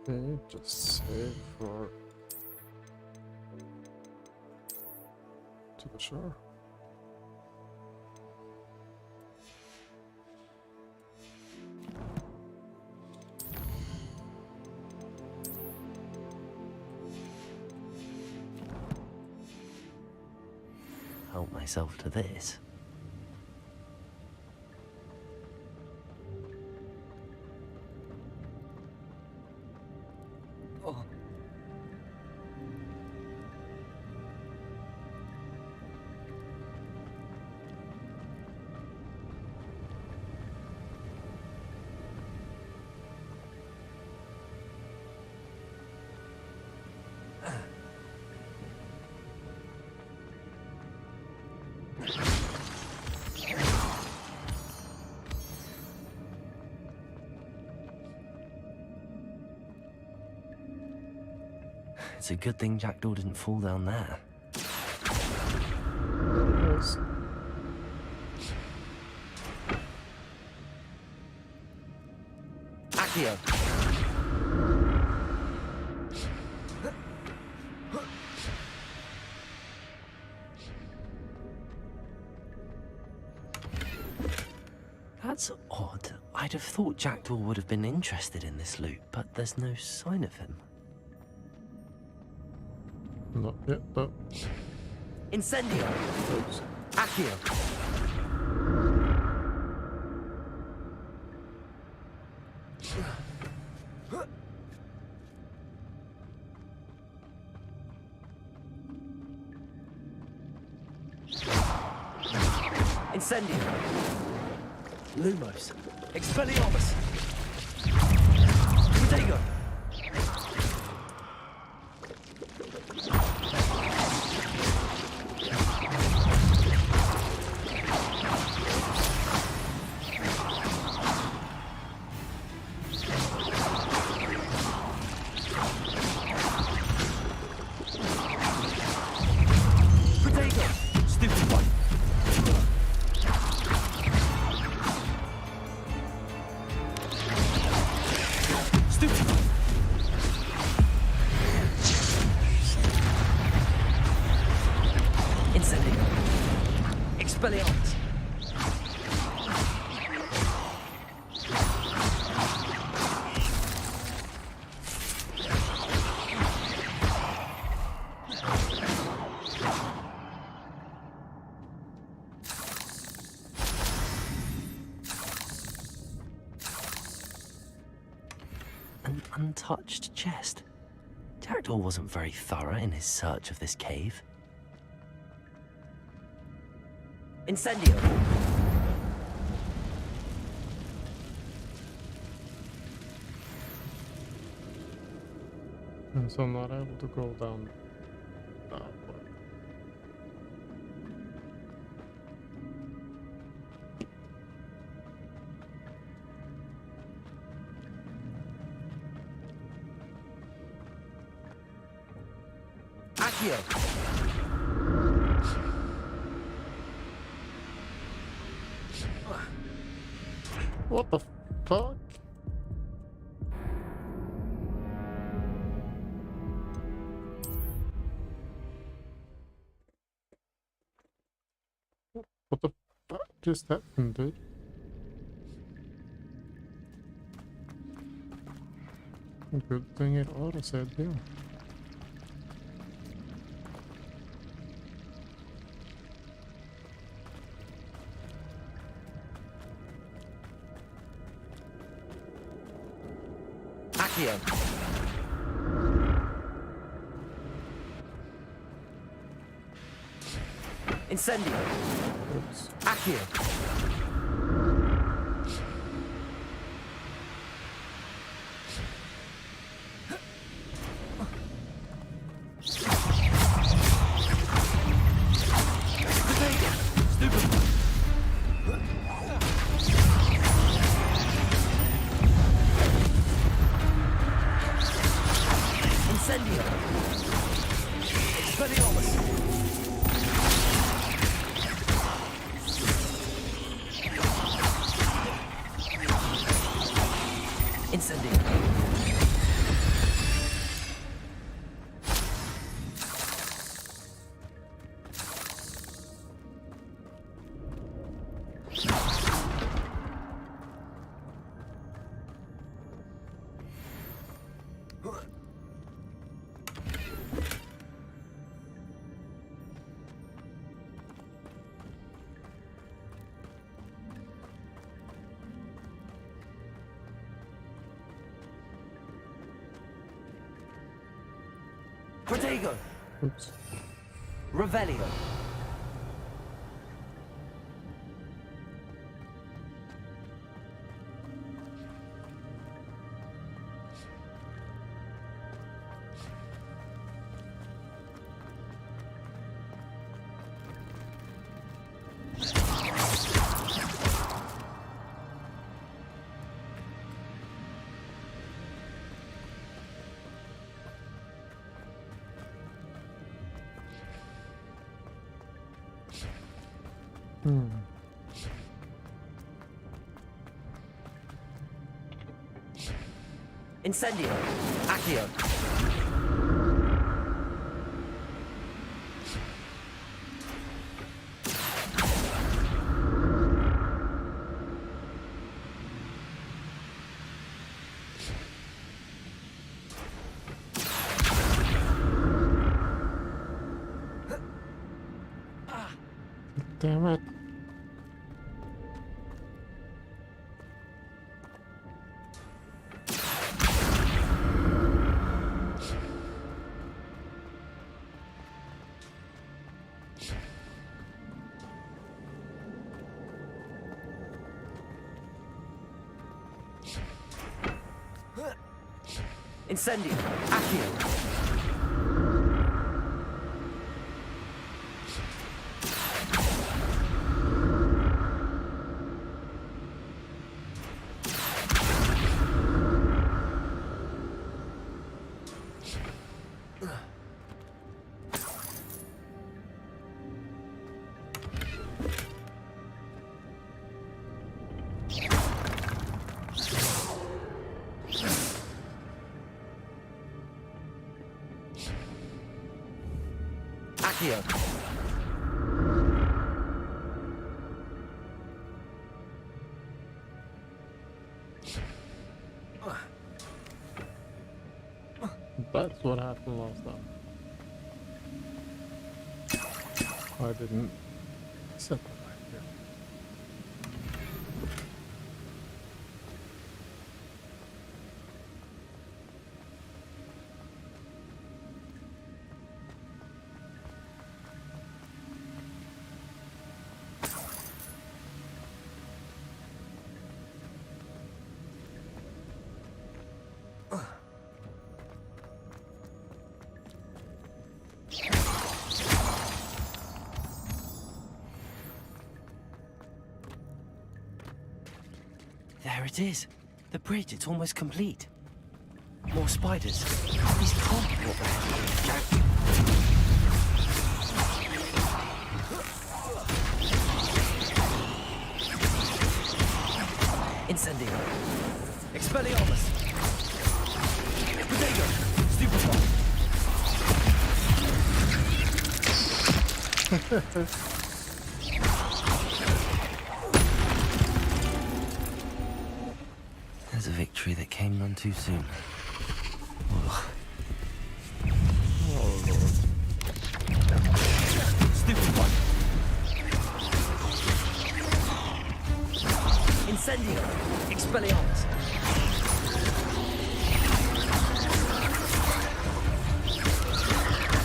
Okay, just save for to the shore. Help myself to this. Oh. It's a good thing Jackdaw didn't fall down there. Yes. Accio! That's odd. I'd have thought Jackdaw would have been interested in this loot, but there's no sign of him. Not yet, though. Incendio! Accio! Incendio! Lumos! Expelliarmus! Protego! Expelliarmus! An untouched chest. Jackdaw wasn't very thorough in his search of this cave. Incendio! And so I'm not able to go down that way. Accio! What the fuck? What the fuck just happened, dude? Good thing it auto said, yeah. Accio! Incendio! Oops. Accio! Protego! Oops. Revelio. Incendio. Accio. Damn it. Incendio. Accio. Accio. That's what happened last time. I didn't set that right here. There it is. The bridge, it's almost complete. More spiders. These can't be what they're Jack. Incendio. Expelliarmus. Protego. Stupefy. There's a victory that came none too soon. Ugh. Oh, Lord. Stupid one. Incendio. Expelliarmus.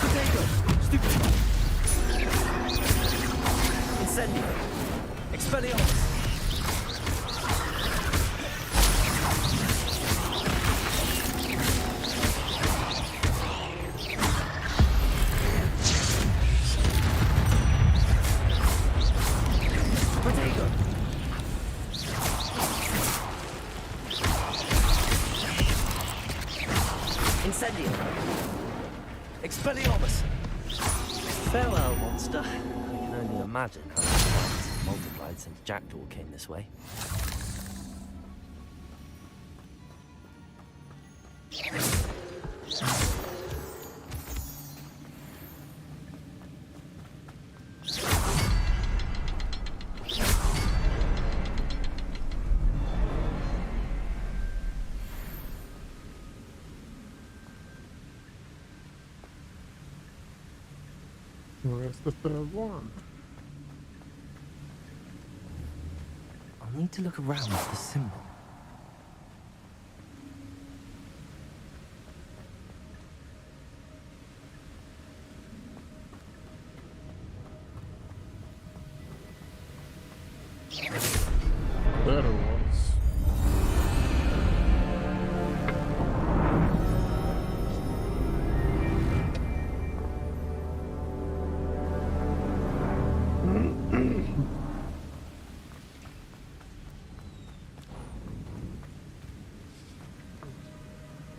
Protego. Stupid one. Incendio. Expelliarmus. Incendio. Expelliarmus. Farewell, monster. I can only imagine how it's multiplied since Jackdaw came this way. Where's the third one? I'll need to look around for the symbol. There it was.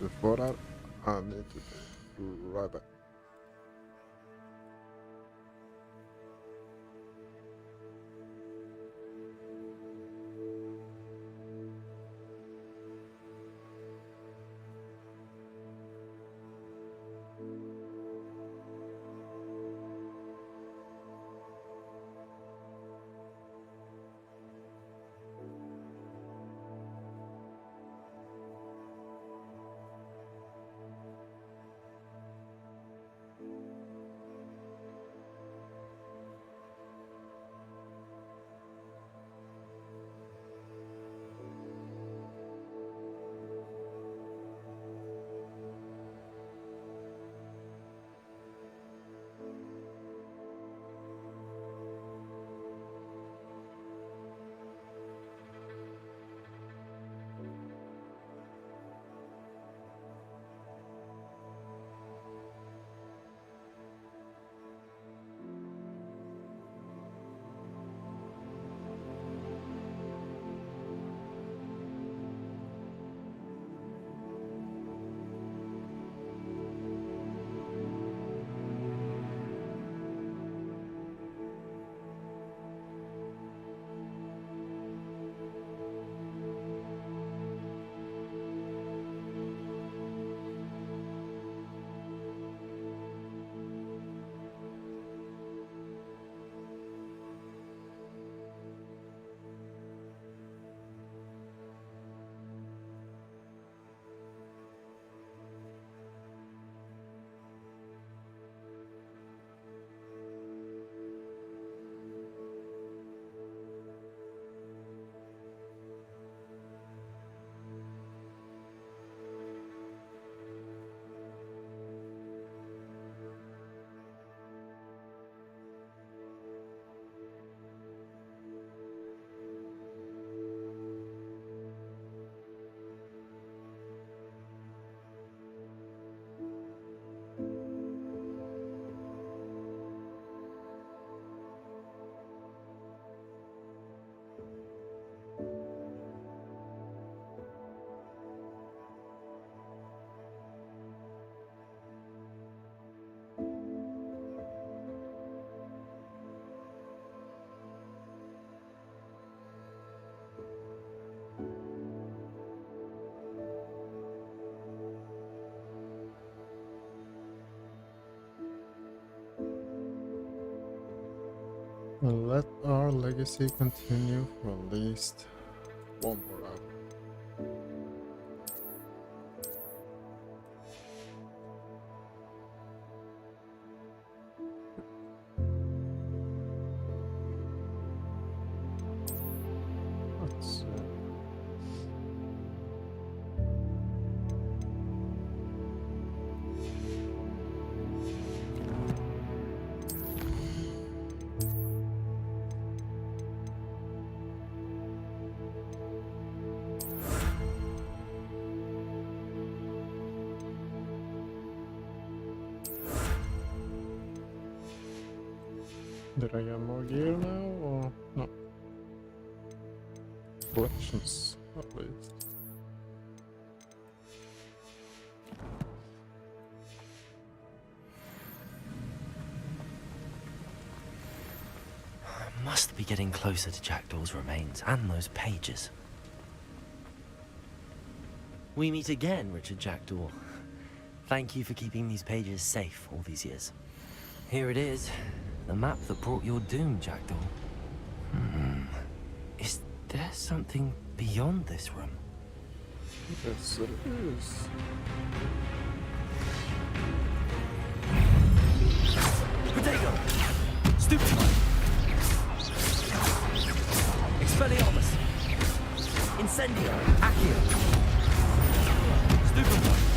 Before that, I need to be right back. And let our legacy continue for at least one more hour. Let's see. Did I get more gear now, or no? Collections, at least. I must be getting closer to Jackdaw's remains and those pages. We meet again, Richard Jackdaw. Thank you for keeping these pages safe all these years. Here it is. The map that brought your doom, Jackdaw. Is there something beyond this room? Yes, it is. Protego! Stupefy! Expelliarmus! Incendio! Accio! Stupefy!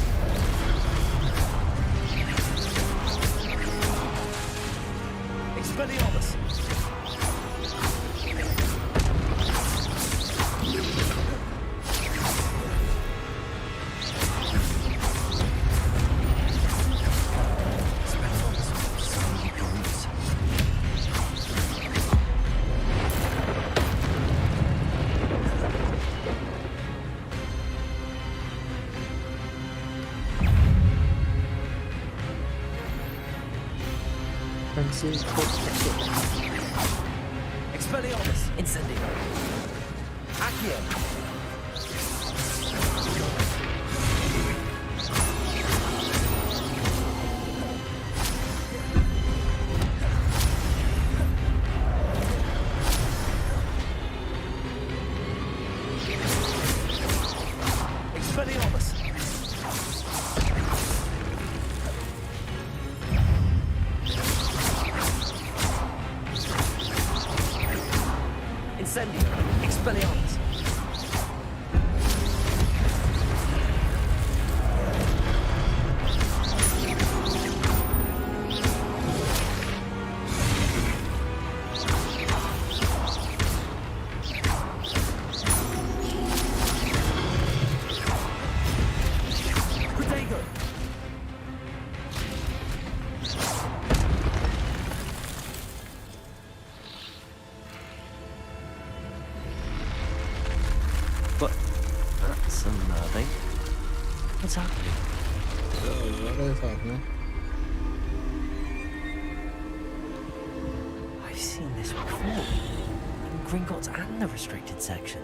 Expelliarmus! Expelliarmus, Incendio. Accio. Expelliarmus. Incendio. Expelliarmus. Protego. But that's unnerving. What's happening? What is happening? I've seen this before. In Gringotts and the restricted section.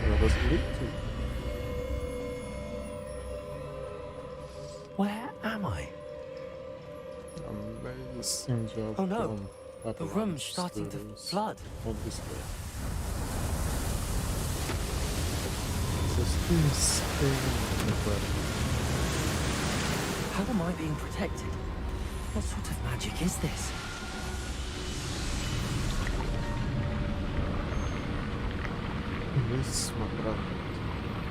Where does it lead to? Where am I? Amazing job. Oh no, from the Babylon's room's starting to students, flood. Obviously. This is insane incredible. How am I being protected? What sort of magic is this? This my brother.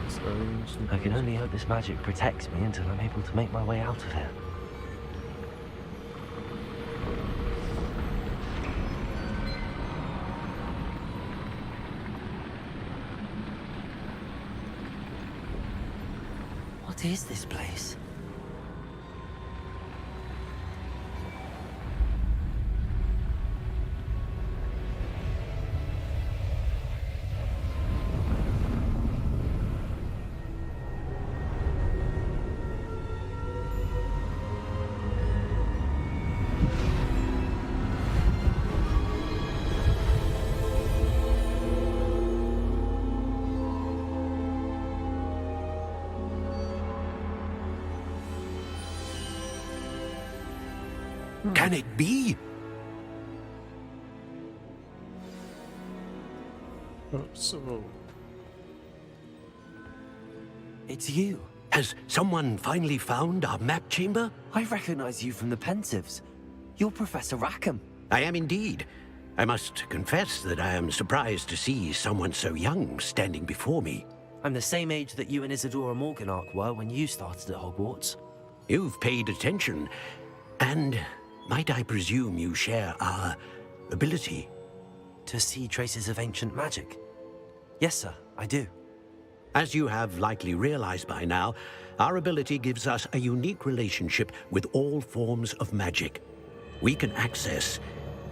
It's ancient. I can only hope this magic protects me until I'm able to make my way out of here. What is this place? Can it be? So... It's you. Has someone finally found our map chamber? I recognize you from the Pensives. You're Professor Rackham. I am indeed. I must confess that I am surprised to see someone so young standing before me. I'm the same age that you and Isadora Morganach were when you started at Hogwarts. You've paid attention, and might I presume you share our ability? To see traces of ancient magic? Yes, sir, I do. As you have likely realized by now, our ability gives us a unique relationship with all forms of magic. We can access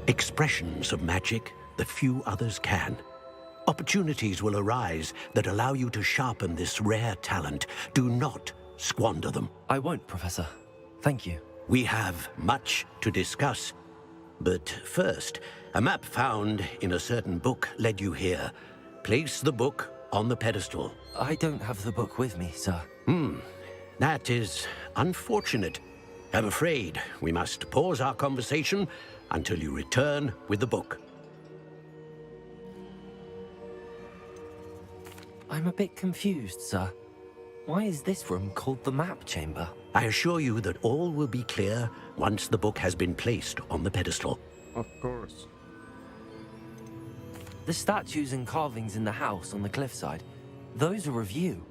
expressions of magic that few others can. Opportunities will arise that allow you to sharpen this rare talent. Do not squander them. I won't, Professor. Thank you. We have much to discuss. But first, a map found in a certain book led you here. Place the book on the pedestal. I don't have the book with me, sir. That is unfortunate. I'm afraid we must pause our conversation until you return with the book. I'm a bit confused, sir. Why is this room called the map chamber? I assure you that all will be clear once the book has been placed on the pedestal. Of course. The statues and carvings in the house on the cliffside, those are of you.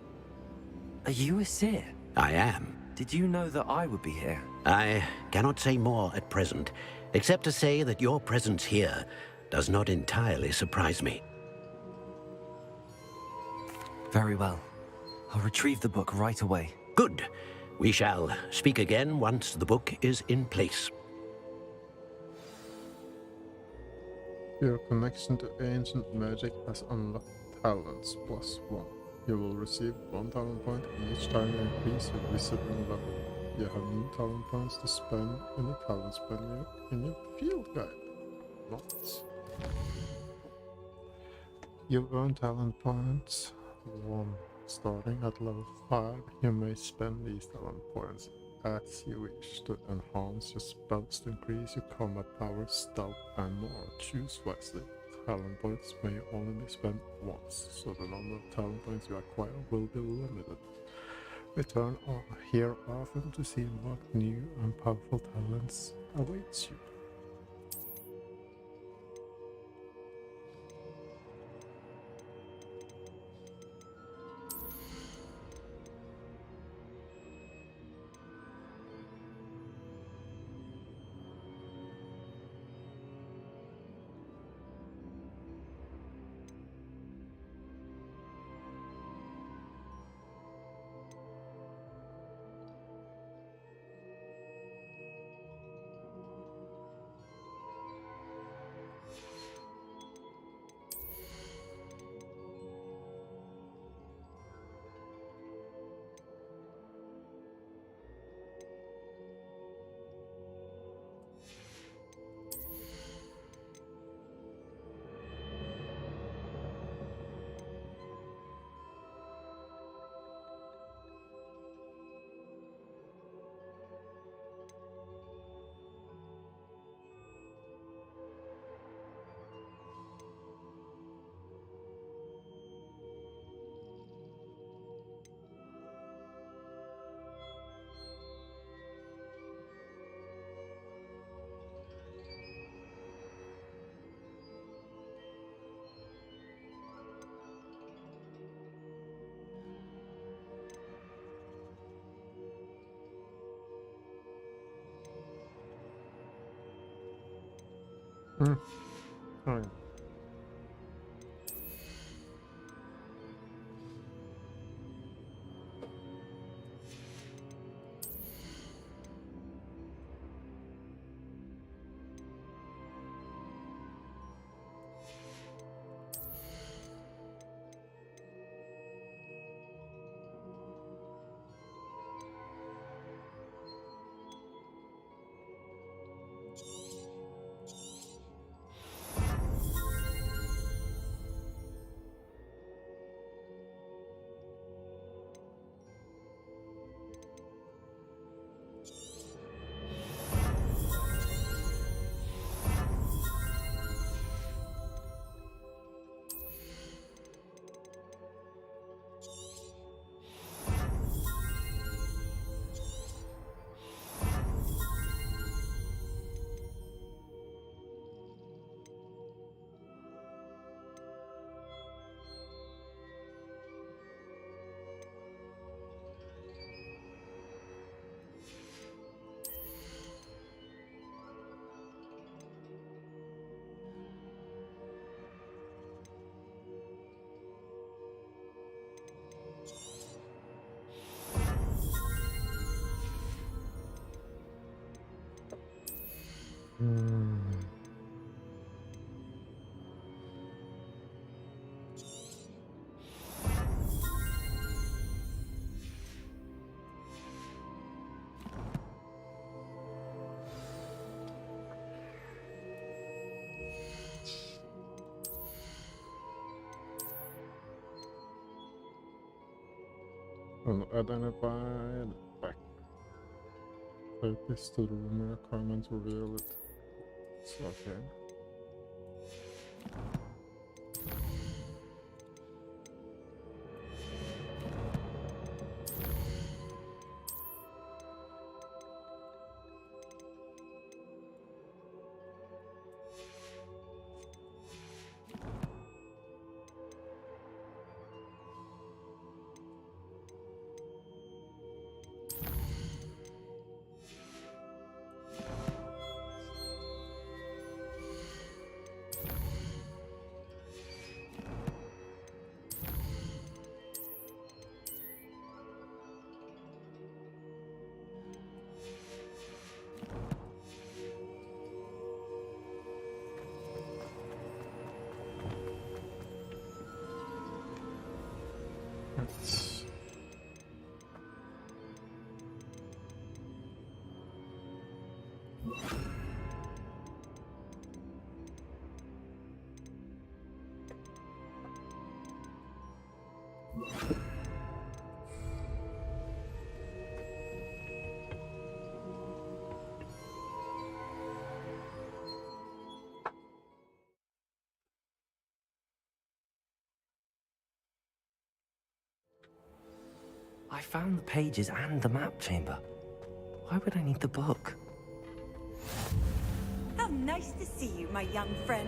Are you a seer? I am. Did you know that I would be here? I cannot say more at present, except to say that your presence here does not entirely surprise me. Very well. I'll retrieve the book right away. Good. We shall speak again once the book is in place. Your connection to ancient magic has unlocked talents +1. You will receive 1 talent point each time you increase your wizarding level. You have new talent points to spend in the talent menu in your field guide. Nice. You earn talent points 1. Starting at level 5, you may spend these talent points as you wish to enhance your spells to increase your combat power, stealth, and more. Choose wisely. Talent points may only be spent once, so the number of talent points you acquire will be limited. Return here often to see what new and powerful talents awaits you. Oh yeah. Unidentified back. Take this to the room where comments reveal it. It's okay. I found the pages and the map chamber. Why would I need the book? How nice to see you, my young friend.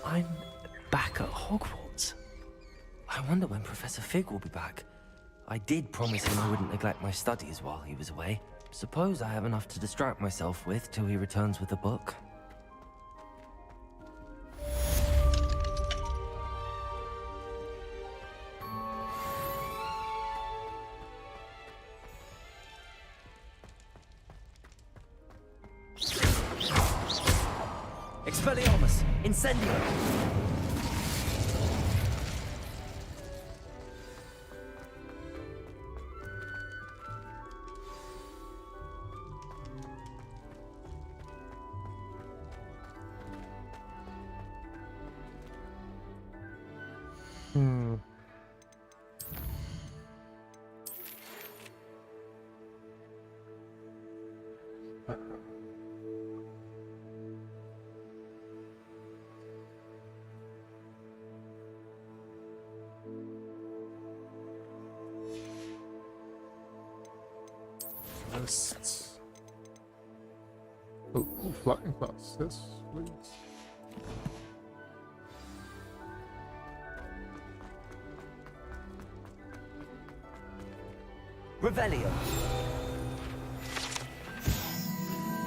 I'm back at Hogwarts. I wonder when Professor Fig will be back. I did promise him I wouldn't neglect my studies while he was away. Suppose I have enough to distract myself with till he returns with a book. Expelliarmus! Incendio! Oh, flying class, yes, please. Revelio.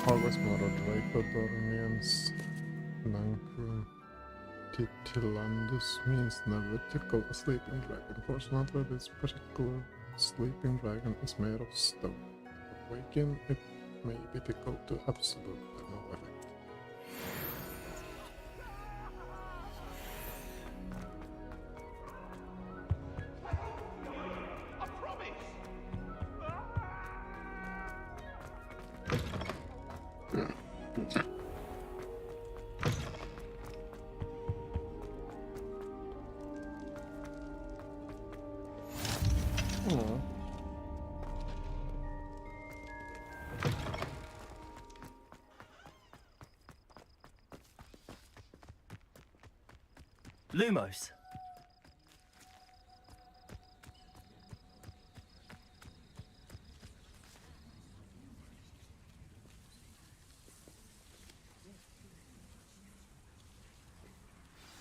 Hogwarts Motto Draco Dormiens Nancrum Titilandus means never tickle a sleeping dragon. Fortunately, this particular sleeping dragon is made of stone. To awaken, it may be tickled to absolutely no effect. Lumos.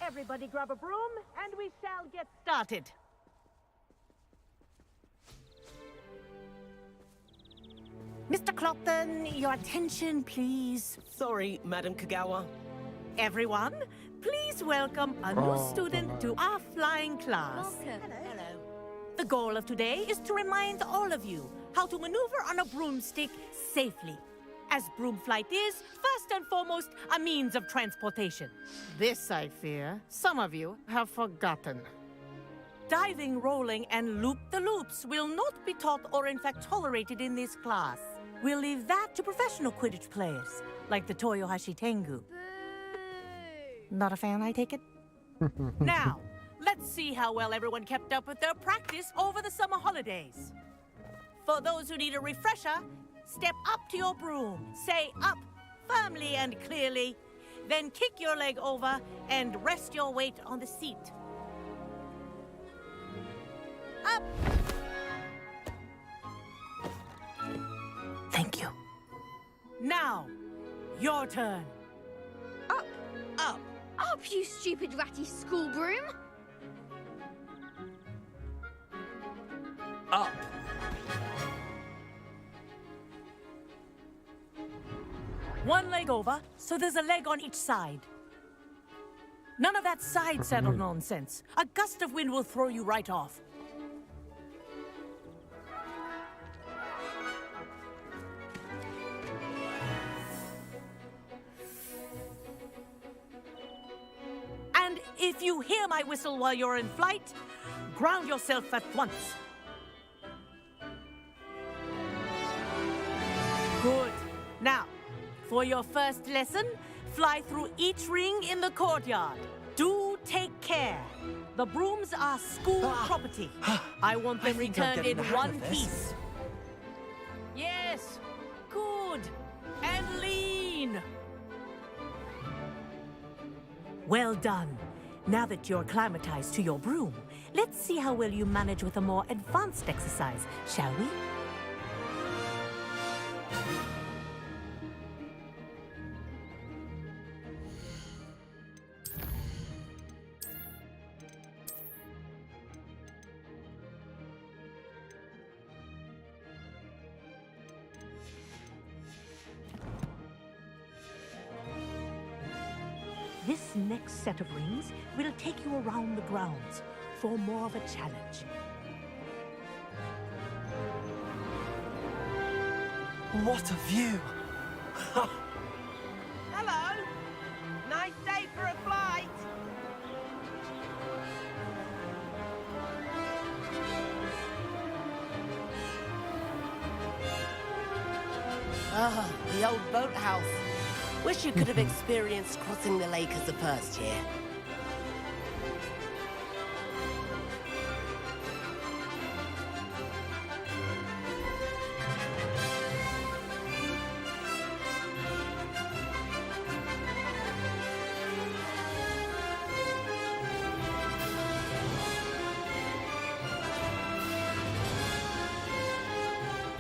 Everybody grab a broom, and we shall get started. Mr. Clopton, your attention, please. Sorry, Madam Kagawa. Everyone, please welcome a new student to our flying class. Hello. The goal of today is to remind all of you how to maneuver on a broomstick safely, as broom flight is, first and foremost, a means of transportation. This, I fear, some of you have forgotten. Diving, rolling, and loop-the-loops will not be taught or in fact tolerated in this class. We'll leave that to professional Quidditch players, like the Toyohashi Tengu. Not a fan, I take it? Now, let's see how well everyone kept up with their practice over the summer holidays. For those who need a refresher, step up to your broom, say up firmly and clearly, then kick your leg over and rest your weight on the seat. Up! Thank you. Now, your turn. Up! Up! Up, you stupid ratty school broom! Up! One leg over, so there's a leg on each side. None of that side saddle nonsense. A gust of wind will throw you right off. If you hear my whistle while you're in flight, ground yourself at once. Good. Now, for your first lesson, fly through each ring in the courtyard. Do take care. The brooms are school property. I want them returned in one piece. Yes. Good. And lean. Well done. Now that you're acclimatized to your broom, let's see how well you manage with a more advanced exercise, shall we? This next set of rings will take you around the grounds for more of a challenge. What a view! Hello! Nice day for a flight! Ah, the old boathouse. Wish you could have experienced crossing the lake as a first year.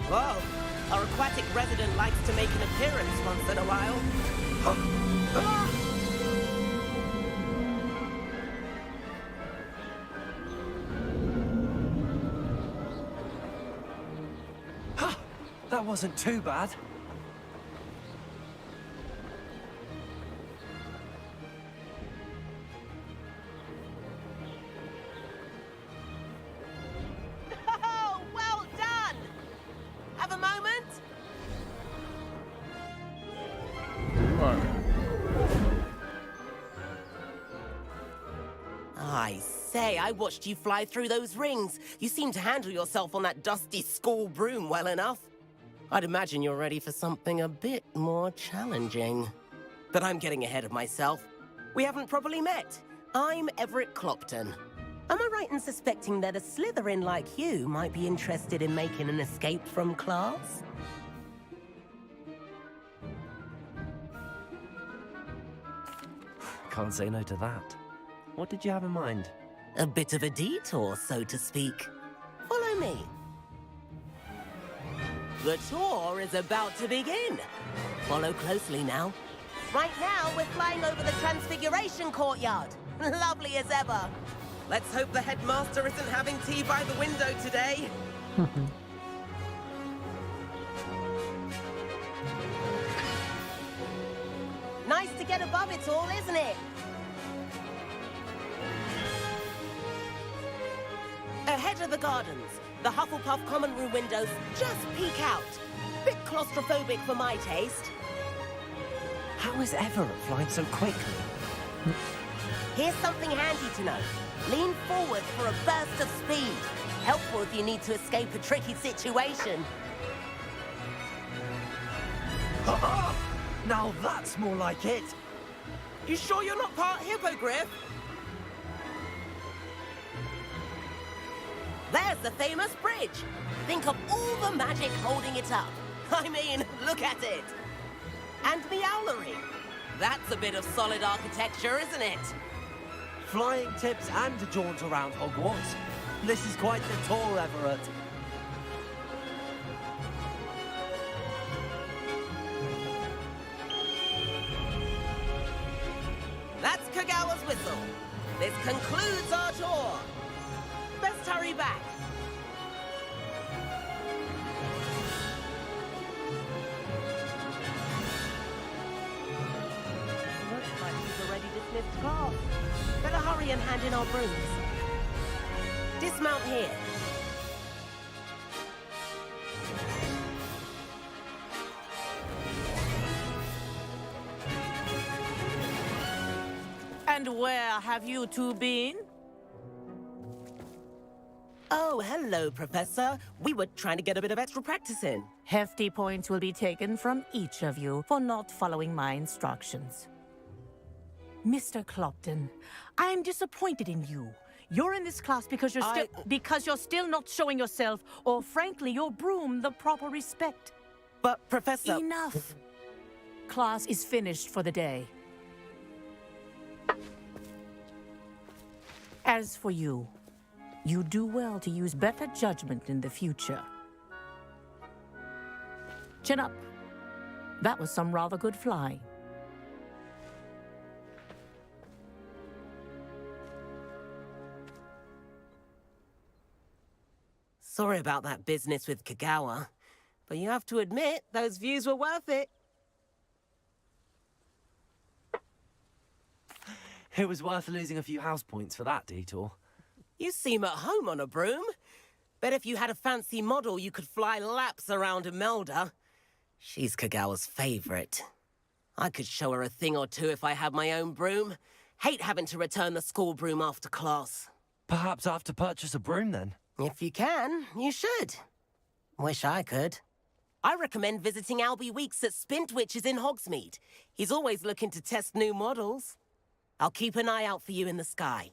Whoa! Our aquatic resident likes to make an appearance once in a while. That wasn't too bad. Oh, well done! Have a moment? I say, I watched you fly through those rings. You seem to handle yourself on that dusty school broom well enough. I'd imagine you're ready for something a bit more challenging. But I'm getting ahead of myself. We haven't properly met. I'm Everett Clopton. Am I right in suspecting that a Slytherin like you might be interested in making an escape from class? Can't say no to that. What did you have in mind? A bit of a detour, so to speak. Follow me. The tour is about to begin. Follow closely now. Right now, we're flying over the Transfiguration Courtyard. Lovely as ever. Let's hope the headmaster isn't having tea by the window today. Nice to get above it all, isn't it? Ahead of the gardens, the Hufflepuff common room windows just peek out. Bit claustrophobic for my taste. How is Everett flying so quickly? Here's something handy to know. Lean forward for a burst of speed. Helpful if you need to escape a tricky situation. Now that's more like it. You sure you're not part hippogriff? There's the famous bridge. Think of all the magic holding it up. I mean, look at it. And the owlery. That's a bit of solid architecture, isn't it? Flying tips and a jaunt around Hogwarts. This is quite the tour, Everett. That's Kagawa's whistle. This concludes our tour. Best hurry back. Looks like we've already dismissed class. Better hurry and hand in our brooms. Dismount here. And Where have you two been? Oh, hello, Professor. We were trying to get a bit of extra practice in. Hefty points will be taken from each of you for not following my instructions. Mr. Clopton, I'm disappointed in you. You're in this class because you're still not showing yourself, or frankly, your broom the proper respect. But, Professor... Enough. Class is finished for the day. As for you, you do well to use better judgment in the future. Chin up. That was some rather good flying. Sorry about that business with Kagawa, but you have to admit, those views were worth it. It was worth losing a few house points for that detour. You seem at home on a broom. Bet if you had a fancy model, you could fly laps around Imelda. She's Kagawa's favorite. I could show her a thing or two if I had my own broom. Hate having to return the school broom after class. Perhaps I have to purchase a broom then? If you can, you should. Wish I could. I recommend visiting Albie Weeks at Spintwitches in Hogsmeade. He's always looking to test new models. I'll keep an eye out for you in the sky.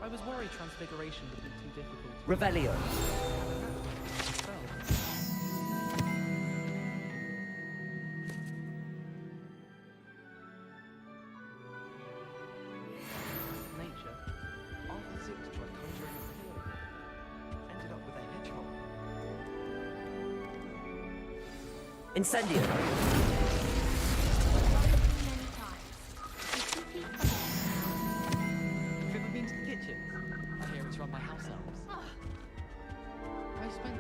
I was worried Transfiguration would be too difficult. Revelio. Nature. Arthur Six tried conjuring a tail. Ended up with a hedgehog. Incendio. I hear it's run by house elves. I spent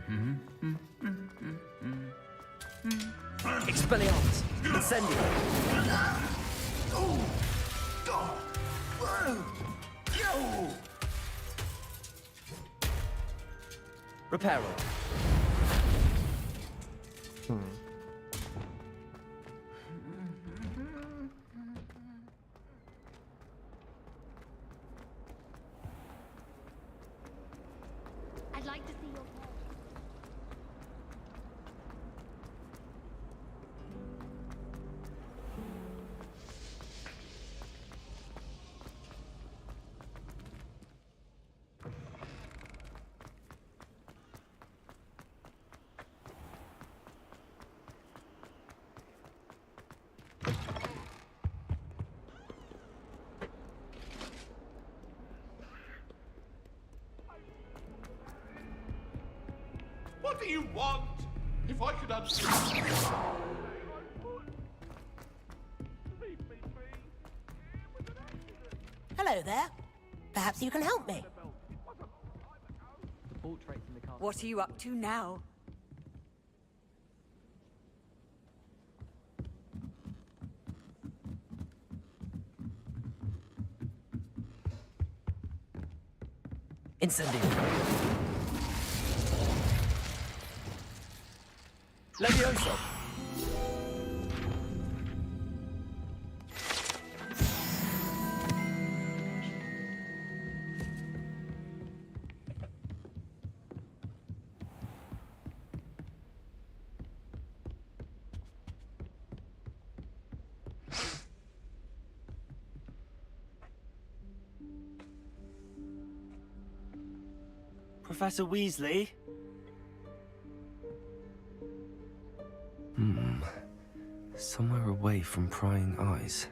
hours. Expelliarmus! Incendio! Reparo. I'd like to see your... What do you want? If I could answer. Hello there. Perhaps you can help me. The portraits in the castle. What are you up to now? Incendio. Levioso. Professor Weasley? Somewhere away from prying eyes.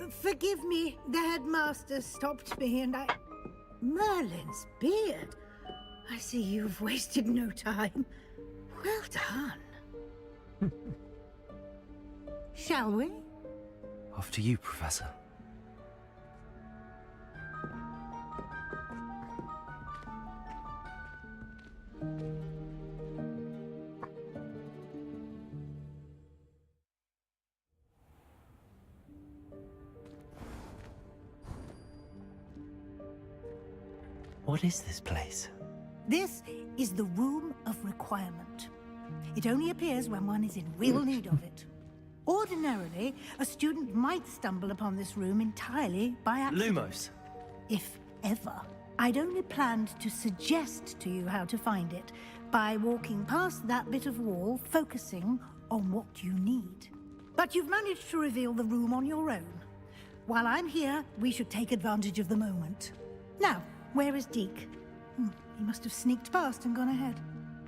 Forgive me, the headmaster stopped me and I... Merlin's beard. I see you've wasted no time. Well done. Shall we? After you, Professor. What is this place? This is the Room of Requirement. It only appears when one is in real need of it. Ordinarily, a student might stumble upon this room entirely by accident. Lumos. If ever. I'd only planned to suggest to you how to find it by walking past that bit of wall, focusing on what you need. But you've managed to reveal the room on your own. While I'm here, we should take advantage of the moment. Now, where is Deke? He must have sneaked past and gone ahead.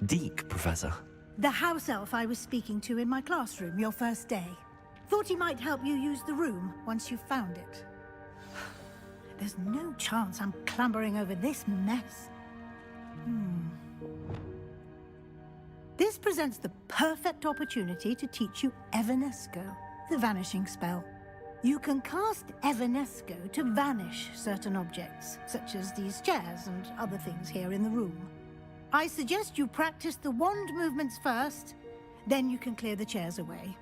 Deke, Professor. The house elf I was speaking to in my classroom your first day. Thought he might help you use the room once you found it. There's no chance I'm clambering over this mess. This presents the perfect opportunity to teach you Evanesco, the vanishing spell. You can cast Evanesco to vanish certain objects, such as these chairs and other things here in the room. I suggest you practice the wand movements first, then you can clear the chairs away.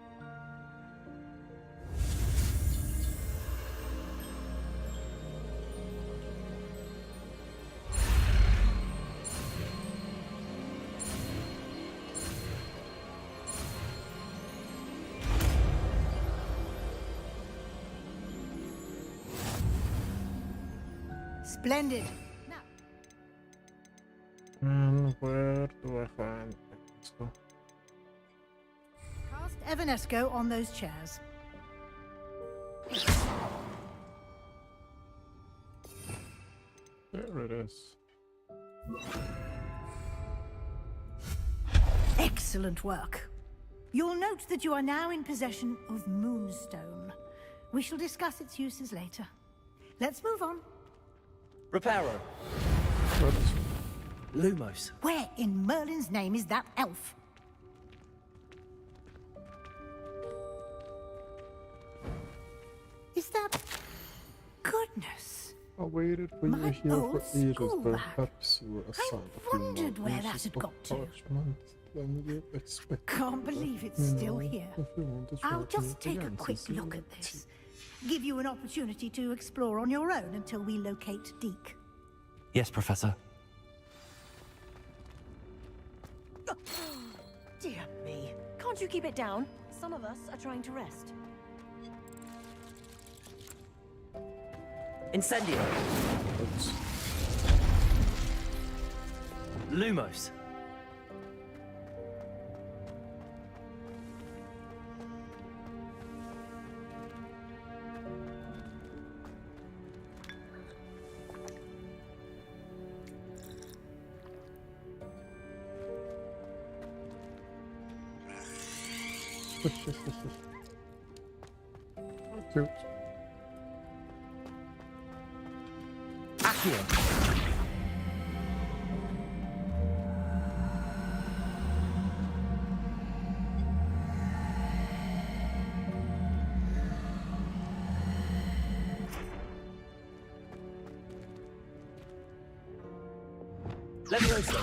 Splendid. And where do I find Evanesco? Cast Evanesco on those chairs. There it is. Excellent work. You'll note that you are now in possession of Moonstone. We shall discuss its uses later. Let's move on. Reparo. Lumos. Where in Merlin's name is that elf? Is that... Goodness. I waited for you here for ages. Perhaps you were a sign of wondered where that had got to. Than you expect. Can't believe it's still here. I'll just take a quick look at this. Give you an opportunity to explore on your own until we locate Deke. Yes, Professor. Dear me. Can't you keep it down? Some of us are trying to rest. Incendio. Lumos. Cute. Accio. Levioso.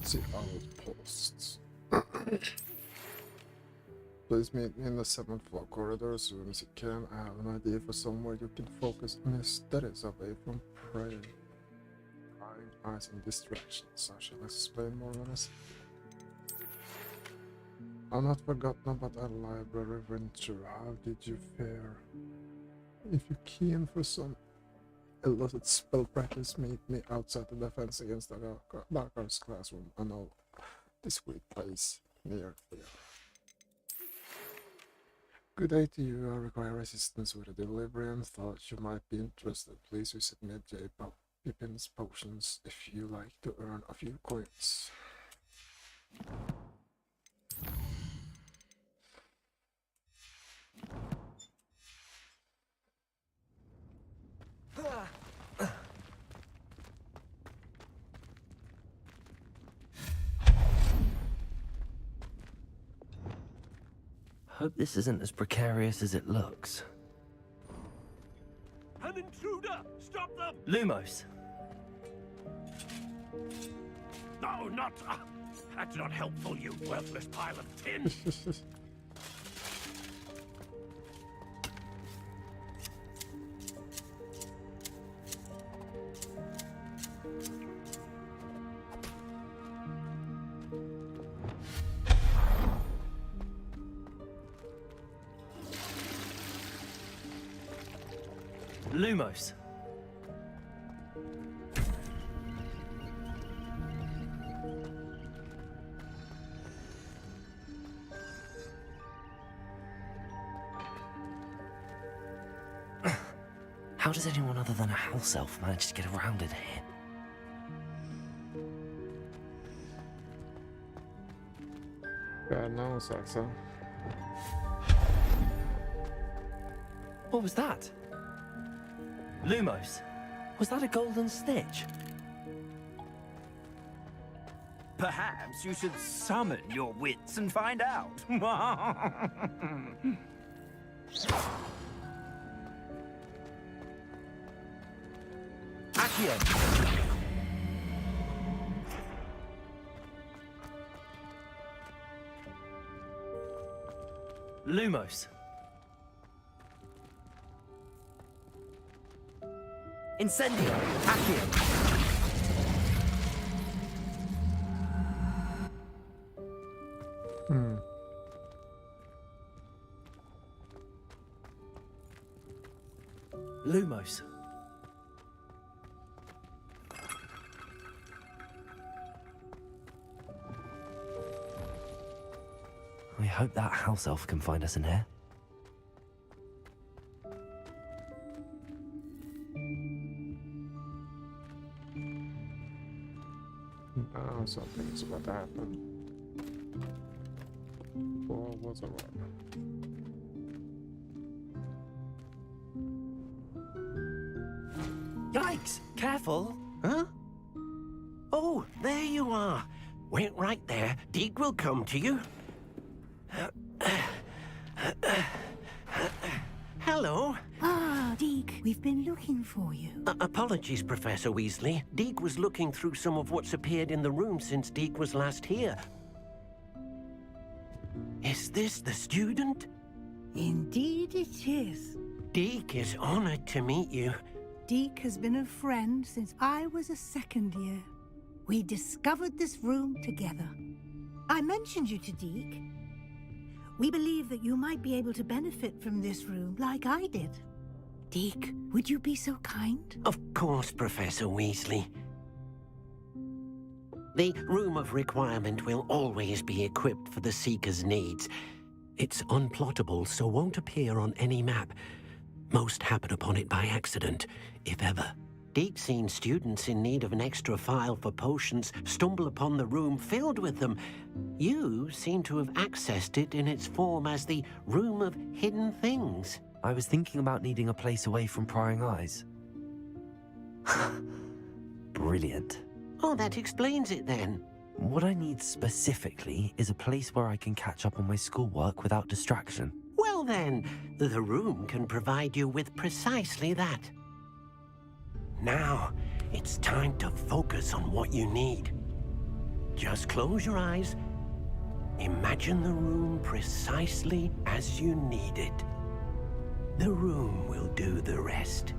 See outposts. Please meet me in the 7th floor corridor as soon as you can. I have an idea for somewhere you can focus on your studies away from praying, prying eyes and distractions. I shall explain more when I see you. I've not forgotten about our library venture. How did you fare? If you're keen for some illicit spell practice, meet me outside the defense against the dark arts classroom. I know discreet place near here. Good day to you. I require assistance with a delivery and thought you might be interested. Please visit me at J. Pippin's Potions if you like to earn a few coins. Hope this isn't as precarious as it looks. An intruder! Stop them! Lumos. No, not... that's not helpful, you worthless pile of tin. Lumos. How does anyone other than a house elf manage to get around in here? God knows, Axel. What was that? Lumos, was that a golden snitch? Perhaps you should summon your wits and find out. Accio. Lumos. Incendio. Accio. Lumos. I hope that house elf can find us in here. Now something's about to happen. Or was it right? Yikes! Careful! Huh? Oh, there you are. Wait right there. Deke will come to you. Hello. Ah, Deke, we've been looking for you. Apologies, Professor Weasley. Deke was looking through some of what's appeared in the room since Deke was last here. Is this the student? Indeed it is. Deke is honored to meet you. Deke has been a friend since I was a second year. We discovered this room together. I mentioned you to Deke. We believe that you might be able to benefit from this room like I did. Deke, would you be so kind? Of course, Professor Weasley. The Room of Requirement will always be equipped for the Seeker's needs. It's unplottable, so won't appear on any map. Most happen upon it by accident, if ever. Deke's seen students in need of an extra file for potions stumble upon the room filled with them. You seem to have accessed it in its form as the Room of Hidden Things. I was thinking about needing a place away from prying eyes. Brilliant. Oh, that explains it then. What I need specifically is a place where I can catch up on my schoolwork without distraction. Well then, the room can provide you with precisely that. Now, it's time to focus on what you need. Just close your eyes. Imagine the room precisely as you need it. The room will do the rest.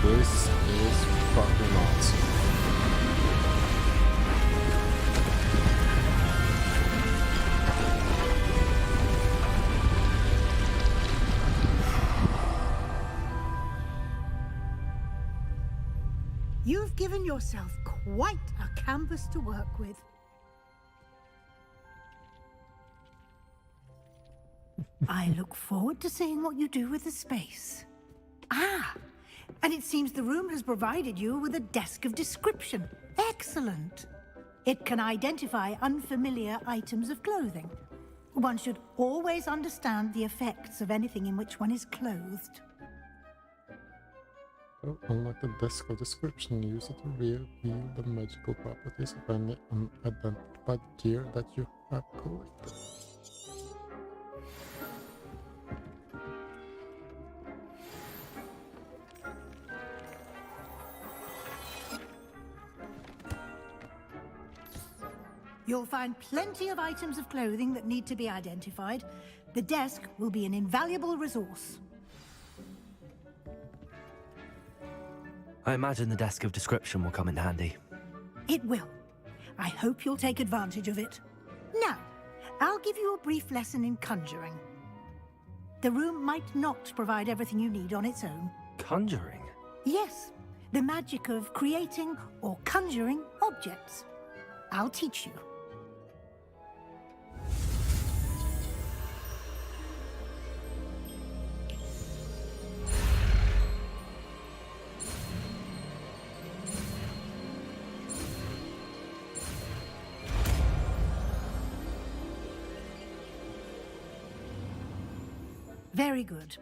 This is fucking awesome. You've given yourself quite a canvas to work with. I look forward to seeing what you do with the space. Ah, and it seems the room has provided you with a desk of description. Excellent. It can identify unfamiliar items of clothing. One should always understand the effects of anything in which one is clothed. Oh, unlock the desk of description. Use it to reveal the magical properties of any unidentified gear that you have collected. You'll find plenty of items of clothing that need to be identified. The desk will be an invaluable resource. I imagine the desk of description will come in handy. It will. I hope you'll take advantage of it. Now, I'll give you a brief lesson in conjuring. The room might not provide everything you need on its own. Conjuring? Yes, the magic of creating or conjuring objects. I'll teach you. Very good.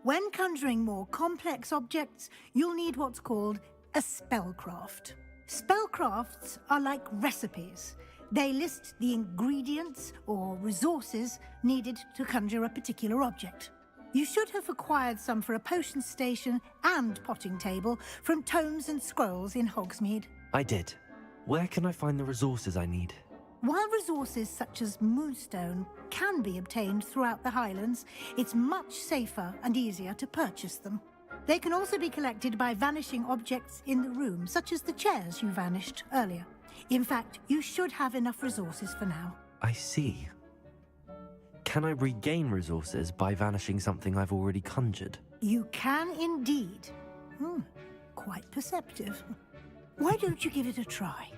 When conjuring more complex objects, you'll need what's called a spellcraft. Spellcrafts are like recipes. They list the ingredients or resources needed to conjure a particular object. You should have acquired some for a potion station and potting table from tomes and scrolls in Hogsmeade. I did. Where can I find the resources I need? While resources such as moonstone can be obtained throughout the Highlands, it's much safer and easier to purchase them. They can also be collected by vanishing objects in the room, such as the chairs you vanished earlier. In fact, you should have enough resources for now. I see. Can I regain resources by vanishing something I've already conjured? You can indeed. Quite perceptive. Why don't you give it a try?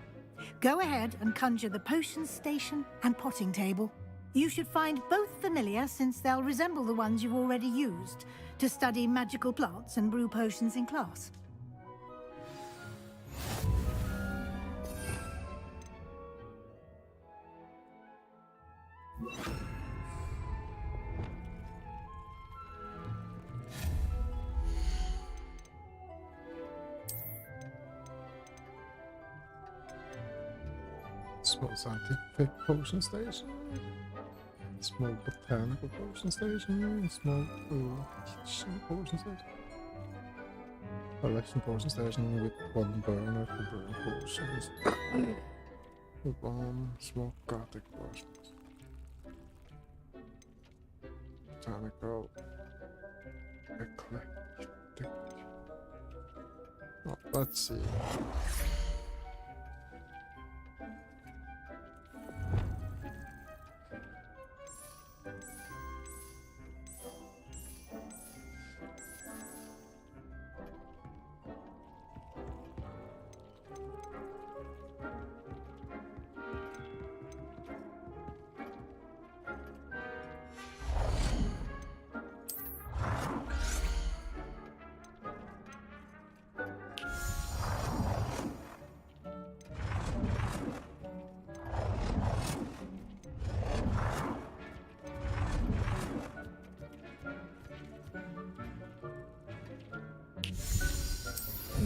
Go ahead and conjure the potion station and potting table. You should find both familiar, since they'll resemble the ones you've already used to study magical plants and brew potions in class. Small scientific potion station, small botanical potion station, small kitchen potion station, collection potion station with one burner for brewing potions, with one small gothic potions, botanical, eclectic. Oh, let's see.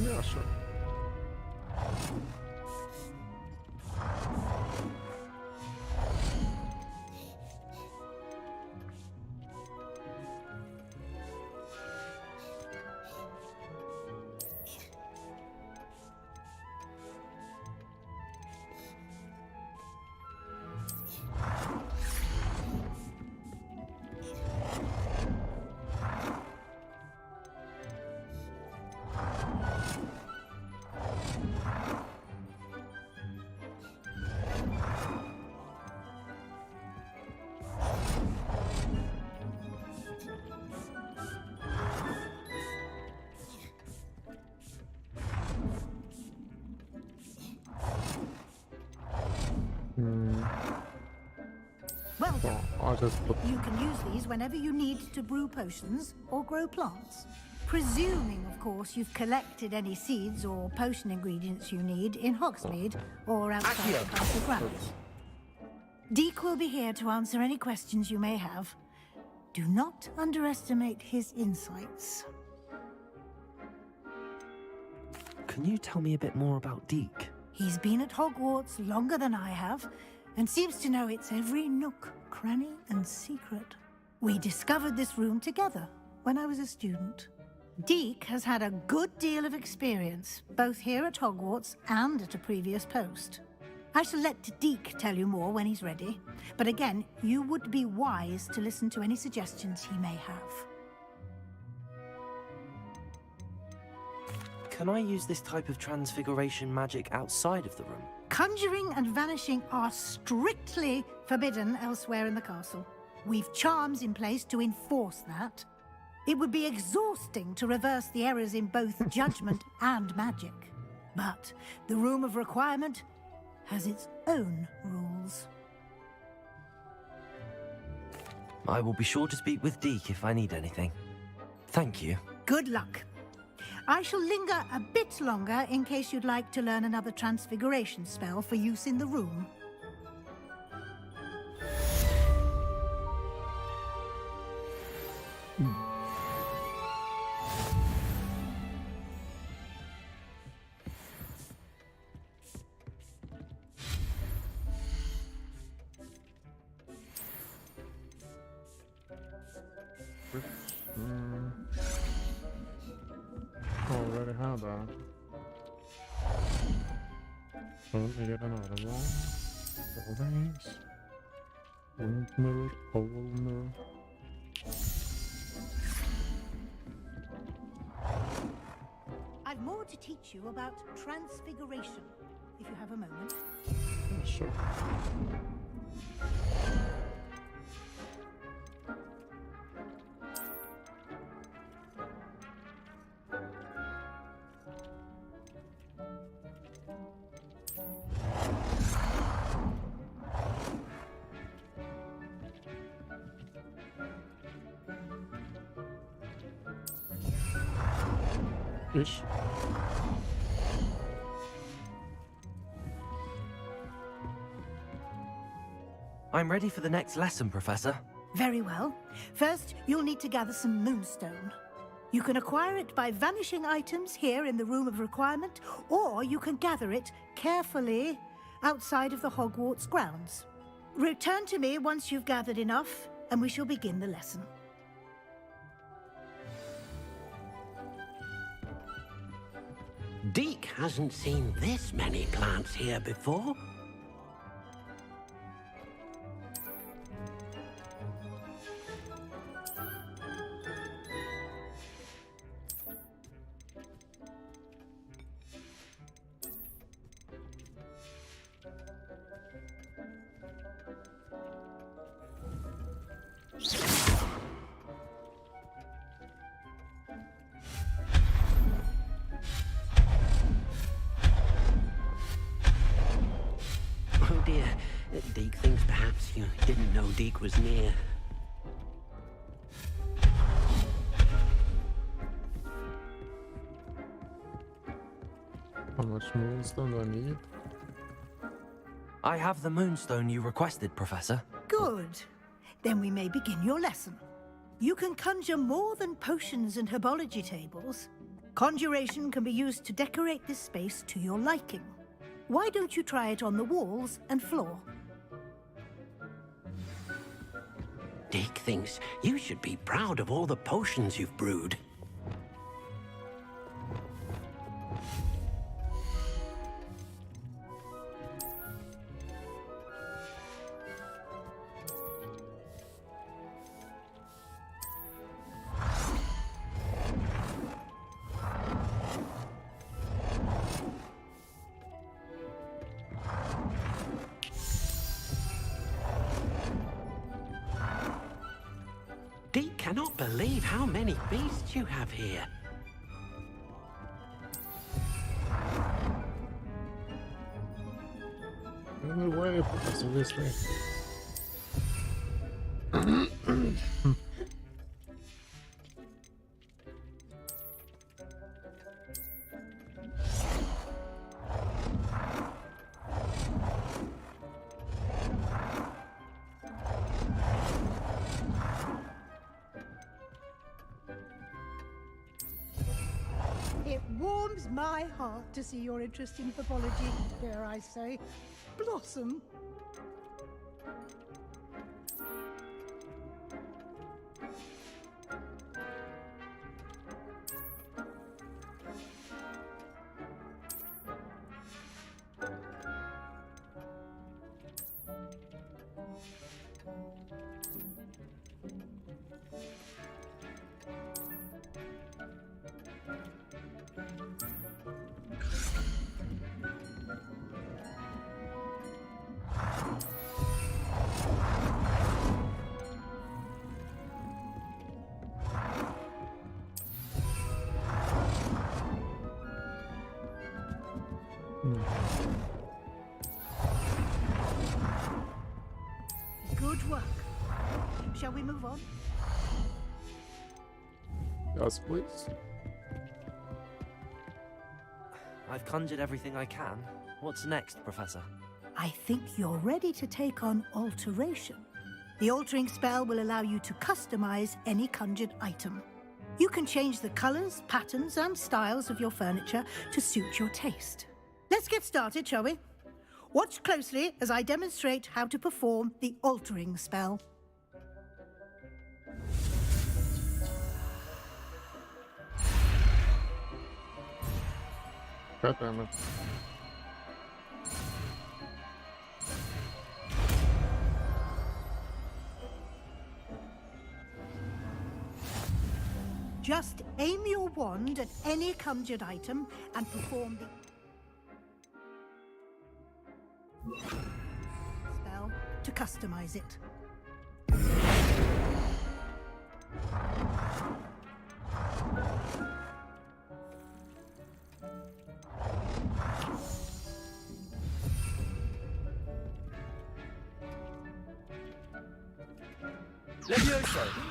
Yeah, sure. Well done. I'll just put... You can use these whenever you need to brew potions or grow plants. Presuming, of course, you've collected any seeds or potion ingredients you need in Hogsmeade or outside the castle grounds. Deke will be here to answer any questions you may have. Do not underestimate his insights. Can you tell me a bit more about Deke? He's been at Hogwarts longer than I have, and seems to know its every nook, cranny, and secret. We discovered this room together when I was a student. Deke has had a good deal of experience, both here at Hogwarts and at a previous post. I shall let Deke tell you more when he's ready, but again, you would be wise to listen to any suggestions he may have. Can I use this type of transfiguration magic outside of the room? Conjuring and vanishing are strictly forbidden elsewhere in the castle. We've charms in place to enforce that. It would be exhausting to reverse the errors in both judgment and magic. But the Room of Requirement has its own rules. I will be sure to speak with Deke if I need anything. Thank you. Good luck. I shall linger a bit longer in case you'd like to learn another transfiguration spell for use in the room. Already had that. Let me get another one. Buildings. Wind mirror, oval mirror. I've more to teach you about transfiguration, if you have a moment. Yeah, sure. Ish. I'm ready for the next lesson, Professor. Very well. First, you'll need to gather some moonstone. You can acquire it by vanishing items here in the Room of Requirement, or you can gather it carefully outside of the Hogwarts grounds. Return to me once you've gathered enough, and we shall begin the lesson. Deke hasn't seen this many plants here before. Oh dear, Deke thinks perhaps you didn't know Deke was near. How much moonstone do I need? I have the moonstone you requested, Professor. Good. Then we may begin your lesson. You can conjure more than potions and herbology tables. Conjuration can be used to decorate this space to your liking. Why don't you try it on the walls and floor? Deke thinks you should be proud of all the potions you've brewed. Deke cannot believe how many beasts you have here. No way, Professor Weasley. It warms my heart to see your interest in herbology, dare I say, blossom. Good work. Shall we move on? Yes, please. I've conjured everything I can. What's next, Professor? I think you're ready to take on alteration. The altering spell will allow you to customize any conjured item. You can change the colors, patterns, and styles of your furniture to suit your taste. Let's get started, shall we? Watch closely as I demonstrate how to perform the altering spell. God damn it. Just aim your wand at any conjured item and perform the spell to customize it. Levioso!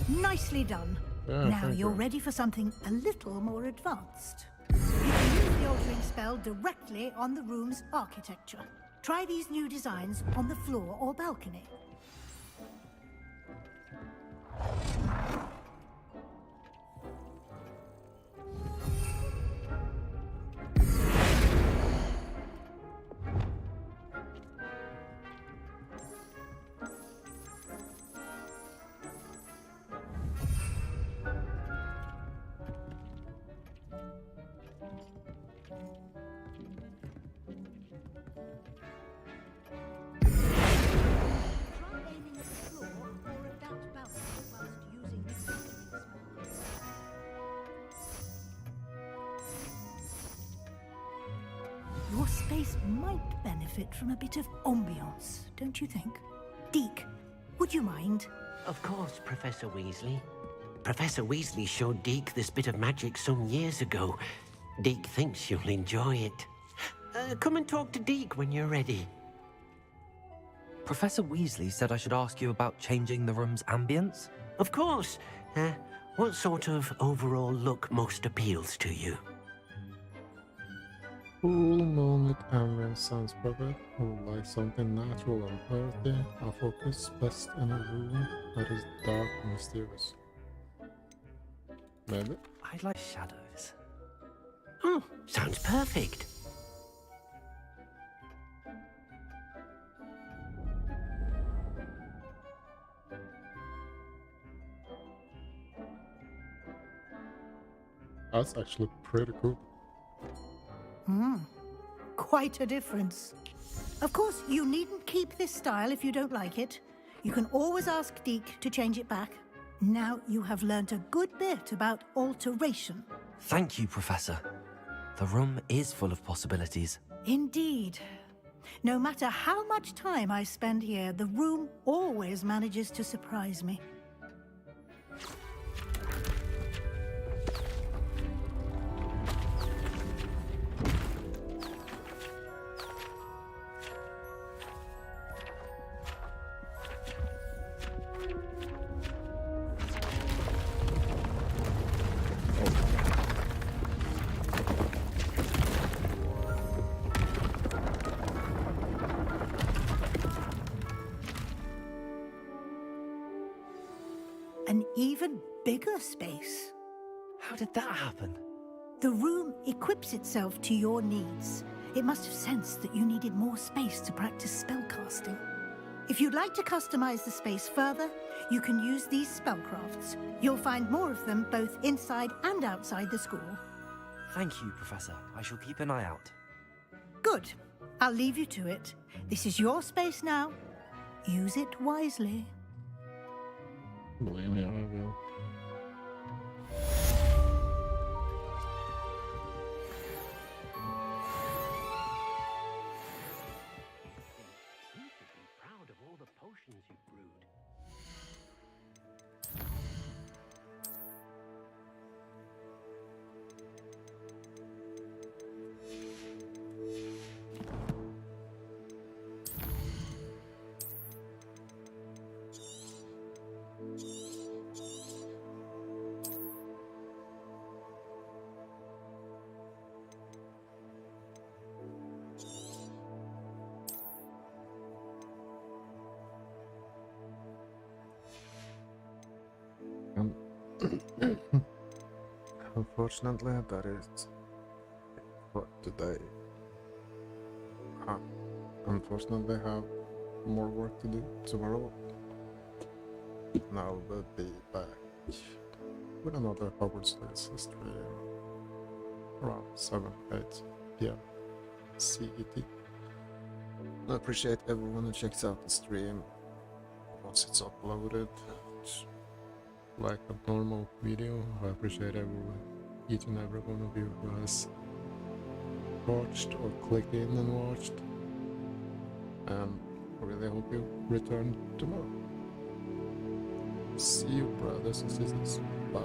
Nicely done. Yeah, Now thank you're you. ready for something a little more advanced. You can use the altering spell directly on the room's architecture. Try these new designs on the floor or balcony. Your space might benefit from a bit of ambiance, don't you think? Deke, would you mind? Of course, Professor Weasley. Professor Weasley showed Deke this bit of magic some years ago. Deke thinks you'll enjoy it. Come and talk to Deke when you're ready. Professor Weasley said I should ask you about changing the room's ambience? Of course. What sort of overall look most appeals to you? Cool moonlit ambience sounds perfect. I would like something natural and earthy. I focus best in a room that is dark and mysterious. Maybe? I'd like shadows. Oh, sounds perfect. That's actually pretty cool. Quite a difference. Of course, you needn't keep this style if you don't like it. You can always ask Deke to change it back. Now you have learnt a good bit about alteration. Thank you, Professor. The room is full of possibilities. Indeed. No matter how much time I spend here, the room always manages to surprise me. An even bigger space. How did that happen? The room equips itself to your needs. It must have sensed that you needed more space to practice spellcasting. If you'd like to customize the space further, you can use these spellcrafts. You'll find more of them both inside and outside the school. Thank you, Professor. I shall keep an eye out. Good. I'll leave you to it. This is your space now. Use it wisely. Believe me, I will. You should be proud of all the potions you've brewed. Unfortunately, that is for today. Unfortunately, I have more work to do tomorrow. And I will be back with another Hogwarts Legacy stream around 7-8 p.m. CET. I appreciate everyone who checks out the stream once it's uploaded. Like a normal video. I appreciate everyone, each and every one of you who has watched or clicked in and watched. And I really hope you return tomorrow. See you, brothers and sisters. Bye.